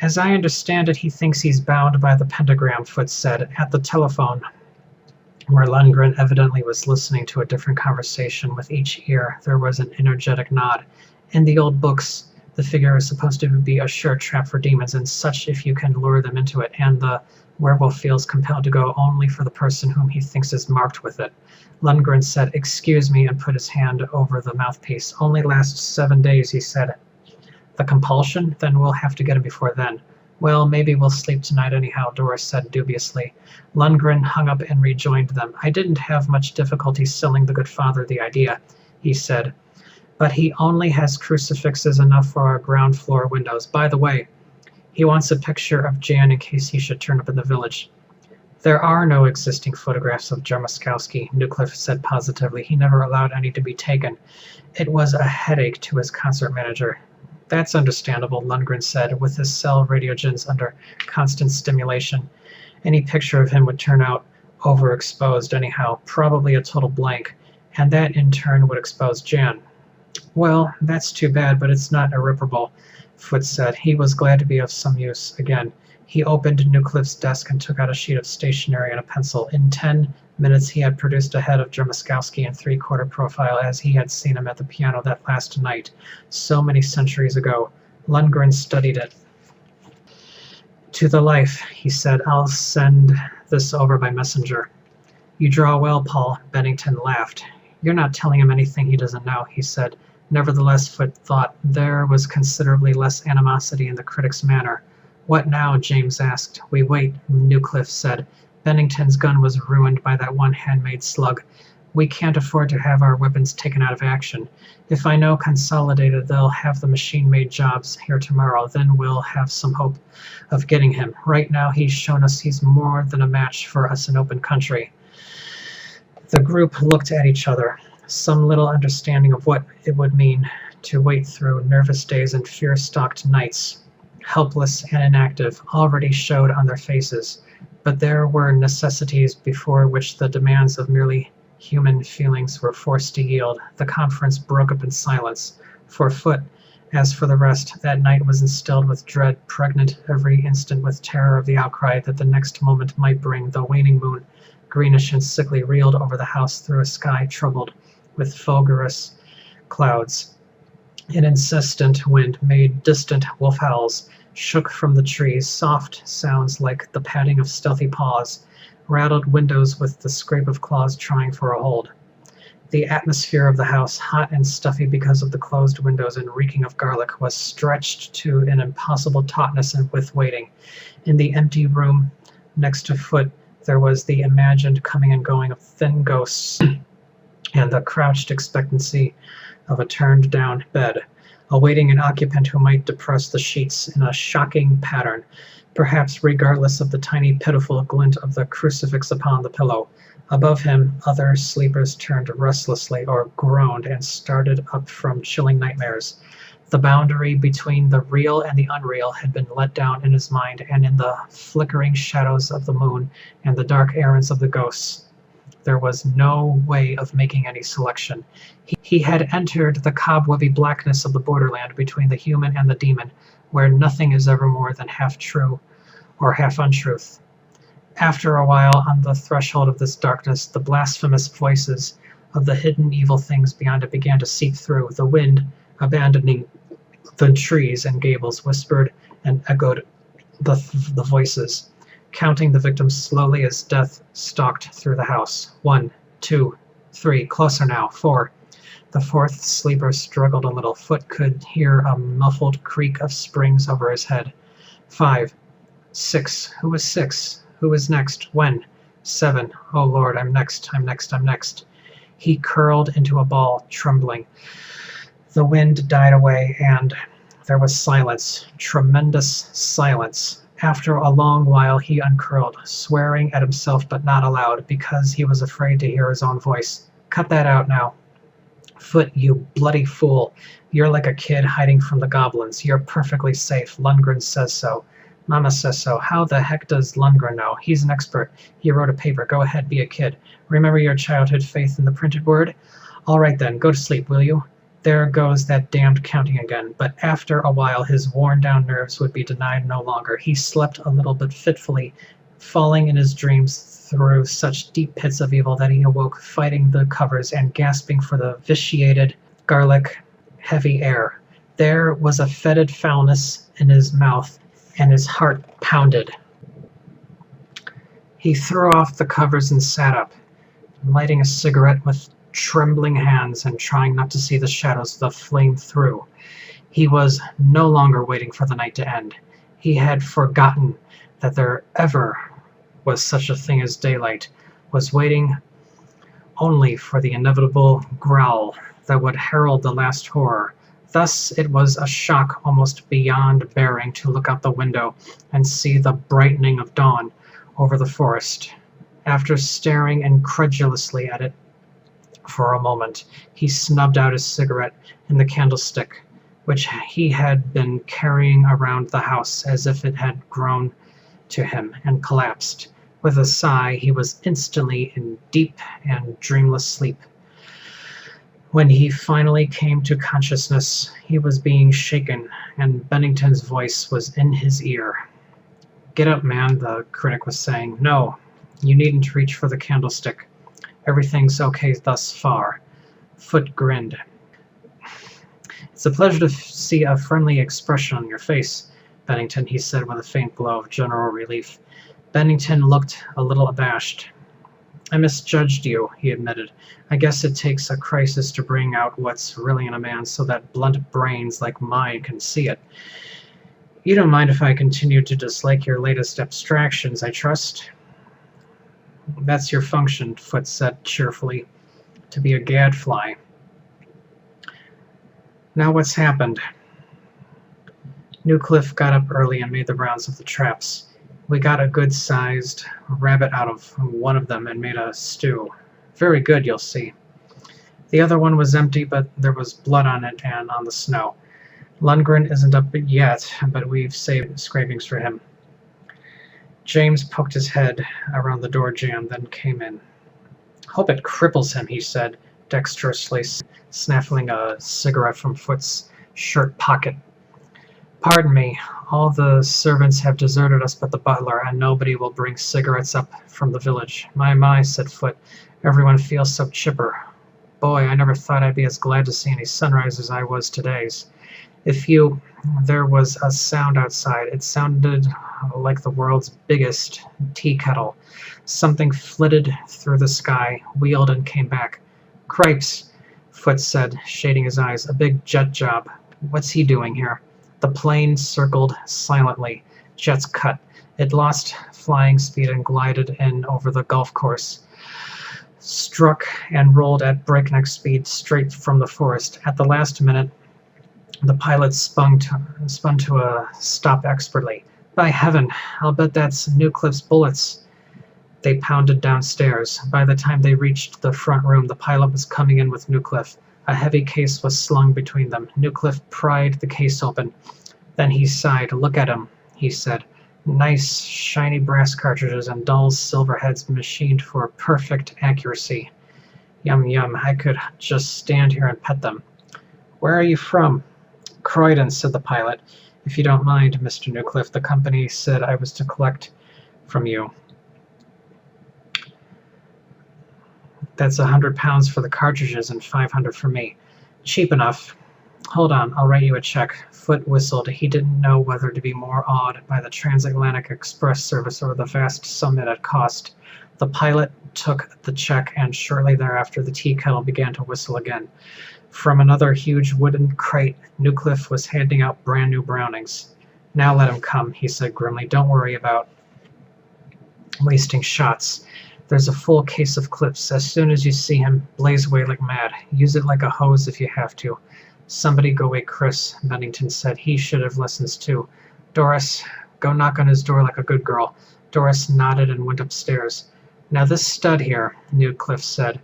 As I understand it, he thinks he's bound by the pentagram, Foot said, at the telephone, where Lundgren evidently was listening to a different conversation with each ear. There was an energetic nod. In the old books, The figure is supposed to be a sure trap for demons and such if you can lure them into it, and the werewolf feels compelled to go only for the person whom he thinks is marked with it. Lundgren said, "Excuse me," and put his hand over the mouthpiece. "Only lasts 7 days," he said. "The compulsion? Then we'll have to get him before then." "Well, maybe we'll sleep tonight anyhow," Doris said dubiously. Lundgren hung up and rejoined them. "I didn't have much difficulty selling the good father the idea," he said. "But he only has crucifixes enough for our ground floor windows. By the way, he wants a picture of Jan in case he should turn up in the village." "There are no existing photographs of Jarmuskowski," Newcliffe said positively. "He never allowed any to be taken. It was a headache to his concert manager." "That's understandable," Lundgren said, "with his cell radiogens under constant stimulation. Any picture of him would turn out overexposed anyhow, probably a total blank, and that in turn would expose Jan." "Well, that's too bad, but it's not irreparable," Foote said. He was glad to be of some use again. He opened Newcliffe's desk and took out a sheet of stationery and a pencil. In 10 minutes he had produced a head of Jarmuskowski in 3/4 profile as he had seen him at the piano that last night, so many centuries ago. Lundgren studied it. "To the life," he said. "I'll send this over by messenger." "You draw well, Paul," Bennington laughed. "You're not telling him anything he doesn't know," he said. Nevertheless, Foote thought there was considerably less animosity in the critic's manner. "What now?" James asked. "We wait," Newcliffe said. "Bennington's gun was ruined by that one handmade slug. We can't afford to have our weapons taken out of action. If I know Consolidated they'll have the machine-made jobs here tomorrow, then we'll have some hope of getting him. Right now he's shown us he's more than a match for us in open country." The group looked at each other, some little understanding of what it would mean to wait through nervous days and fear-stalked nights, helpless and inactive, already showed on their faces. But there were necessities before which the demands of merely human feelings were forced to yield. The conference broke up in silence. For Foote, as for the rest, that night was instilled with dread, pregnant every instant with terror of the outcry that the next moment might bring. The waning moon, greenish and sickly, reeled over the house through a sky troubled with fulgurous clouds. An insistent wind made distant wolf howls, shook from the trees, soft sounds like the padding of stealthy paws, rattled windows with the scrape of claws trying for a hold. The atmosphere of the house, hot and stuffy because of the closed windows and reeking of garlic, was stretched to an impossible tautness and with waiting. In the empty room next to Foote there was the imagined coming and going of thin ghosts and the crouched expectancy of a turned-down bed, awaiting an occupant who might depress the sheets in a shocking pattern, perhaps regardless of the tiny pitiful glint of the crucifix upon the pillow. Above him, other sleepers turned restlessly or groaned and started up from chilling nightmares. The boundary between the real and the unreal had been let down in his mind, and in the flickering shadows of the moon and the dark errands of the ghosts, there was no way of making any selection. He had entered the cobwebby blackness of the borderland between the human and the demon, where nothing is ever more than half true or half untruth. After a while, on the threshold of this darkness, the blasphemous voices of the hidden evil things beyond it began to seep through. The wind, abandoning the trees and gables, whispered and echoed the voices, counting the victims slowly as death stalked through the house. 1, 2, 3, closer now, 4. The fourth sleeper struggled a little. Foote could hear a muffled creak of springs over his head. 5, 6. Who was 6? Who was next? When? 7. Oh Lord, I'm next, I'm next, I'm next. He curled into a ball, trembling. The wind died away, and there was silence, tremendous silence. After a long while he uncurled, swearing at himself but not aloud, because he was afraid to hear his own voice. Cut that out now. Foote, you bloody fool. You're like a kid hiding from the goblins. You're perfectly safe. Lundgren says so. Mama says so. How the heck does Lundgren know? He's an expert. He wrote a paper. Go ahead, be a kid. Remember your childhood faith in the printed word? All right then, go to sleep, will you? There goes that damned counting again. But after a while his worn-down nerves would be denied no longer. He slept a little but fitfully, falling in his dreams through such deep pits of evil that he awoke fighting the covers and gasping for the vitiated, garlic, heavy air. There was a fetid foulness in his mouth, and his heart pounded. He threw off the covers and sat up, lighting a cigarette with trembling hands and trying not to see the shadows the flame threw. He was no longer waiting for the night to end. He had forgotten that there ever was such a thing as daylight, was waiting only for the inevitable growl that would herald the last horror. Thus it was a shock almost beyond bearing to look out the window and see the brightening of dawn over the forest. After staring incredulously at it for a moment, he snubbed out his cigarette in the candlestick, which he had been carrying around the house as if it had grown to him, and collapsed. With a sigh, he was instantly in deep and dreamless sleep. When he finally came to consciousness, he was being shaken, and Bennington's voice was in his ear. "Get up, man," the critic was saying. "No, you needn't reach for the candlestick. Everything's okay thus far." Foot grinned. "It's a pleasure to see a friendly expression on your face, Bennington," he said with a faint glow of general relief. Bennington looked a little abashed. "I misjudged you," he admitted. "I guess it takes a crisis to bring out what's really in a man so that blunt brains like mine can see it. You don't mind if I continue to dislike your latest abstractions, I trust?" "That's your function," Foot said cheerfully, "to be a gadfly. Now what's happened?" Newcliffe got up early and made the rounds of the traps. "We got a good-sized rabbit out of one of them and made a stew. Very good, you'll see. The other one was empty, but there was blood on it and on the snow. Lundgren isn't up yet, but we've saved scrapings for him." James poked his head around the door jamb, then came in. "Hope it cripples him," he said, dexterously snaffling a cigarette from Foot's shirt pocket. "Pardon me, all the servants have deserted us but the butler, and nobody will bring cigarettes up from the village. My, said Foot. Everyone feels so chipper. Boy, I never thought I'd be as glad to see any sunrise as I was today's. There was a sound outside. It sounded like the world's biggest tea kettle. Something flitted through the sky, wheeled and came back. Cripes, Foot said, shading his eyes. A big jet job. What's he doing here? The plane circled silently. Jets cut. It lost flying speed and glided in over the golf course. Struck and rolled at breakneck speed straight from the forest. At the last minute, the pilot spun to a stop expertly. By heaven, I'll bet that's Newcliffe's bullets. They pounded downstairs. By the time they reached the front room, the pilot was coming in with Newcliffe. A heavy case was slung between them. Newcliffe pried the case open. Then he sighed. Look at him, he said. Nice, shiny brass cartridges and dull silver heads machined for perfect accuracy. Yum, yum, I could just stand here and pet them. Where are you from? Croydon, said the pilot. If you don't mind, Mr. Newcliffe, the company said I was to collect from you. That's £100 for the cartridges and $500 for me. Cheap enough. Hold on, I'll write you a check. Foot whistled. He didn't know whether to be more awed by the transatlantic express service or the vast sum it had cost. The pilot took the check, and shortly thereafter the tea kettle began to whistle again. From another huge wooden crate, Newcliffe was handing out brand new Brownings. Now let him come, he said grimly. Don't worry about wasting shots. There's a full case of clips. As soon as you see him, blaze away like mad. Use it like a hose if you have to. Somebody go wake Chris, Bennington said. He should have lessons too. Doris, go knock on his door like a good girl. Doris nodded and went upstairs. Now this stud here, Newcliffe said,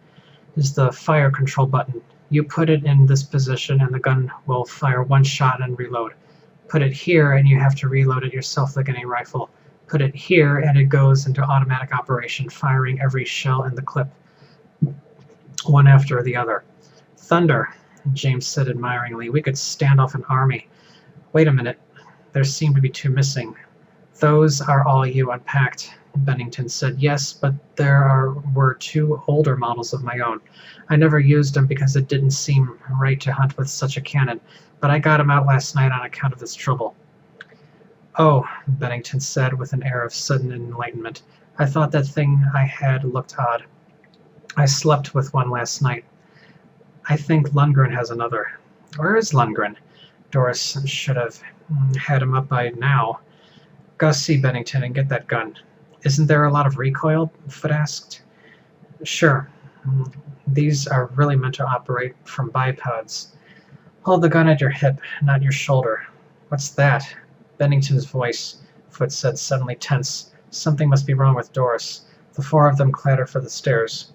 is the fire control button. You put it in this position and the gun will fire one shot and reload. Put it here and you have to reload it yourself like any rifle. Put it here and it goes into automatic operation, firing every shell in the clip, one after the other. Thunder, James said admiringly. We could stand off an army. Wait a minute. There seem to be two missing. Those are all you unpacked, Bennington said. Yes, but were 2 older models of my own. I never used them because it didn't seem right to hunt with such a cannon, but I got him out last night on account of this trouble. Oh, Bennington said with an air of sudden enlightenment. I thought that thing I had looked odd. I slept with one last night. I think Lundgren has another. Where is Lundgren? Doris should have had him up by now. Go see Bennington and get that gun. Isn't there a lot of recoil? Foot asked. Sure. These are really meant to operate from bipods. Hold the gun at your hip, not your shoulder. What's that? Bennington's voice, Foot said, suddenly tense. Something must be wrong with Doris. The 4 of them clattered for the stairs.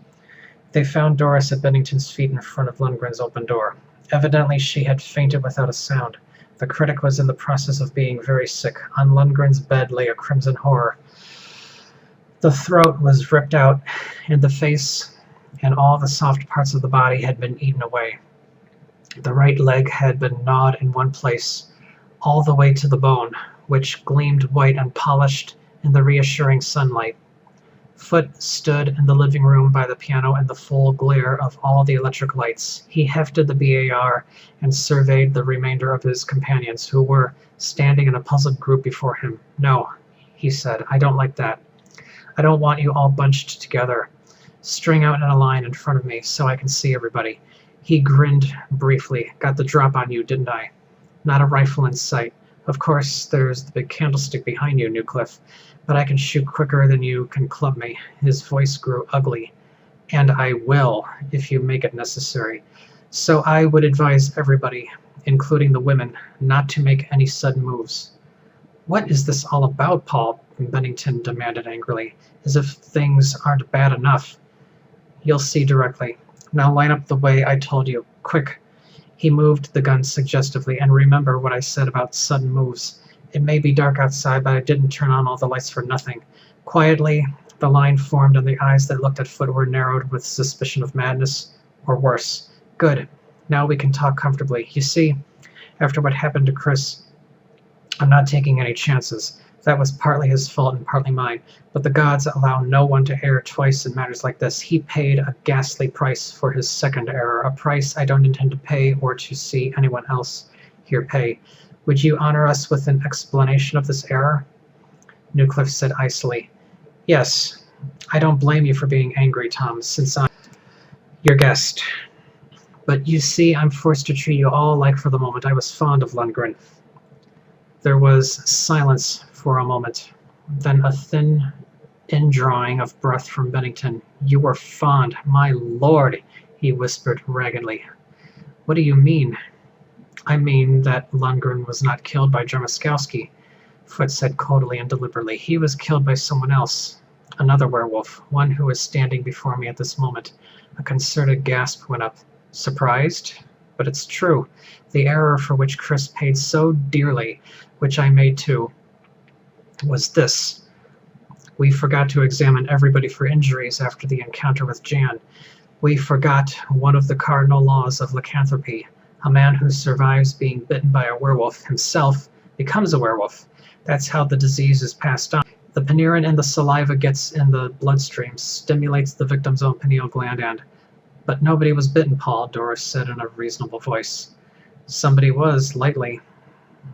They found Doris at Bennington's feet in front of Lundgren's open door. Evidently she had fainted without a sound. The critic was in the process of being very sick. On Lundgren's bed lay a crimson horror. The throat was ripped out, and the face and all the soft parts of the body had been eaten away. The right leg had been gnawed in one place, all the way to the bone, which gleamed white and polished in the reassuring sunlight. Foot stood in the living room by the piano in the full glare of all the electric lights. He hefted the BAR and surveyed the remainder of his companions, who were standing in a puzzled group before him. No, he said, I don't like that. I don't want you all bunched together. String out in a line in front of me so I can see everybody. He grinned briefly. Got the drop on you, didn't I? Not a rifle in sight. Of course, there's the big candlestick behind you, Newcliffe, but I can shoot quicker than you can club me. His voice grew ugly. And I will, if you make it necessary. So I would advise everybody, including the women, not to make any sudden moves. What is this all about, Paul? Bennington demanded angrily, as if things aren't bad enough. You'll see directly. Now line up the way I told you. Quick. He moved the gun suggestively, and remember what I said about sudden moves. It may be dark outside, but I didn't turn on all the lights for nothing. Quietly, the line formed, and the eyes that looked at Foot were narrowed with suspicion of madness, or worse. Good. Now we can talk comfortably. You see, after what happened to Chris, I'm not taking any chances. That was partly his fault and partly mine, but the gods allow no one to err twice in matters like this. He paid a ghastly price for his second error, a price I don't intend to pay or to see anyone else here pay. Would you honor us with an explanation of this error? Newcliffe said icily. Yes, I don't blame you for being angry, Tom, since I'm your guest. But you see, I'm forced to treat you all like for the moment I was fond of Lundgren. There was silence for a moment, then a thin indrawing of breath from Bennington. You were fond, my lord, he whispered raggedly. What do you mean? I mean that Lundgren was not killed by Drzemskowski, Foot said coldly and deliberately. He was killed by someone else, another werewolf, one who is standing before me at this moment. A concerted gasp went up. Surprised? But it's true. The error for which Chris paid so dearly, which I made too, was this. We forgot to examine everybody for injuries after the encounter with Jan. We forgot one of the cardinal laws of lycanthropy. A man who survives being bitten by a werewolf himself becomes a werewolf. That's how the disease is passed on. The panirin in the saliva gets in the bloodstream, stimulates the victim's own pineal gland and... But nobody was bitten, Paul, Doris said in a reasonable voice. Somebody was, lightly.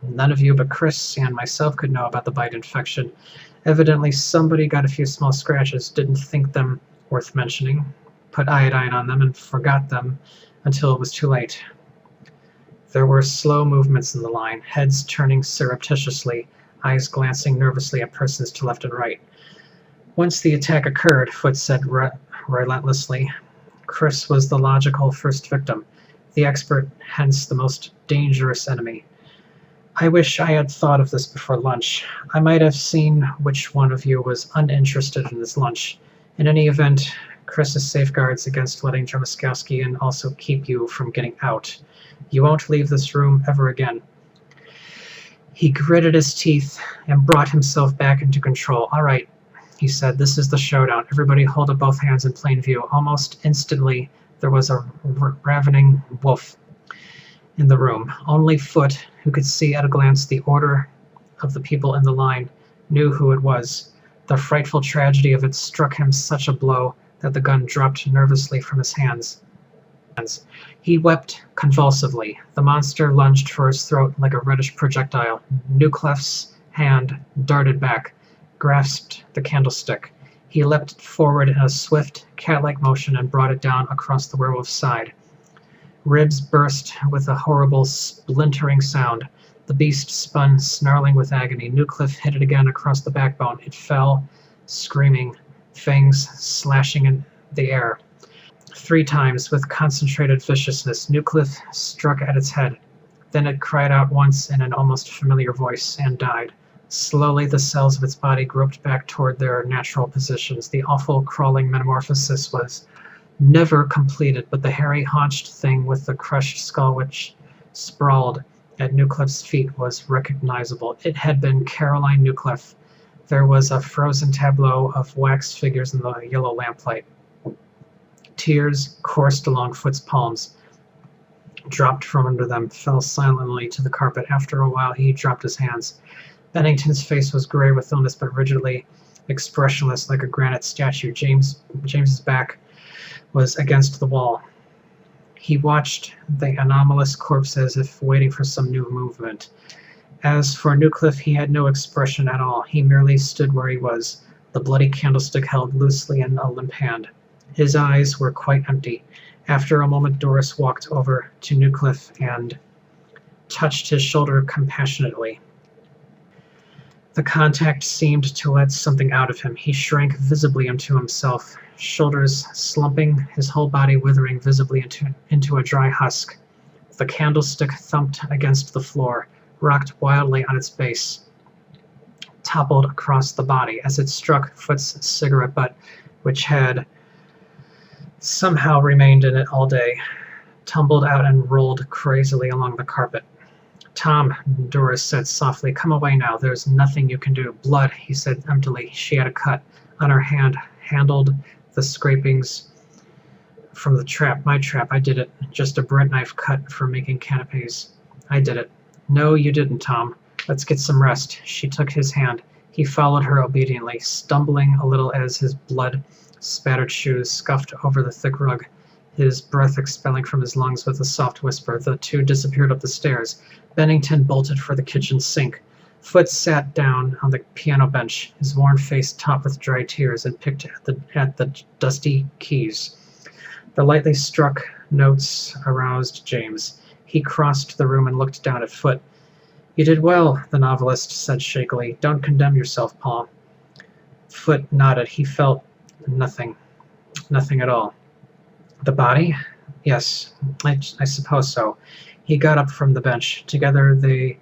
None of you but Chris and myself could know about the bite infection. Evidently somebody got a few small scratches, didn't think them worth mentioning, put iodine on them and forgot them until it was too late. There were slow movements in the line, heads turning surreptitiously, eyes glancing nervously at persons to left and right. Once the attack occurred, Foot said relentlessly, Chris was the logical first victim, the expert, hence the most dangerous enemy. I wish I had thought of this before lunch. I might have seen which one of you was uninterested in his lunch. In any event, Chris has safeguards against letting Drzemskowski and also keep you from getting out. You won't leave this room ever again. He gritted his teeth and brought himself back into control. All right, he said, this is the showdown. Everybody hold up both hands in plain view. Almost instantly, there was a ravening wolf in the room. Only Foot, who could see at a glance the order of the people in the line, knew who it was. The frightful tragedy of it struck him such a blow that the gun dropped nervously from his hands. He wept convulsively. The monster lunged for his throat like a reddish projectile. Newcliff's hand darted back, grasped the candlestick. He leapt forward in a swift, cat-like motion and brought it down across the werewolf's side. Ribs burst with a horrible, splintering sound. The beast spun, snarling with agony. Newcliff hit it again across the backbone. It fell, screaming, fangs slashing in the air. 3 times, with concentrated viciousness, Newcliff struck at its head. Then it cried out once in an almost familiar voice and died. Slowly the cells of its body groped back toward their natural positions. The awful crawling metamorphosis was never completed, but the hairy-haunched thing with the crushed skull which sprawled at Newcliff's feet was recognizable. It had been Caroline Newcliff. There was a frozen tableau of wax figures in the yellow lamplight. Tears coursed along Foot's palms, dropped from under them, fell silently to the carpet. After a while he dropped his hands. Bennington's face was gray with illness but rigidly expressionless like a granite statue. James's back was against the wall. He watched the anomalous corpse as if waiting for some new movement. As for Newcliff, he had no expression at all. He merely stood where he was, the bloody candlestick held loosely in a limp hand. His eyes were quite empty. After a moment, Doris walked over to Newcliff and touched his shoulder compassionately. The contact seemed to let something out of him. He shrank visibly into himself, shoulders slumping, his whole body withering visibly into a dry husk. The candlestick thumped against the floor, rocked wildly on its base, toppled across the body as it struck Foot's cigarette butt, which had somehow remained in it all day, tumbled out and rolled crazily along the carpet. "Tom," Doris said softly, "come away now. There's nothing you can do." "Blood," he said emptily. She had a cut on her hand, handled the scrapings from the trap. "My trap. I did it. Just a bread knife cut for making canapes. I did it." "No, you didn't, Tom. Let's get some rest." She took his hand. He followed her obediently, stumbling a little as his blood-spattered shoes scuffed over the thick rug, his breath expelling from his lungs with a soft whisper. The two disappeared up the stairs. Bennington bolted for the kitchen sink. Foot sat down on the piano bench, his worn face taut with dry tears, and picked at the dusty keys. The lightly struck notes aroused James. He crossed the room and looked down at Foot. "You did well," the novelist said shakily. "Don't condemn yourself, Paul." Foot nodded. He felt nothing at all. "The body? Yes, I suppose so." He got up from the bench. Together they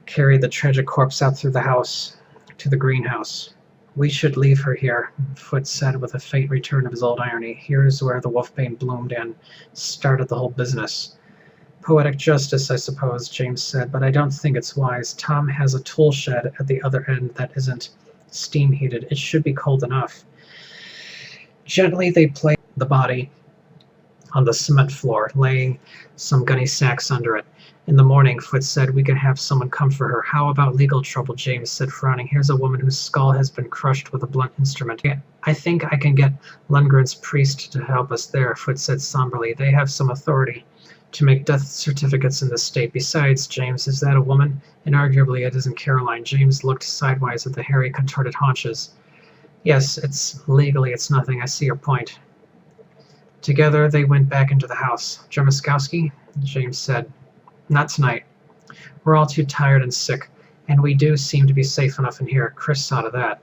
carried the tragic corpse out through the house to the greenhouse. "We should leave her here," Foot said with a faint return of his old irony. "Here's where the wolfbane bloomed and started the whole business." "Poetic justice, I suppose," James said, "but I don't think it's wise. Tom has a tool shed at the other end that isn't steam heated. It should be cold enough." Gently they placed the body on the cement floor, laying some gunny sacks under it. "In the morning," Foot said, "we can have someone come for her." "How about legal trouble?" James said, frowning. "Here's a woman whose skull has been crushed with a blunt instrument." "I think I can get Lundgren's priest to help us there," Foot said somberly. "They have some authority to make death certificates in this state. Besides, James, is that a woman? Inarguably it isn't Caroline." James looked sideways at the hairy, contorted haunches. "Yes, legally it's nothing. I see your point." Together they went back into the house. "Jermuskowski," James said. "Not tonight. We're all too tired and sick, and we do seem to be safe enough in here. Chris saw to that."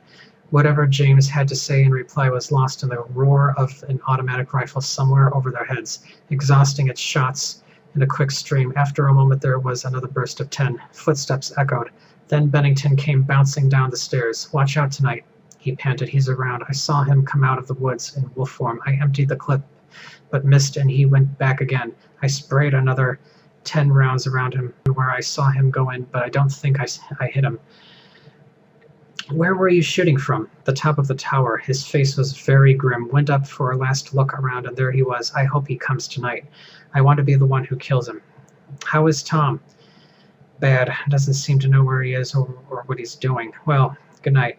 Whatever James had to say in reply was lost in the roar of an automatic rifle somewhere over their heads, exhausting its shots in a quick stream. After a moment there was another burst of 10. Footsteps echoed. Then Bennington came bouncing down the stairs. "Watch out tonight," he panted. "He's around. I saw him come out of the woods in wolf form. I emptied the clip, but missed, and he went back again. I sprayed another 10 rounds around him where I saw him go in, but I don't think I hit him." "Where were you shooting from?" "The top of the tower." His face was very grim. Went up for a last look around, and there he was. "I hope he comes tonight. I want to be the one who kills him." "How is Tom?" "Bad. Doesn't seem to know where he is or what he's doing." "Well, Good night."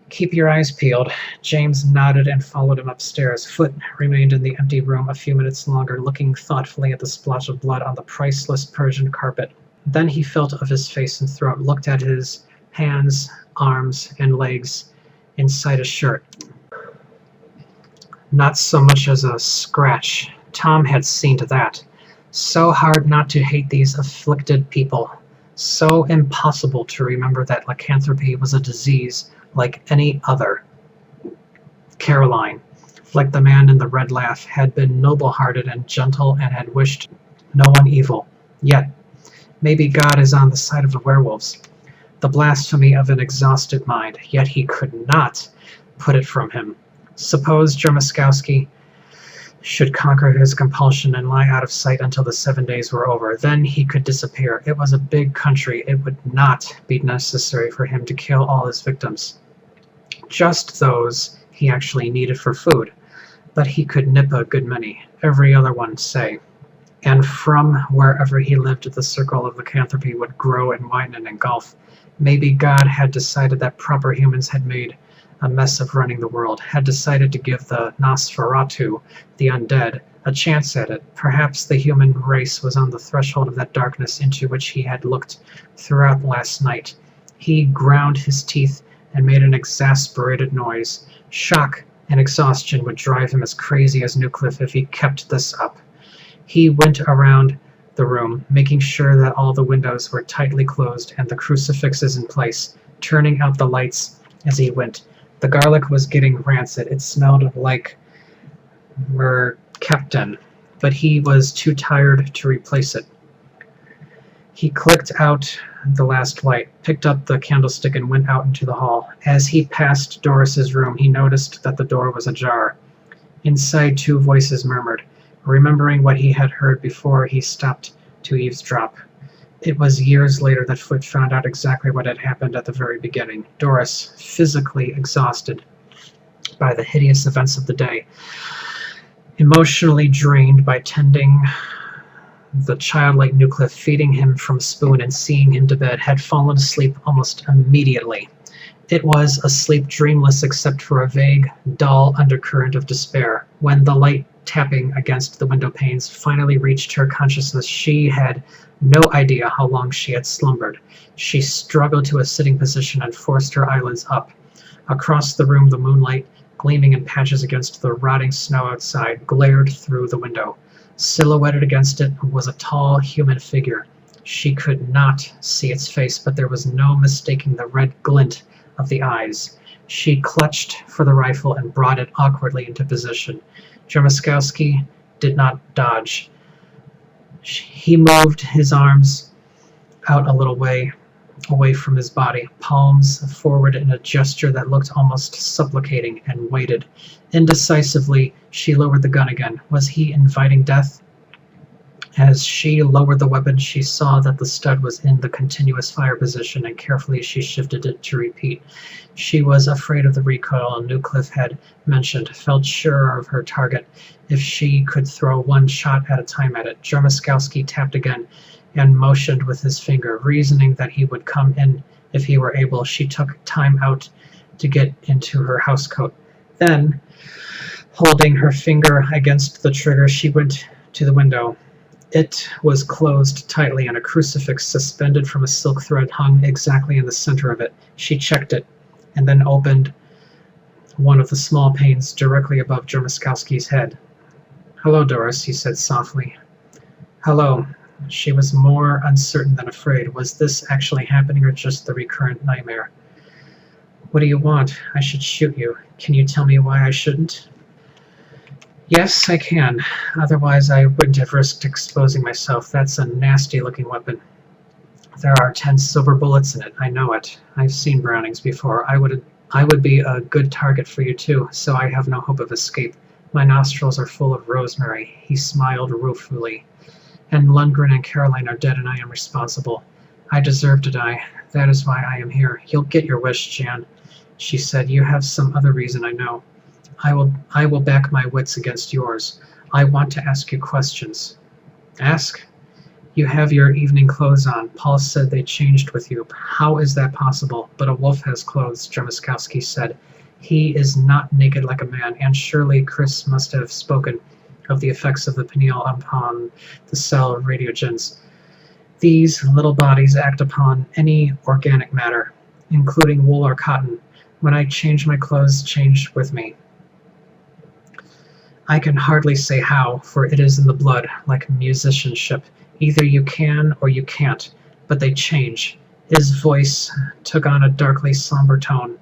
"Keep your eyes peeled." James nodded and followed him upstairs. Foot remained in the empty room a few minutes longer, looking thoughtfully at the splotch of blood on the priceless Persian carpet. Then he felt of his face and throat, looked at his hands, arms, and legs inside his shirt. Not so much as a scratch. Tom had seen to that. So hard not to hate these afflicted people. So impossible to remember that lycanthropy was a disease like any other. Caroline, like the man in the red laugh, had been noble-hearted and gentle and had wished no one evil. Yet, maybe God is on the side of the werewolves. The blasphemy of an exhausted mind, yet he could not put it from him. Suppose Jermuskowski should conquer his compulsion and lie out of sight until the 7 days were over. Then he could disappear. It was a big country. It would not be necessary for him to kill all his victims. Just those he actually needed for food. But he could nip a good many. Every other one, say. And from wherever he lived, the circle of lycanthropy would grow and widen and engulf. Maybe God had decided that proper humans had made a mess of running the world, had decided to give the Nosferatu, the undead, a chance at it. Perhaps the human race was on the threshold of that darkness into which he had looked throughout last night. He ground his teeth and made an exasperated noise. Shock and exhaustion would drive him as crazy as Newcliffe if he kept this up. He went around the room, making sure that all the windows were tightly closed and the crucifixes in place, turning out the lights as he went. The garlic was getting rancid. It smelled like mercaptan, but he was too tired to replace it. He clicked out the last light, picked up the candlestick, and went out into the hall. As he passed Doris's room, he noticed that the door was ajar. Inside, two voices murmured. Remembering what he had heard before, he stopped to eavesdrop. It was years later that Foot found out exactly what had happened at the very beginning. Doris, physically exhausted by the hideous events of the day, emotionally drained by tending the childlike Newcliffe, feeding him from spoon and seeing him to bed, had fallen asleep almost immediately. It was a sleep dreamless except for a vague, dull undercurrent of despair. When the light tapping against the window panes finally reached her consciousness, she had no idea how long she had slumbered. She struggled to a sitting position and forced her eyelids up. Across the room, the moonlight, gleaming in patches against the rotting snow outside, glared through the window. Silhouetted against it was a tall human figure. She could not see its face, but there was no mistaking the red glint of the eyes. She clutched for the rifle and brought it awkwardly into position. Jermuskowski did not dodge. He moved his arms out a little way away from his body, palms forward in a gesture that looked almost supplicating, and waited. Indecisively, she lowered the gun again. Was he inviting death? As she lowered the weapon, she saw that the stud was in the continuous fire position, and carefully she shifted it to repeat. She was afraid of the recoil Newcliffe had mentioned, felt sure of her target if she could throw one shot at a time at it. Jermuskowski tapped again and motioned with his finger, reasoning that he would come in if he were able. She took time out to get into her housecoat. Then, holding her finger against the trigger, she went to the window. It was closed tightly, and a crucifix suspended from a silk thread hung exactly in the center of it. She checked it, and then opened one of the small panes directly above Jermuskowski's head. "Hello, Doris," he said softly. "Hello." She was more uncertain than afraid. Was this actually happening or just the recurrent nightmare? "What do you want? I should shoot you. Can you tell me why I shouldn't?" "Yes, I can. Otherwise I wouldn't have risked exposing myself. That's a nasty-looking weapon. There are 10 silver bullets in it. I know it. I've seen Brownings before. I would be a good target for you too, so I have no hope of escape. My nostrils are full of rosemary." He smiled ruefully. "And Lundgren and Caroline are dead, and I am responsible. I deserve to die. That is why I am here." "You'll get your wish, Jan," she said. "You have some other reason, I know. I will back my wits against yours. I want to ask you questions." "Ask." You have your evening clothes on. Paul said they changed with you. How is that possible? But a wolf has clothes, Dremiskowski said. He is not naked like a man, and surely Chris must have spoken of the effects of the pineal upon the cell radiogens. These little bodies act upon any organic matter, including wool or cotton. When I change my clothes, change with me. I can hardly say how, for it is in the blood, like musicianship. Either you can or you can't, but they change. His voice took on a darkly somber tone.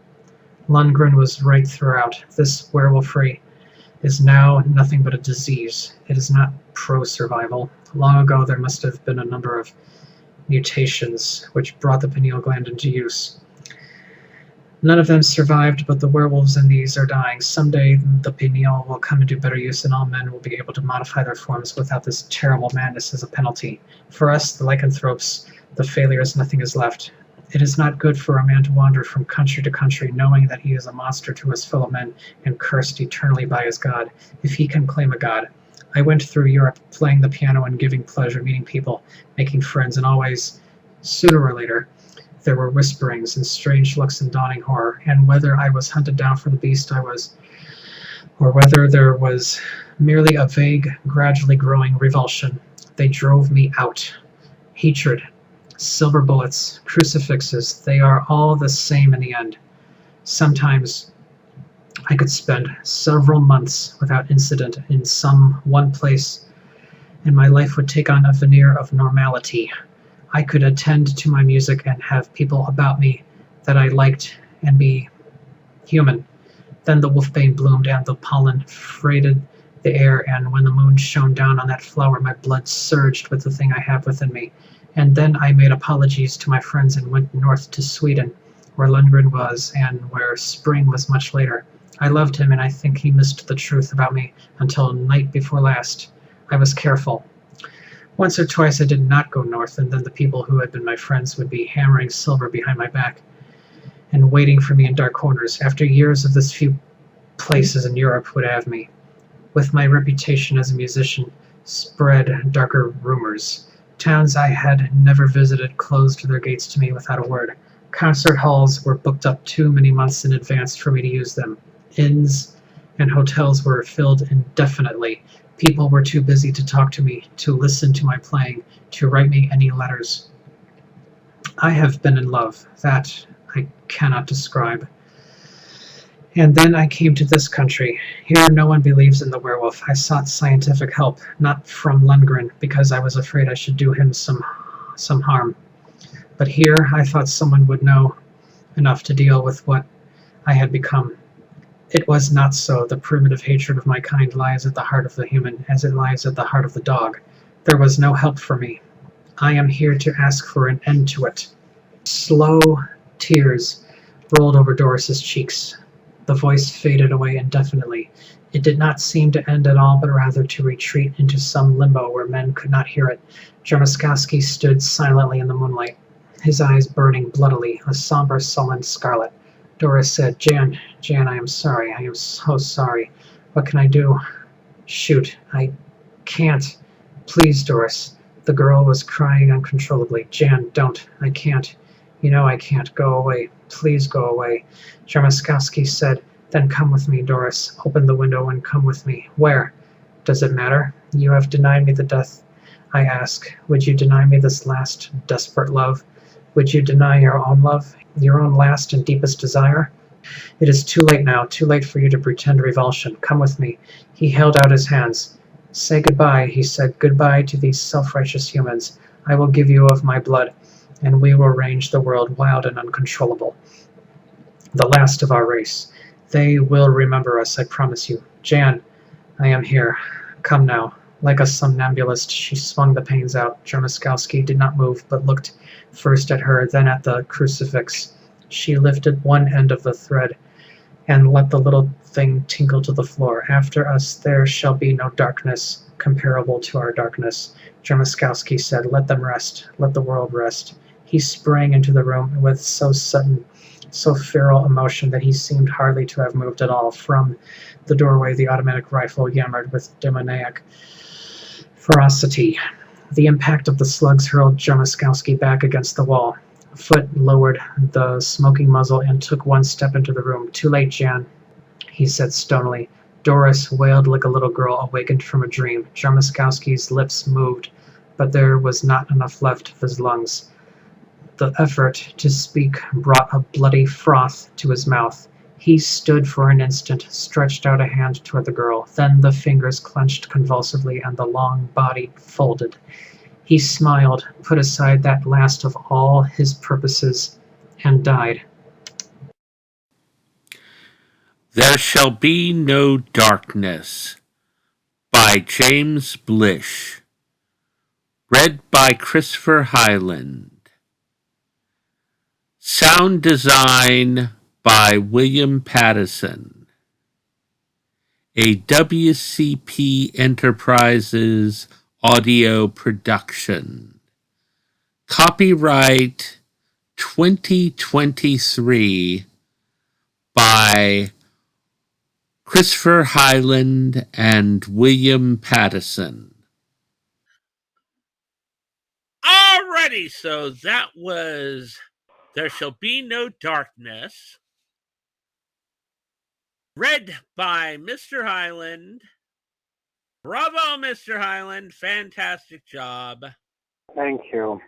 Lundgren was right throughout. This werewolfery is now nothing but a disease. It is not pro-survival. Long ago there must have been a number of mutations which brought the pineal gland into use. None of them survived, but the werewolves in these are dying. Someday the pineal will come into better use, and all men will be able to modify their forms without this terrible madness as a penalty. For us, the lycanthropes, the failures, nothing is left. It is not good for a man to wander from country to country, knowing that he is a monster to his fellow men and cursed eternally by his God, if he can claim a God. I went through Europe, playing the piano and giving pleasure, meeting people, making friends, and always, sooner or later, there were whisperings and strange looks and dawning horror, and whether I was hunted down for the beast I was, or whether there was merely a vague, gradually growing revulsion, they drove me out. Hatred, silver bullets, crucifixes, they are all the same in the end. Sometimes I could spend several months without incident in some one place, and my life would take on a veneer of normality. I could attend to my music and have people about me that I liked and be human. Then the wolfbane bloomed and the pollen freighted the air, and when the moon shone down on that flower, my blood surged with the thing I have within me. And then I made apologies to my friends and went north to Sweden, where Lundgren was and where spring was much later. I loved him, and I think he missed the truth about me until night before last. I was careful. Once or twice I did not go north, and then the people who had been my friends would be hammering silver behind my back and waiting for me in dark corners. After years of this, few places in Europe would have me. With my reputation as a musician spread darker rumors. Towns I had never visited closed their gates to me without a word. Concert halls were booked up too many months in advance for me to use them. Inns and hotels were filled indefinitely. People were too busy to talk to me, to listen to my playing, to write me any letters. I have been in love. That I cannot describe. And then I came to this country. Here no one believes in the werewolf. I sought scientific help, not from Lundgren, because I was afraid I should do him some harm. But here I thought someone would know enough to deal with what I had become. It was not so. The primitive hatred of my kind lies at the heart of the human, as it lies at the heart of the dog. There was no help for me. I am here to ask for an end to it. Slow tears rolled over Doris's cheeks. The voice faded away indefinitely. It did not seem to end at all, but rather to retreat into some limbo where men could not hear it. Dremiskowski stood silently in the moonlight, his eyes burning bloodily, a somber, sullen scarlet. Doris said, Jan, I am sorry. I am so sorry. What can I do? Shoot, I can't. Please, Doris. The girl was crying uncontrollably. Jan, don't. I can't. You know I can't. Go away. Please go away. Dremiskowski said, then come with me, Doris. Open the window and come with me. Where? Does it matter? You have denied me the death I ask. Would you deny me this last desperate love? Would you deny your own love? Your own last and deepest desire? It is too late now, too late for you to pretend revulsion. Come with me. He held out his hands. Say goodbye, he said. Goodbye to these self-righteous humans. I will give you of my blood, and we will range the world wild and uncontrollable. The last of our race. They will remember us, I promise you. Jan, I am here. Come now. Like a somnambulist, she swung the panes out. Dremiskowski did not move, but looked first at her, then at the crucifix. She lifted one end of the thread and let the little thing tinkle to the floor. After us there shall be no darkness comparable to our darkness. Dremiskowski said, let them rest. Let the world rest. He sprang into the room with so sudden, so feral emotion that he seemed hardly to have moved at all. From the doorway the automatic rifle yammered with demoniac ferocity. The impact of the slugs hurled Jamaskowski back against the wall. Foot lowered the smoking muzzle and took one step into the room. "Too late, Jan," he said stonily. Doris wailed like a little girl awakened from a dream. Jamaskowski's lips moved, but there was not enough left of his lungs. The effort to speak brought a bloody froth to his mouth. He stood for an instant, stretched out a hand toward the girl. Then the fingers clenched convulsively and the long body folded. He smiled, put aside that last of all his purposes, and died. There Shall Be No Darkness by James Blish. Read by Christopher Highland. Sound design by William Pattison. A WCP Enterprises audio production. Copyright 2023 by Christopher Highland and William Pattison. Alrighty, so that was There Shall Be No Darkness, read by Mr. Highland. Bravo, Mr. Highland. Fantastic job. Thank you.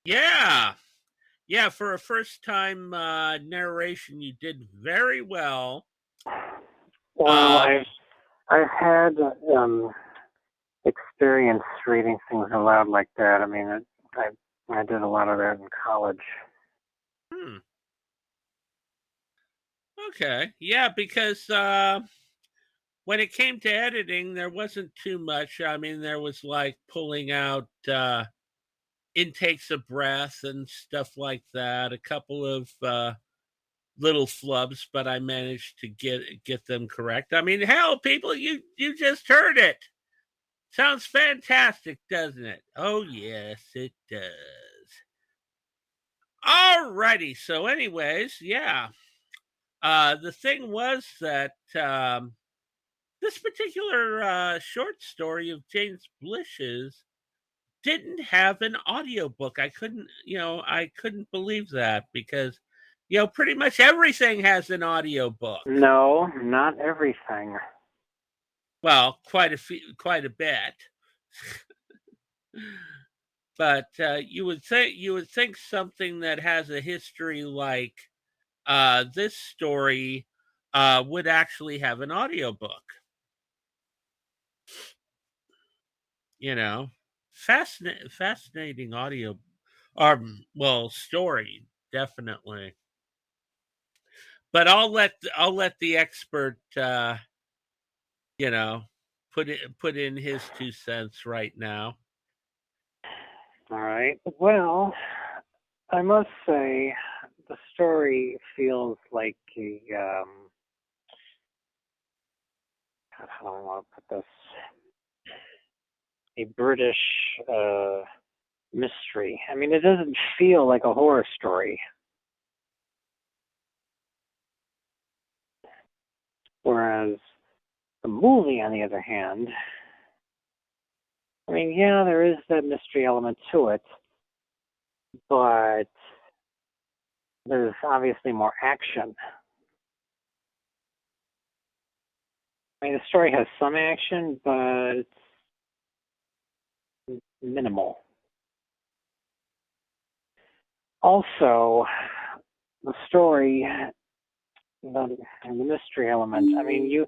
Yeah. Yeah, for a first-time narration, you did very well. Well, I've had experience reading things aloud like that. I mean, I did a lot of that in college. Okay. Yeah, because when it came to editing, there wasn't too much. I mean, there was like pulling out intakes of breath and stuff like that. A couple of little flubs, but I managed to get them correct. I mean, hell, people, you just heard it. Sounds fantastic, doesn't it? Oh, yes, it does. Alrighty. So anyways, yeah. The thing was that this particular short story of James Blish's didn't have an audiobook. I couldn't believe that because, pretty much everything has an audiobook. No, not everything. Well, quite a bit. But you would think something that has a history like this story would actually have an audiobook. Fascinating audio, story, definitely. But I'll let the expert, put in his 2 cents right now. All right. Well, I must say the story feels like how do I want to put this? A British mystery. I mean, it doesn't feel like a horror story. Whereas the movie, on the other hand, I mean, yeah, there is that mystery element to it, but there's obviously more action. I mean, the story has some action, but it's minimal. Also, the story, the mystery element. I mean,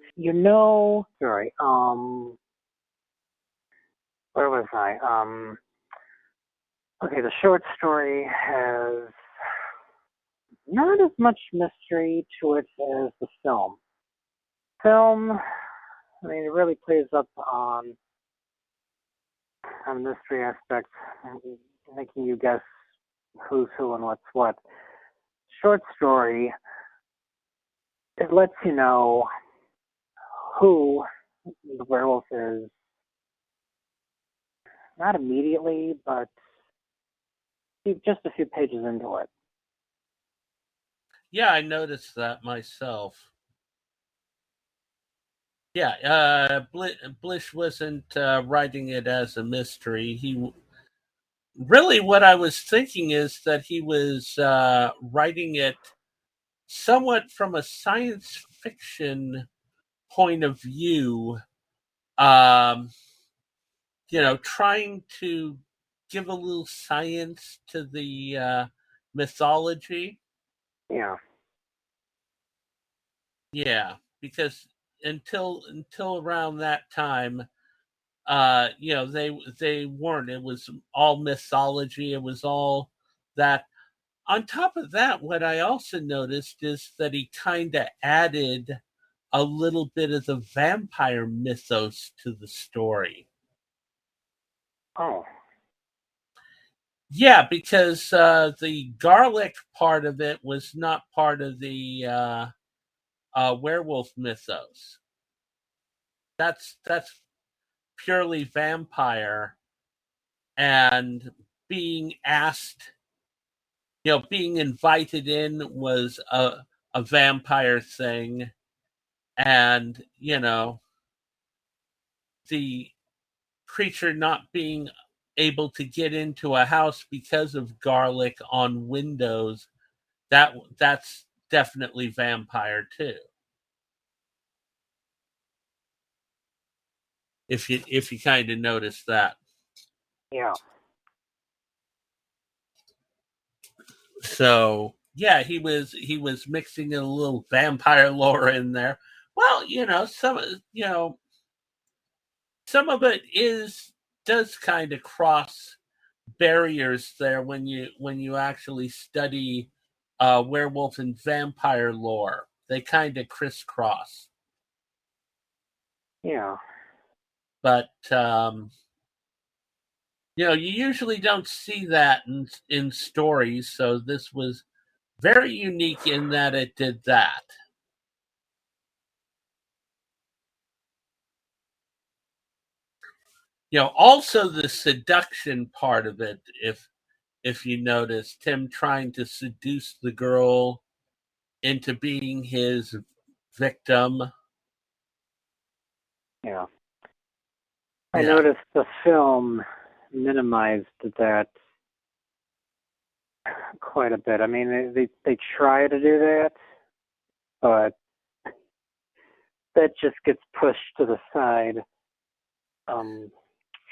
Sorry. Where was I? Okay, the short story has not as much mystery to it as the film. Film, I mean, it really plays up on the mystery aspect, making you guess who's who and what's what. Short story, it lets you know who the werewolf is, not immediately, but just a few pages into it. Yeah, I noticed that myself. Yeah, Blish wasn't writing it as a mystery. He really, what I was thinking is that he was writing it somewhat from a science fiction point of view. Um, trying to give a little science to the mythology. Yeah. Yeah, because until around that time, they weren't. It was all mythology. It was all that. On top of that, what I also noticed is that he kind of added a little bit of the vampire mythos to the story. Oh. Yeah, because the garlic part of it was not part of the werewolf mythos. That's purely vampire, and being asked, being invited in was a vampire thing, and the creature not being able to get into a house because of garlic on windows, that's definitely vampire too. If you kind of notice that. Yeah. So yeah, he was mixing a little vampire lore in there. Well, some of it does kind of cross barriers there when you actually study werewolf and vampire lore. They kind of crisscross, Yeah. but you usually don't see that in stories. So this was very unique in that it did that. Also the seduction part of it, if you noticed him trying to seduce the girl into being his victim. Yeah. I Yeah. noticed the film minimized that quite a bit. I mean, they try to do that, but that just gets pushed to the side um,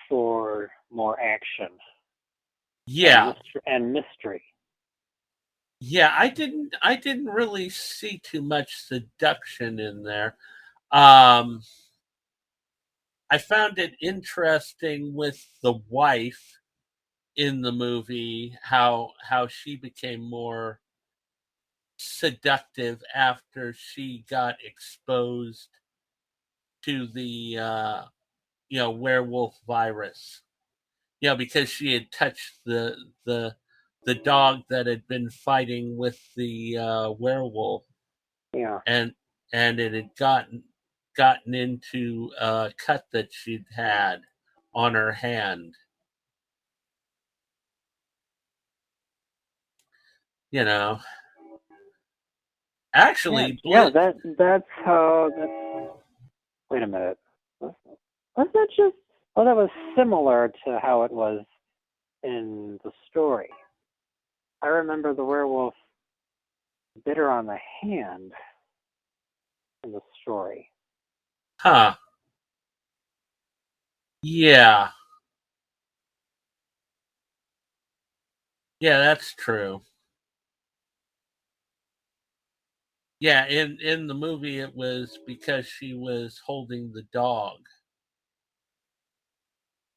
for more action Yeah. and mystery. Yeah, I didn't really see too much seduction in there. Um I found it interesting with the wife in the movie, how she became more seductive after she got exposed to the werewolf virus. Because she had touched the dog that had been fighting with the werewolf, Yeah. and it had gotten into a cut that she'd had on her hand. You know, Yeah. actually, Yeah. That's how. Wait a minute. Was that just? Oh, that was similar to how it was in the story. I remember the werewolf bit her on the hand in the story. huh? Yeah, yeah, that's true. Yeah, in the movie, it was because she was holding the dog,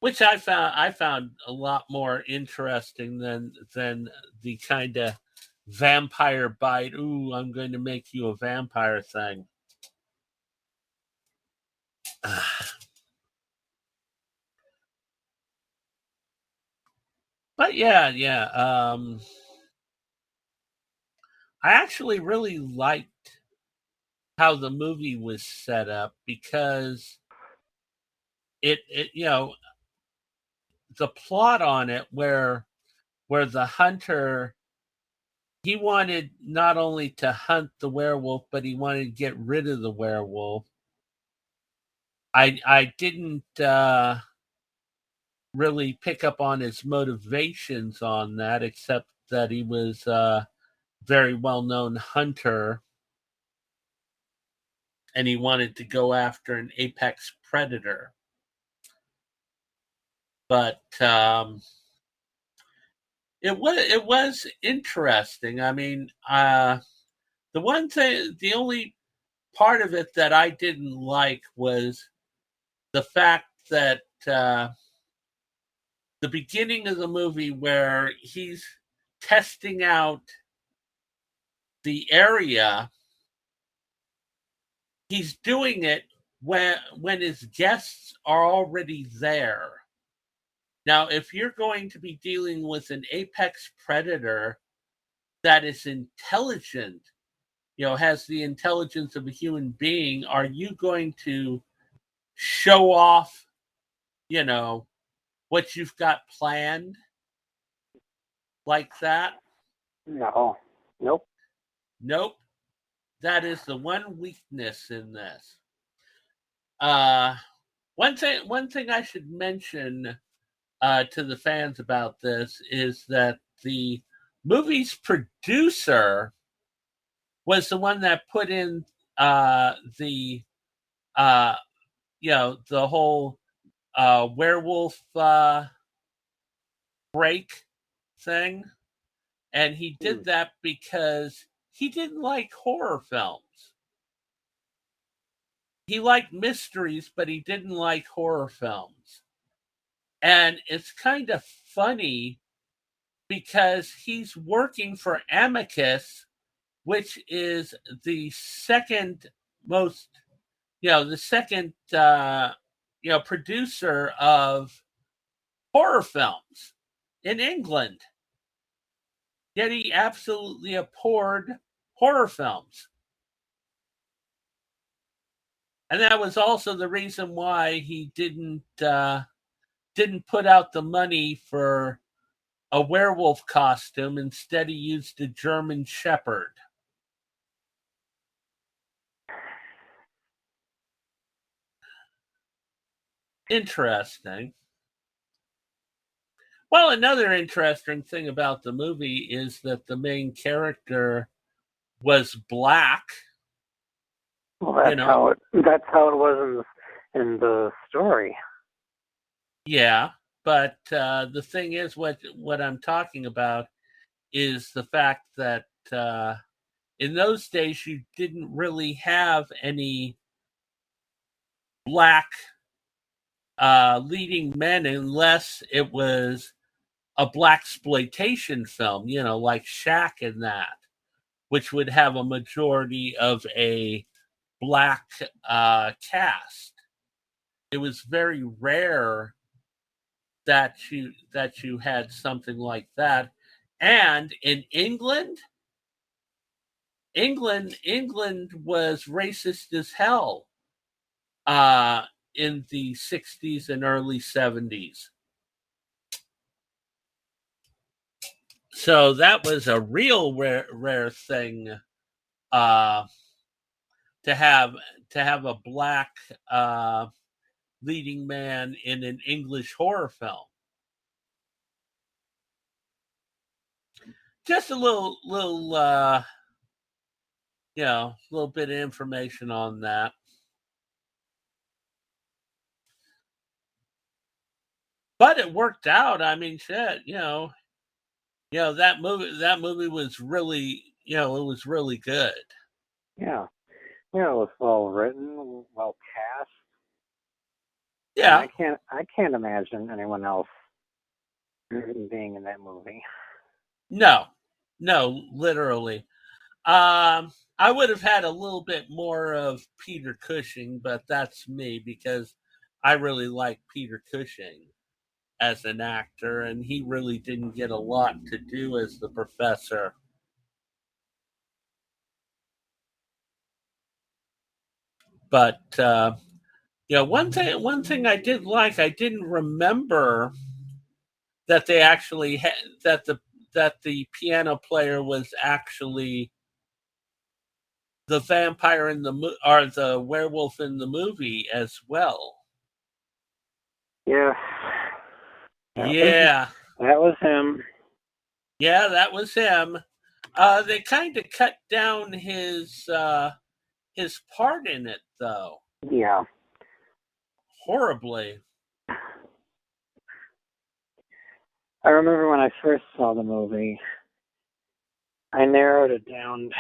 which I found a lot more interesting than the kind of vampire bite. Ooh, I'm going to make you a vampire thing. But yeah, yeah. I actually really liked how the movie was set up because it the plot on it where the hunter, he wanted not only to hunt the werewolf, but he wanted to get rid of the werewolf. I didn't really pick up on his motivations on that, except that he was a very well-known hunter, and he wanted to go after an apex predator. But it was interesting. I mean, the only part of it that I didn't like was the fact that the beginning of the movie where he's testing out the area, he's doing it when his guests are already there. Now, if you're going to be dealing with an apex predator that is intelligent, has the intelligence of a human being, are you going to show off, what you've got planned like that? No. Nope. Nope. That is the one weakness in this. One thing I should mention to the fans about this is that the movie's producer was the one that put in the the whole werewolf break thing, and he did that because he didn't like horror films. He liked mysteries, but he didn't like horror films. And it's kind of funny because he's working for Amicus, which is the second most, the second, producer of horror films in England. Yet he absolutely abhorred horror films. And that was also the reason why he didn't put out the money for a werewolf costume. Instead, he used a German Shepherd. Interesting. Well, another interesting thing about the movie is that the main character was black. Well, that's how it was in the story. Yeah, but the thing is, what I'm talking about is the fact that in those days you didn't really have any black leading men unless it was a blaxploitation film, like Shaq and that, which would have a majority of a black cast. It was very rare that you had something like that. And in England was racist as hell in the 60s and early 70s. So that was a real rare thing to have a black leading man in an English horror film. Just a little bit of information on that. But it worked out. I mean, shit, that movie was really, it was really good. Yeah. Yeah, it was well written, well cast. Yeah. And I can't imagine anyone else being in that movie. No, literally. I would have had a little bit more of Peter Cushing, but that's me because I really like Peter Cushing as an actor, and he really didn't get a lot to do as the professor. But one thing I did like, I didn't remember that they actually had that the piano player was actually the vampire in or the werewolf in the movie as well. Yeah. That was him. Yeah, that was him. They kind of cut down his part in it, though. Yeah. Horribly. I remember when I first saw the movie, I narrowed it down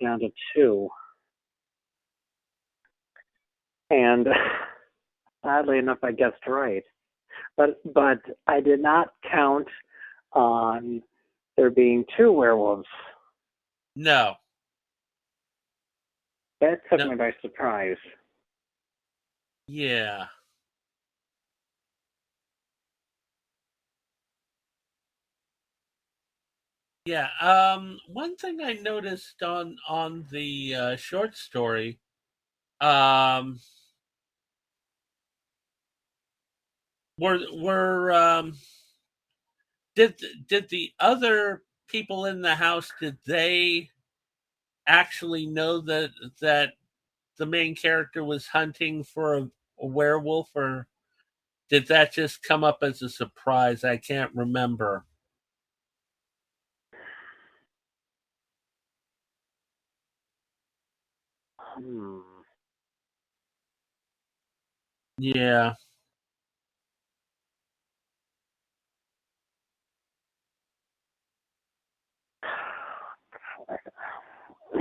to 2. And oddly enough, I guessed right. But I did not count on there being 2 werewolves. No. That took me by surprise. Yeah. Yeah. One thing I noticed on the short story, were did the other people in the house, did they actually know that the main character was hunting for a werewolf, or did that just come up as a surprise? I can't remember. Yeah.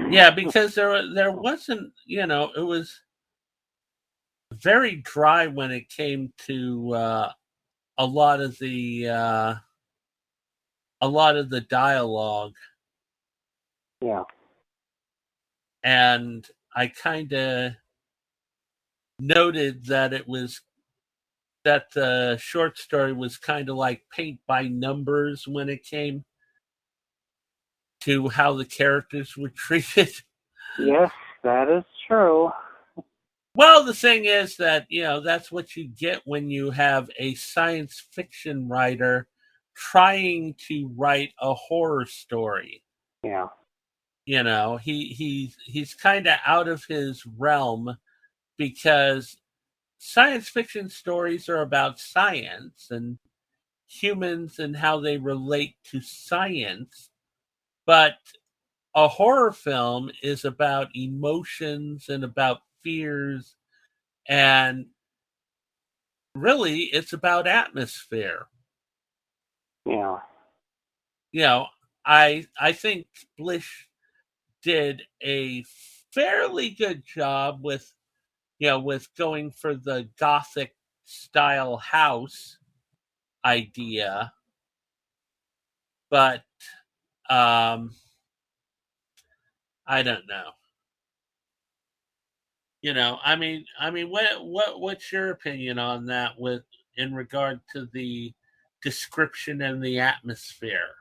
Yeah, because there wasn't, it was very dry when it came to a lot of the dialogue. Yeah. And I kind of noted that the short story was kind of like paint by numbers when it came to how the characters were treated. Yes, that is true. Well, the thing is that, that's what you get when you have a science fiction writer trying to write a horror story. Yeah. He's kind of out of his realm, because science fiction stories are about science and humans and how they relate to science. But a horror film is about emotions and about fears, and really it's about atmosphere. Yeah. I think Blish did a fairly good job with going for the gothic style house idea, but I don't know. What's your opinion on that, in regard to the description and the atmosphere?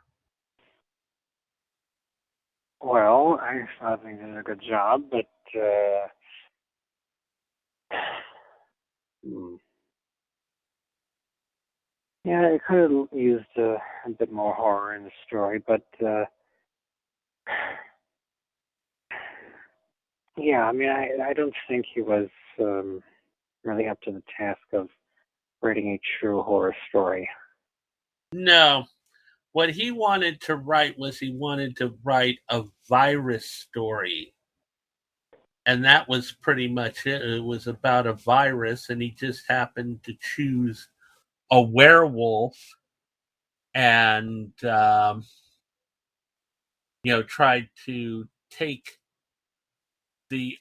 Well, I thought they did a good job, but yeah, it could have used a bit more horror in the story, but yeah, I mean, I don't think he was really up to the task of writing a true horror story. No. What he wanted to write a virus story. And that was pretty much it. It was about a virus, and he just happened to choose a werewolf and, tried to take the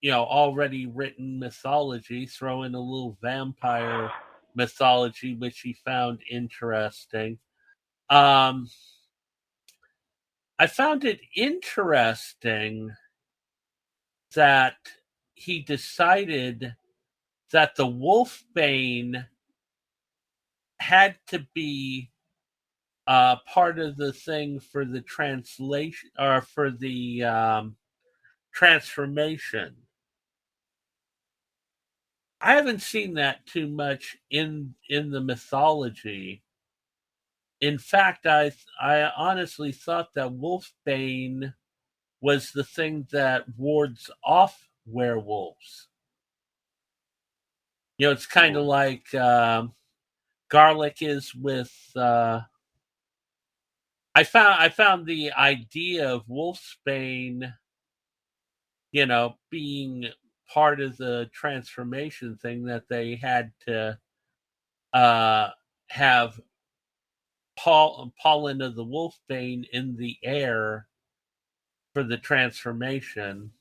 already written mythology, throw in a little vampire mythology, which he found interesting. I found it interesting that he decided that the Wolfbane had to be part of the thing for the translation, or for the transformation. I haven't seen that too much in the mythology. In fact, I honestly thought that Wolfbane was the thing that wards off werewolves. It's kind of like garlic is with. I found the idea of wolfsbane, being part of the transformation thing, that they had to have pollen of the wolfbane in the air for the transformation.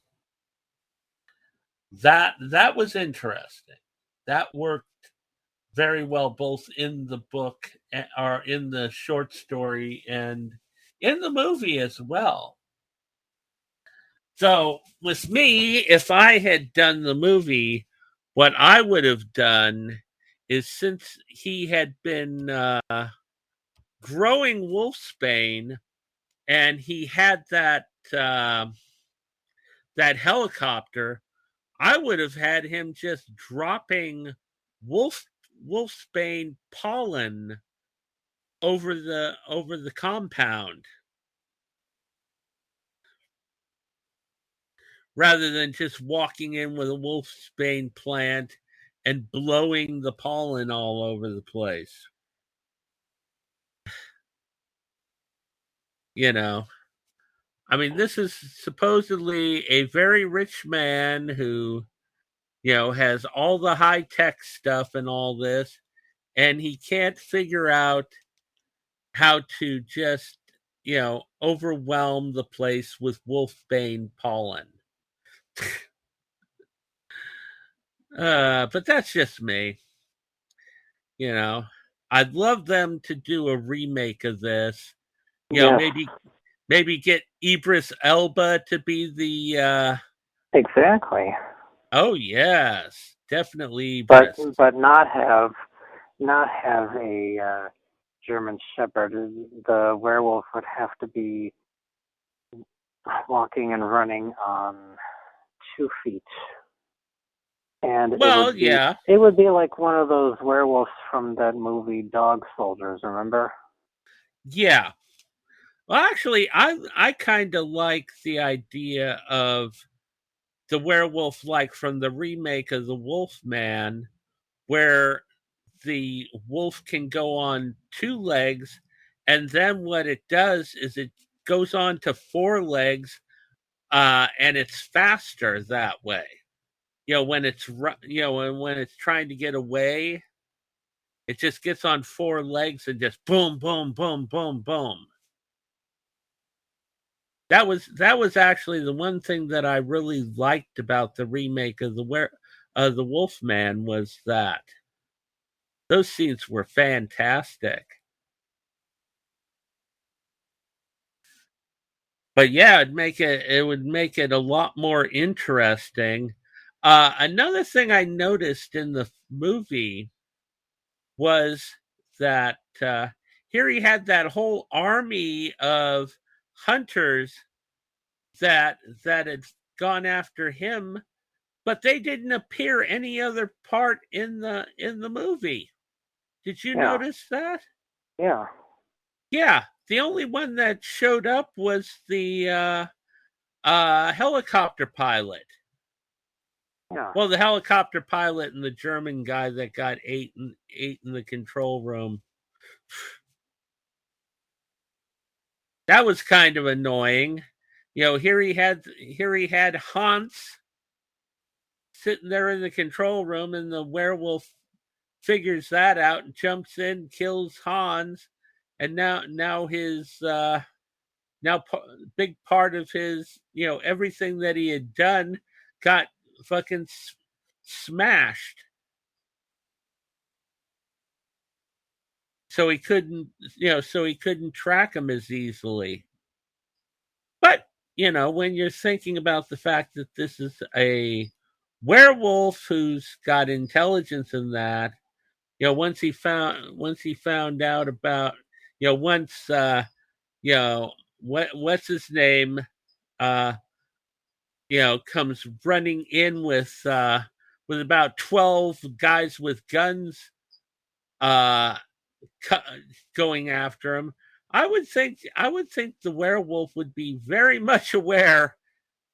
That was interesting. That worked very well, both in the book or in the short story and in the movie as well. So with me, if I had done the movie, what I would have done is, since he had been growing wolfsbane and he had that that helicopter, I would have had him just dropping wolfsbane pollen over the compound, rather than just walking in with a wolfsbane plant and blowing the pollen all over the place. I mean, this is supposedly a very rich man who, has all the high-tech stuff and all this, and he can't figure out how to just, overwhelm the place with wolfbane pollen. But that's just me. I'd love them to do a remake of this. Maybe get Idris Elba to be the Exactly. Oh yes, definitely. But not have a German Shepherd. The werewolf would have to be walking and running on 2 feet. And it would be like one of those werewolves from that movie Dog Soldiers, remember? Yeah. Well, actually, I kind of like the idea of the werewolf, like from the remake of The Wolfman, where the wolf can go on 2 legs, and then what it does is it goes on to 4 legs, and it's faster that way. When it's when it's trying to get away, it just gets on 4 legs and just boom, boom, boom, boom, boom. That was actually the one thing that I really liked about the remake of the Wolfman, was that those scenes were fantastic. But yeah, it would make it a lot more interesting. Another thing I noticed in the movie was that here he had that whole army of hunters that had gone after him, but they didn't appear any other part in the movie. Did you notice that? Yeah. Yeah, the only one that showed up was the helicopter pilot. Yeah. Well, the helicopter pilot and the German guy that got ate in the control room. That was kind of annoying. Here he had Hans sitting there in the control room, and the werewolf figures that out and jumps in, kills Hans, and now his big part of his, everything that he had done got fucking smashed. So he couldn't track him as easily. But, when you're thinking about the fact that this is a werewolf who's got intelligence in that, once he found out about, once what's his name comes running in with about 12 guys with guns going after him. I would think the werewolf would be very much aware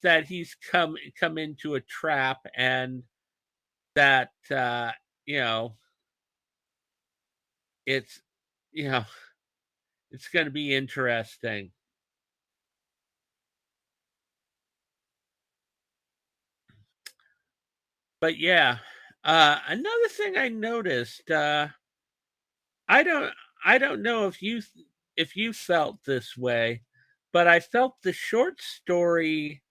that he's come into a trap, and that you know, it's you know, it's going to be interesting. But yeah, another thing I noticed, I don't know if you felt this way, but I felt the short story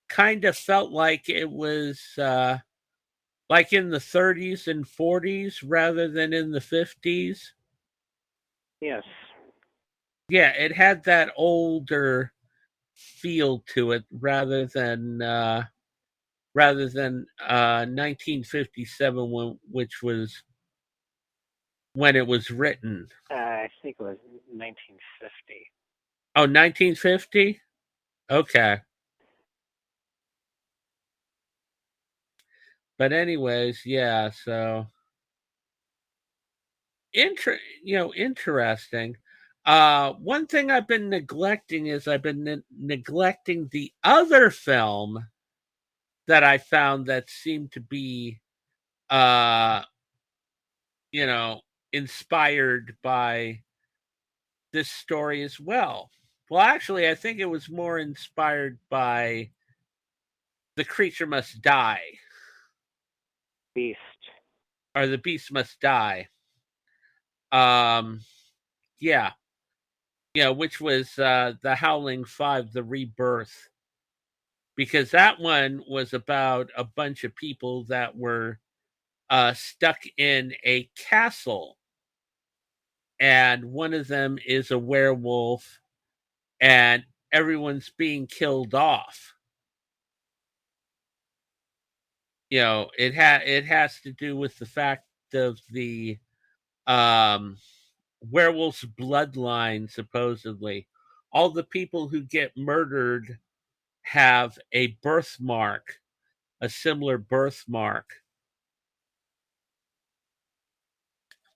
kind of felt like it was like in the 30s and 40s rather than in the 50s. Yes. Yeah, it had that older feel to it rather than 1957, which was when it was written. I think it was 1950. Oh, 1950? Okay. But anyways, yeah, so interesting. One thing I've been neglecting is I've been neglecting the other film that I found that seemed to be uh you know inspired by this story as well. Well, actually, I think it was more inspired by The Creature Must Die, Beast. or The Beast Must Die. Um, yeah, yeah, which was The Howling Five: The Rebirth, because that one was about a bunch of people that were stuck in a castle, and one of them is a werewolf, and everyone's being killed off. It has to do with the fact of the um werewolf's bloodline. Supposedly all the people who get murdered have a birthmark, a similar birthmark.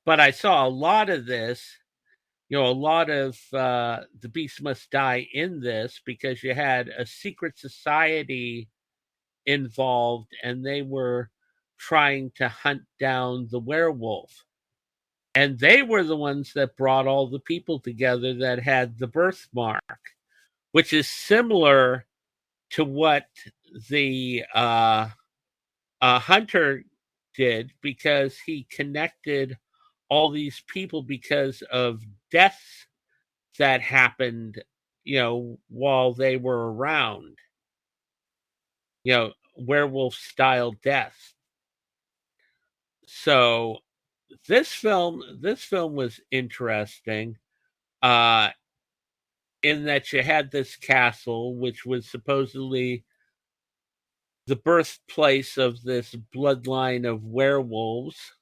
But I saw a lot of this, a lot of The Beast Must Die in this, because you had a secret society involved, and they were trying to hunt down the werewolf. And they were the ones that brought all the people together that had the birthmark, which is similar to what the hunter did, because he connected all these people because of deaths that happened, while they were around, werewolf style deaths. So this film was interesting, uh in that you had this castle, which was supposedly the birthplace of this bloodline of werewolves,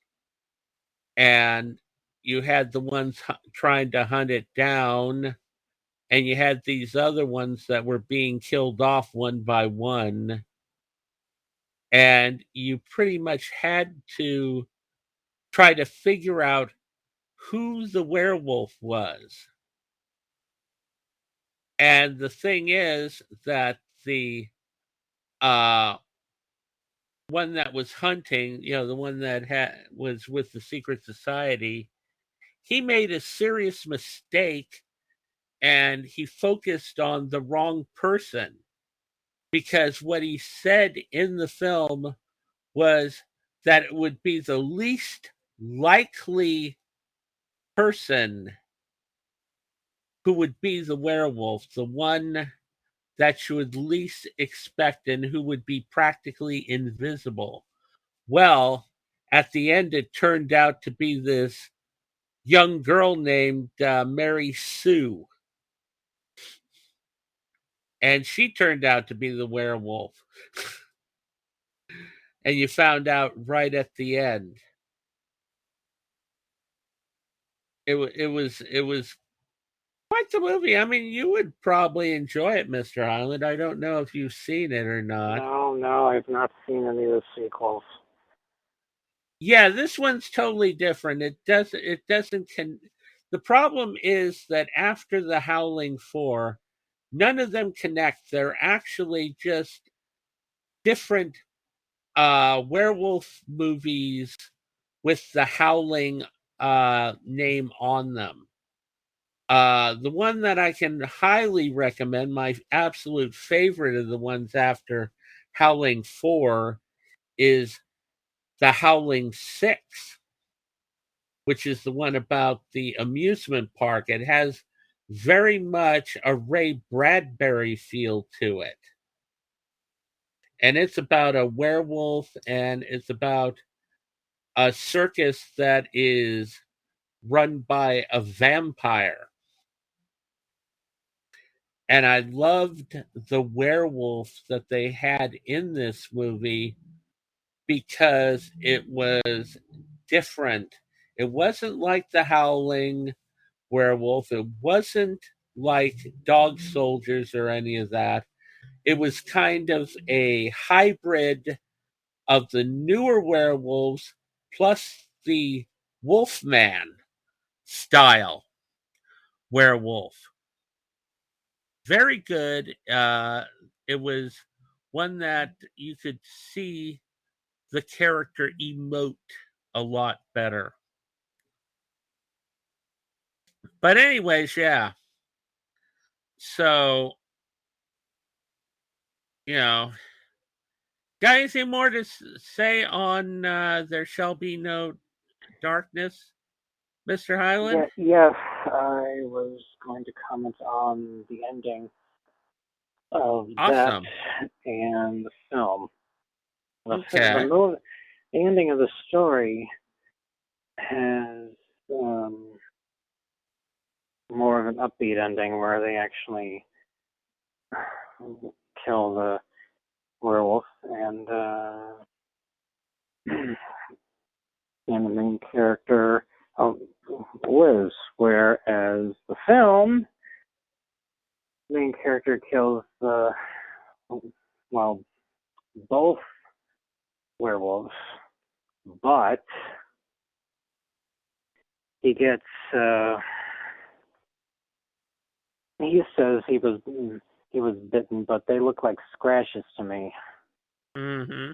and you had the ones trying to hunt it down, and you had these other ones that were being killed off one by one, and you pretty much had to try to figure out who the werewolf was. And the thing is that the uh one that was hunting, the one that was with the secret society, he made a serious mistake, and he focused on the wrong person, because what he said in the film was that it would be the least likely person who would be the werewolf, the one that you would least expect, and who would be practically invisible. Well, at the end, it turned out to be this young girl named Mary Sue. And she turned out to be the werewolf. And you found out right at the end. It was quite the movie. I mean, you would probably enjoy it, Mr. Highland. I don't know if you've seen it or not. No, I've not seen any of the sequels. Yeah, this one's totally different. It doesn't The problem is that after the Howling 4, none of them connect. They're actually just different werewolf movies with the Howling name on them. The one that I can highly recommend, my absolute favorite of the ones after Howling 4, is the Howling 6, which is the one about the amusement park. It has very much a Ray Bradbury feel to it. And it's about a werewolf, and it's about a circus that is run by a vampire. And I loved the werewolf that they had in this movie because it was different. It wasn't like the Howling werewolf. It wasn't like Dog Soldiers or any of that. It was kind of a hybrid of the newer werewolves plus the Wolfman style werewolf. Very good. It was one that you could see the character emote a lot better. But anyways, yeah. So, got anything more to say on There Shall Be No Darkness, Mr. Highland? Yes, I was going to comment on the ending of Awesome. that and the film. Okay. The ending of the story has more of an upbeat ending where they actually kill the werewolf and and the main character lives, whereas the film, the main character kills both werewolves, but he gets he says he was bitten, but they look like scratches to me. Mm-hmm.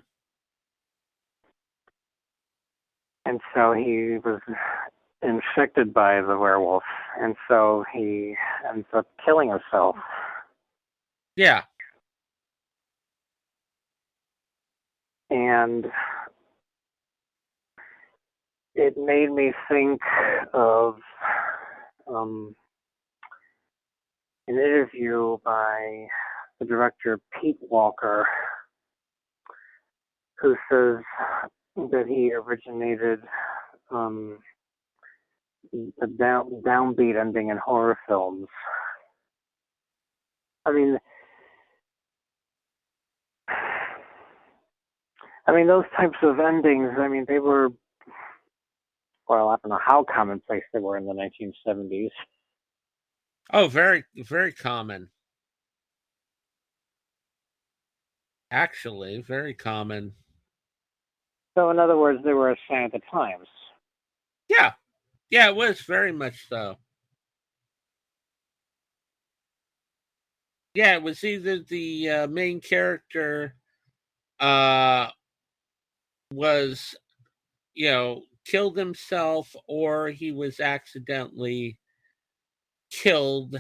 And so he was infected by the werewolf, and so he ends up killing himself. Yeah. And it made me think of an interview by the director Pete Walker, who says that he originated the downbeat ending in horror films. I mean, those types of endings, they were, well, I don't know how commonplace they were in the 1970s. Oh, very, very common. Actually, very common. So, in other words, they were a sign of the times. Yeah. Yeah, it was very much so. Yeah, it was either the main character was, killed himself, or he was accidentally killed.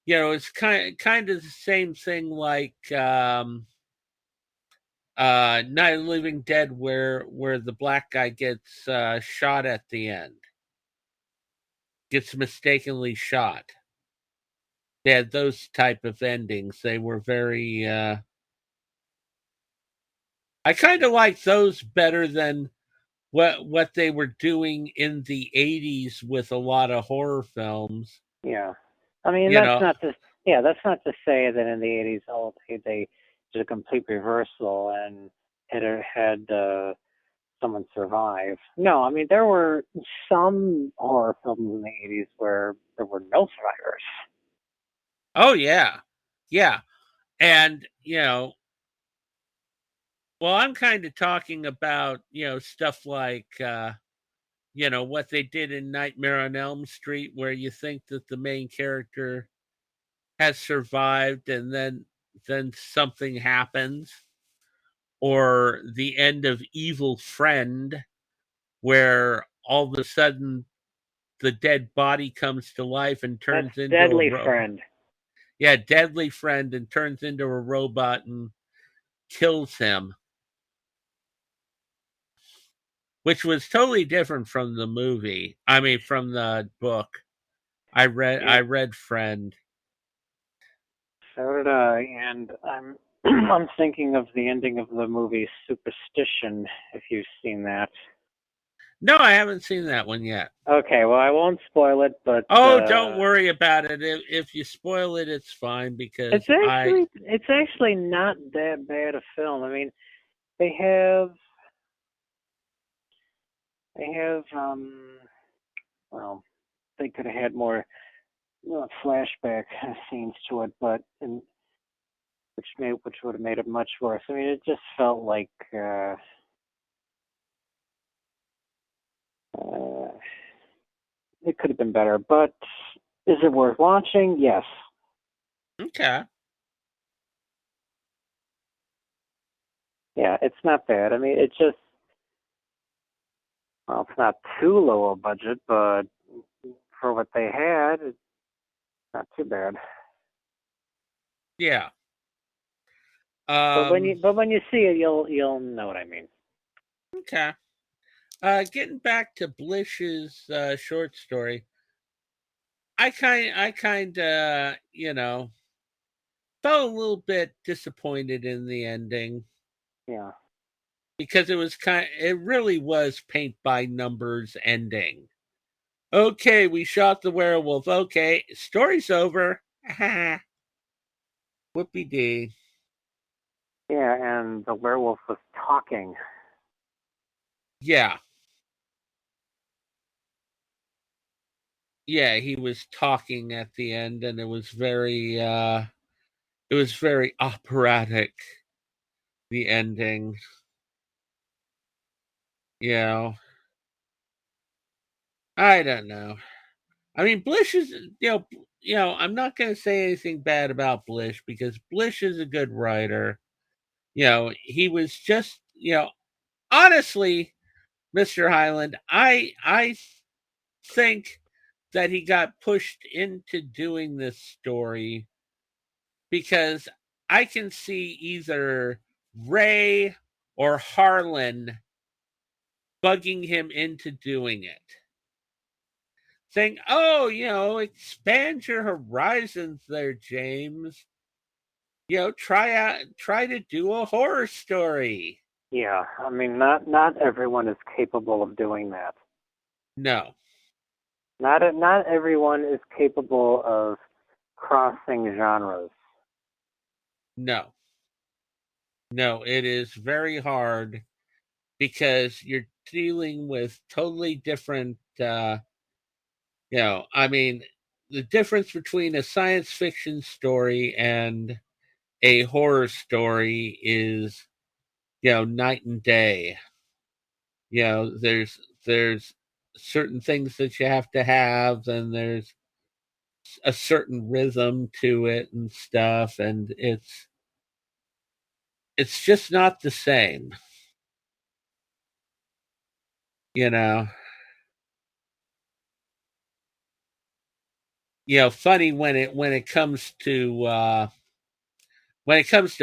It's kind of the same thing like Night of the Living Dead, where the black guy gets shot at the end, gets mistakenly shot. They had those type of endings. They were very. I kind of like those better than what they were doing in the 80s with a lot of horror films. Yeah. That's not to say that in the 80s they did a complete reversal and had someone survive. No, there were some horror films in the 80s where there were no survivors. Oh yeah. Yeah. And well, I'm kind of talking about, stuff like what they did in Nightmare on Elm Street, where you think that the main character has survived and then something happens, or the end of Evil Friend, where all of a sudden the dead body comes to life and turns That's into Deadly Friend. Yeah, Deadly Friend, and turns into a robot and kills him, which was totally different from the movie. I mean, from the book. I read Friend. So did I, and I'm I'm thinking of the ending of the movie Superstition, if you've seen that. No, I haven't seen that one yet. Okay, well, I won't spoil it, but Oh, don't worry about it. If you spoil it, it's fine, because it's actually not that bad a film. I mean, they have well, they could have had more flashback scenes to it, but which would have made it much worse. I mean, it just felt like it could have been better. But is it worth watching? Yes. Okay. Yeah, it's not bad. I mean, it's just, well, it's not too low a budget, but for what they had, it's not too bad. Yeah. But when you see it, you'll know what I mean. Okay. Getting back to Blish's short story, I kind of felt a little bit disappointed in the ending, Yeah. because it really was paint by numbers ending. Okay, we shot the werewolf. Okay, story's over. Whoopie dee. Yeah, and the werewolf was talking. Yeah. Yeah, he was talking at the end, and it was very operatic, the ending. You know. I don't know. I mean, Blish is, I'm not going to say anything bad about Blish, because Blish is a good writer. He was just, honestly, Mr. Highland, I think that he got pushed into doing this story because I can see either Ray or Harlan bugging him into doing it, saying, "Oh, expand your horizons there, James. Try to do a horror story." Yeah, I mean, not everyone is capable of doing that. No. Not everyone is capable of crossing genres. No. No, it is very hard, because you're dealing with totally different I mean, the difference between a science fiction story and a horror story is, night and day. There's certain things that you have to have, and there's a certain rhythm to it and stuff, and it's just not the same. you know Funny, when it comes to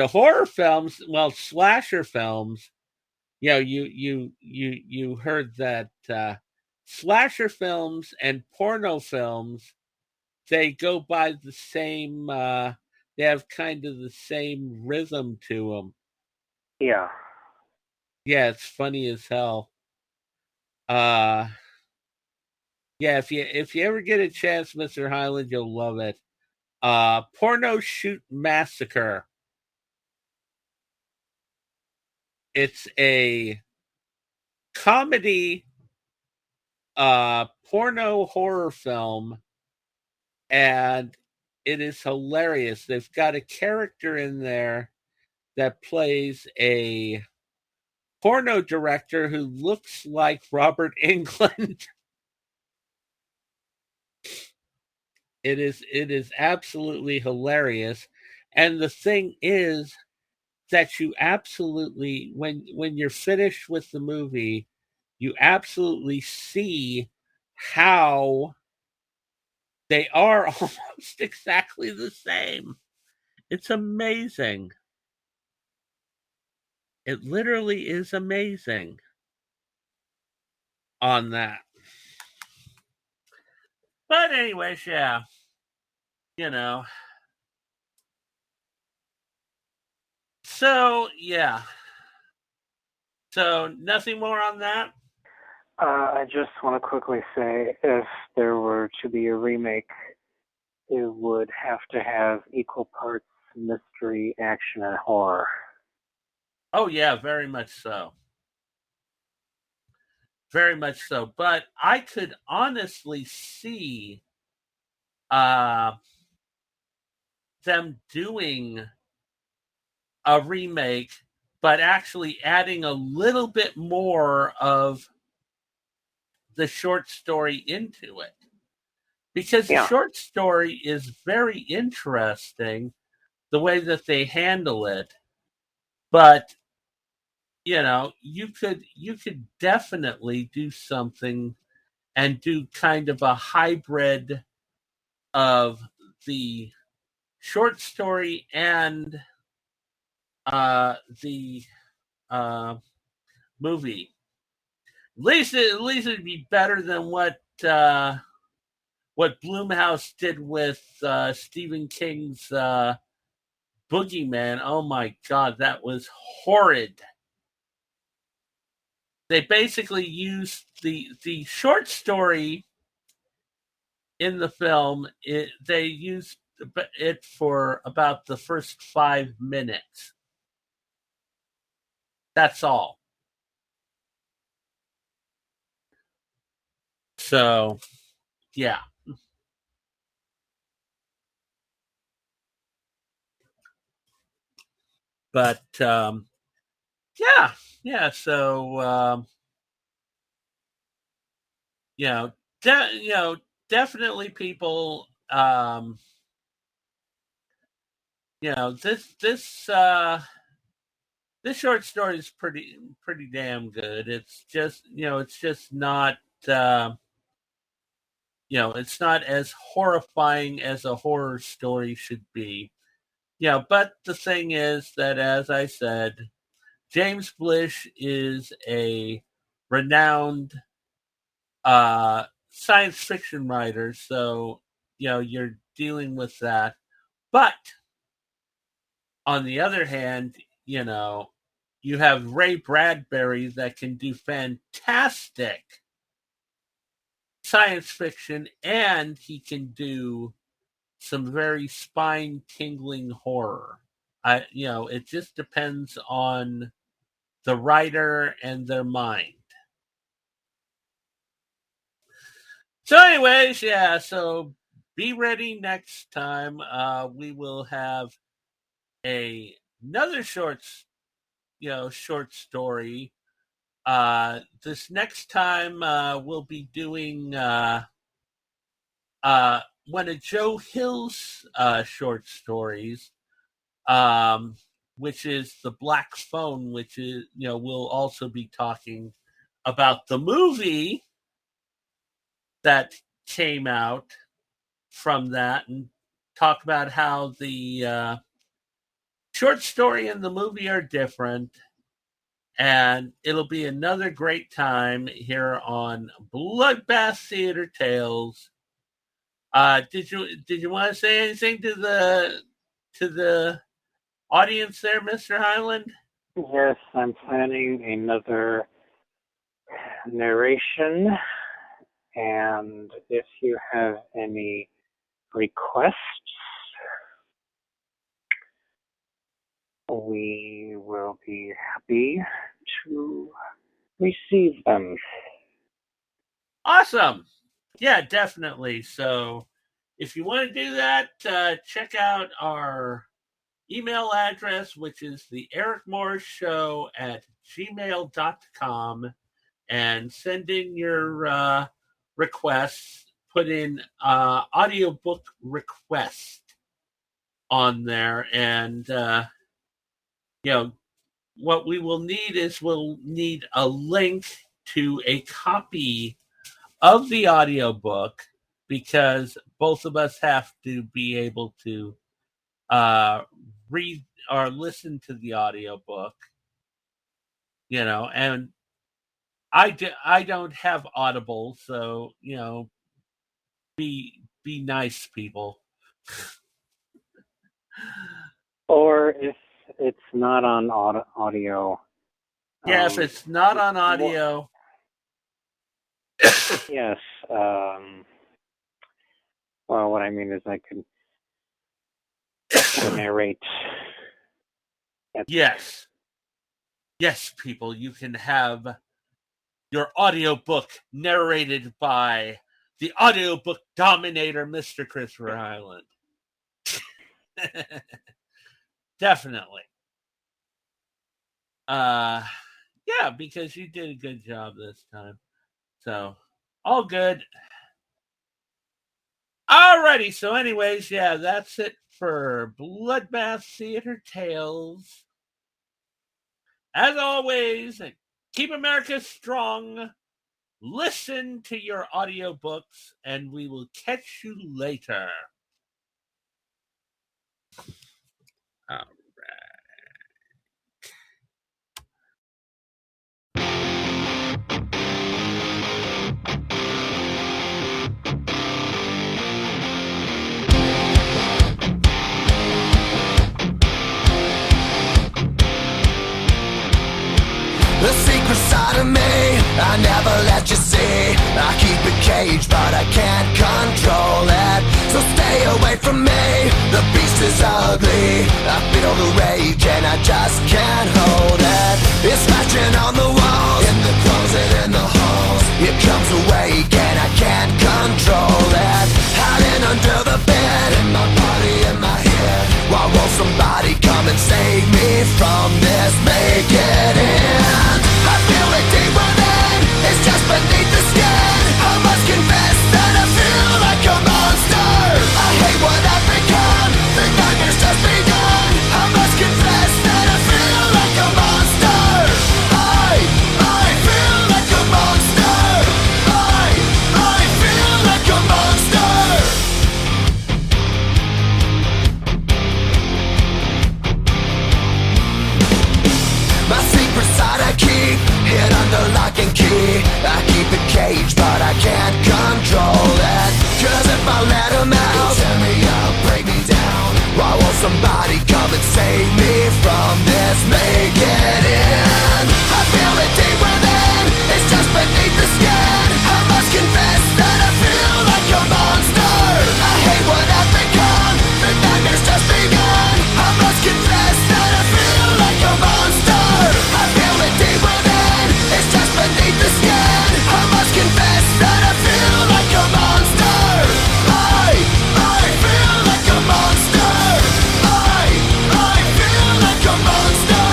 horror films, well, slasher films, you heard that slasher films and porno films, they go by the same they have kind of the same rhythm to them. Yeah. Yeah, it's funny as hell. uh yeah, if you ever get a chance, Mr. Highland, you'll love it. Porno Shoot Massacre. It's a comedy porno horror film, and it is hilarious. They've got a character in there that plays a porno director who looks like Robert Englund. It is absolutely hilarious. And the thing is that you absolutely, when you're finished with the movie, you absolutely see how they are almost exactly the same. It's amazing. It literally is amazing on that. But anyways, yeah, you know. So yeah. So nothing more on that. I just want to quickly say, if there were to be a remake, it would have to have equal parts mystery, action, and horror. Oh yeah, very much so. Very much so. But I could honestly see uh, them doing a remake, but actually adding a little bit more of the short story into it. Because the Yeah. short story is very interesting, the way that they handle it. But you could definitely do something and do kind of a hybrid of the short story and the uh, movie. At least it'd be better than what Blumhouse did with Stephen King's Boogeyman. Oh my God, that was horrid. They basically used the short story in the film. They used it for about the first 5 minutes. That's all. So yeah, but yeah, yeah. So you know, definitely people. This short story is pretty damn good. It's just not. It's not as horrifying as a horror story should be. But the thing is that, as I said, James Blish is a renowned science fiction writer, so you're dealing with that. But on the other hand, you have Ray Bradbury that can do fantastic science fiction, and he can do some very spine tingling horror. It just depends on the writer and their mind. So, anyways, yeah. So be ready next time. We will have another short story. This next time we'll be doing one of Joe Hill's short stories, um, which is The Black Phone, which is, we'll also be talking about the movie that came out from that and talk about how the short story and the movie are different. And it'll be another great time here on Bloodbath Theater Tales. Did you want to say anything to the audience there, Mr. Highland? Yes, I'm planning another narration, and if you have any requests, we will be happy to receive them. Awesome. Yeah, definitely. So if you want to do that, check out our email address, which is the Eric Morris Show at gmail.com, and send in your requests. Put in audiobook request on there, and what we will need is we'll need a link to a copy of the audiobook, because both of us have to be able to read or listen to the audiobook, and I don't have Audible, so be nice, people. Or if it's not on audio. Yeah, if it's not on audio. Yes. Well, what I mean is I could narrate. Yes. Yes, people, you can have your audiobook narrated by the audiobook dominator, Mr. Christopher Highland. Definitely. Yeah, because you did a good job this time. So, all good. Alrighty, so anyways, yeah, that's it for Bloodbath Theater Tales. As always, keep America strong. Listen to your audiobooks, and we will catch you later. All right. The secret side of me, I never let you see. I keep it caged, but I can't control it. So stay away from me, the beast is ugly. I feel the rage and I just can't hold it. It's scratching on the walls, in the closet, in the halls. It comes awake and I can't control it. Hiding under the bed, in my body, in my head. Why won't somebody come and save me from this? Make it end. I feel it deep within, it's just beneath the skin. I must confess that I feel like a monster. I hate what I've become, the nightmare's just begun. I must confess that I feel like a monster. I feel like a monster. I feel like a monster. My secret side I keep hid under lock and key. I keep it caged, but I can't control it. Cause if I let him out, he'll tear me up, break me down. Why won't somebody come and save me from this? Make it end. I feel it deep within, it's just beneath the skin. I must confess that I feel like a monster. I hate what I've become, the nightmare's just begun. I must confess that I feel like a monster. I feel it deep within, it's just beneath the skin. I must confess that I feel like a monster. I feel like a monster. I feel like a monster.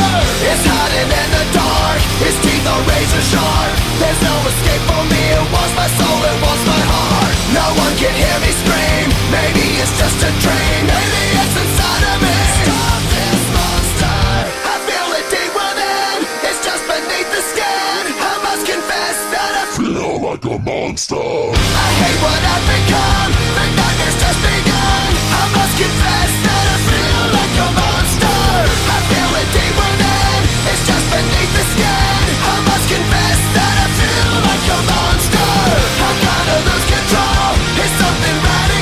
It's hiding in the dark, his teeth are razor sharp. There's no escape for me, it wants my soul, it wants my heart. No one can hear me scream, maybe it's just a dream. Maybe it's inside of me. Stop this monster. I feel it deep within, it's just beneath the skin. I must confess that I Feel like a monster. I hate what I've become, the nightmare's just begun. I must confess that I feel like a monster. I feel it deep within, it's just beneath the skin. I must confess that I feel like a monster. I'm gonna lose control, it's something radical.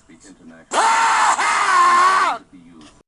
The international be used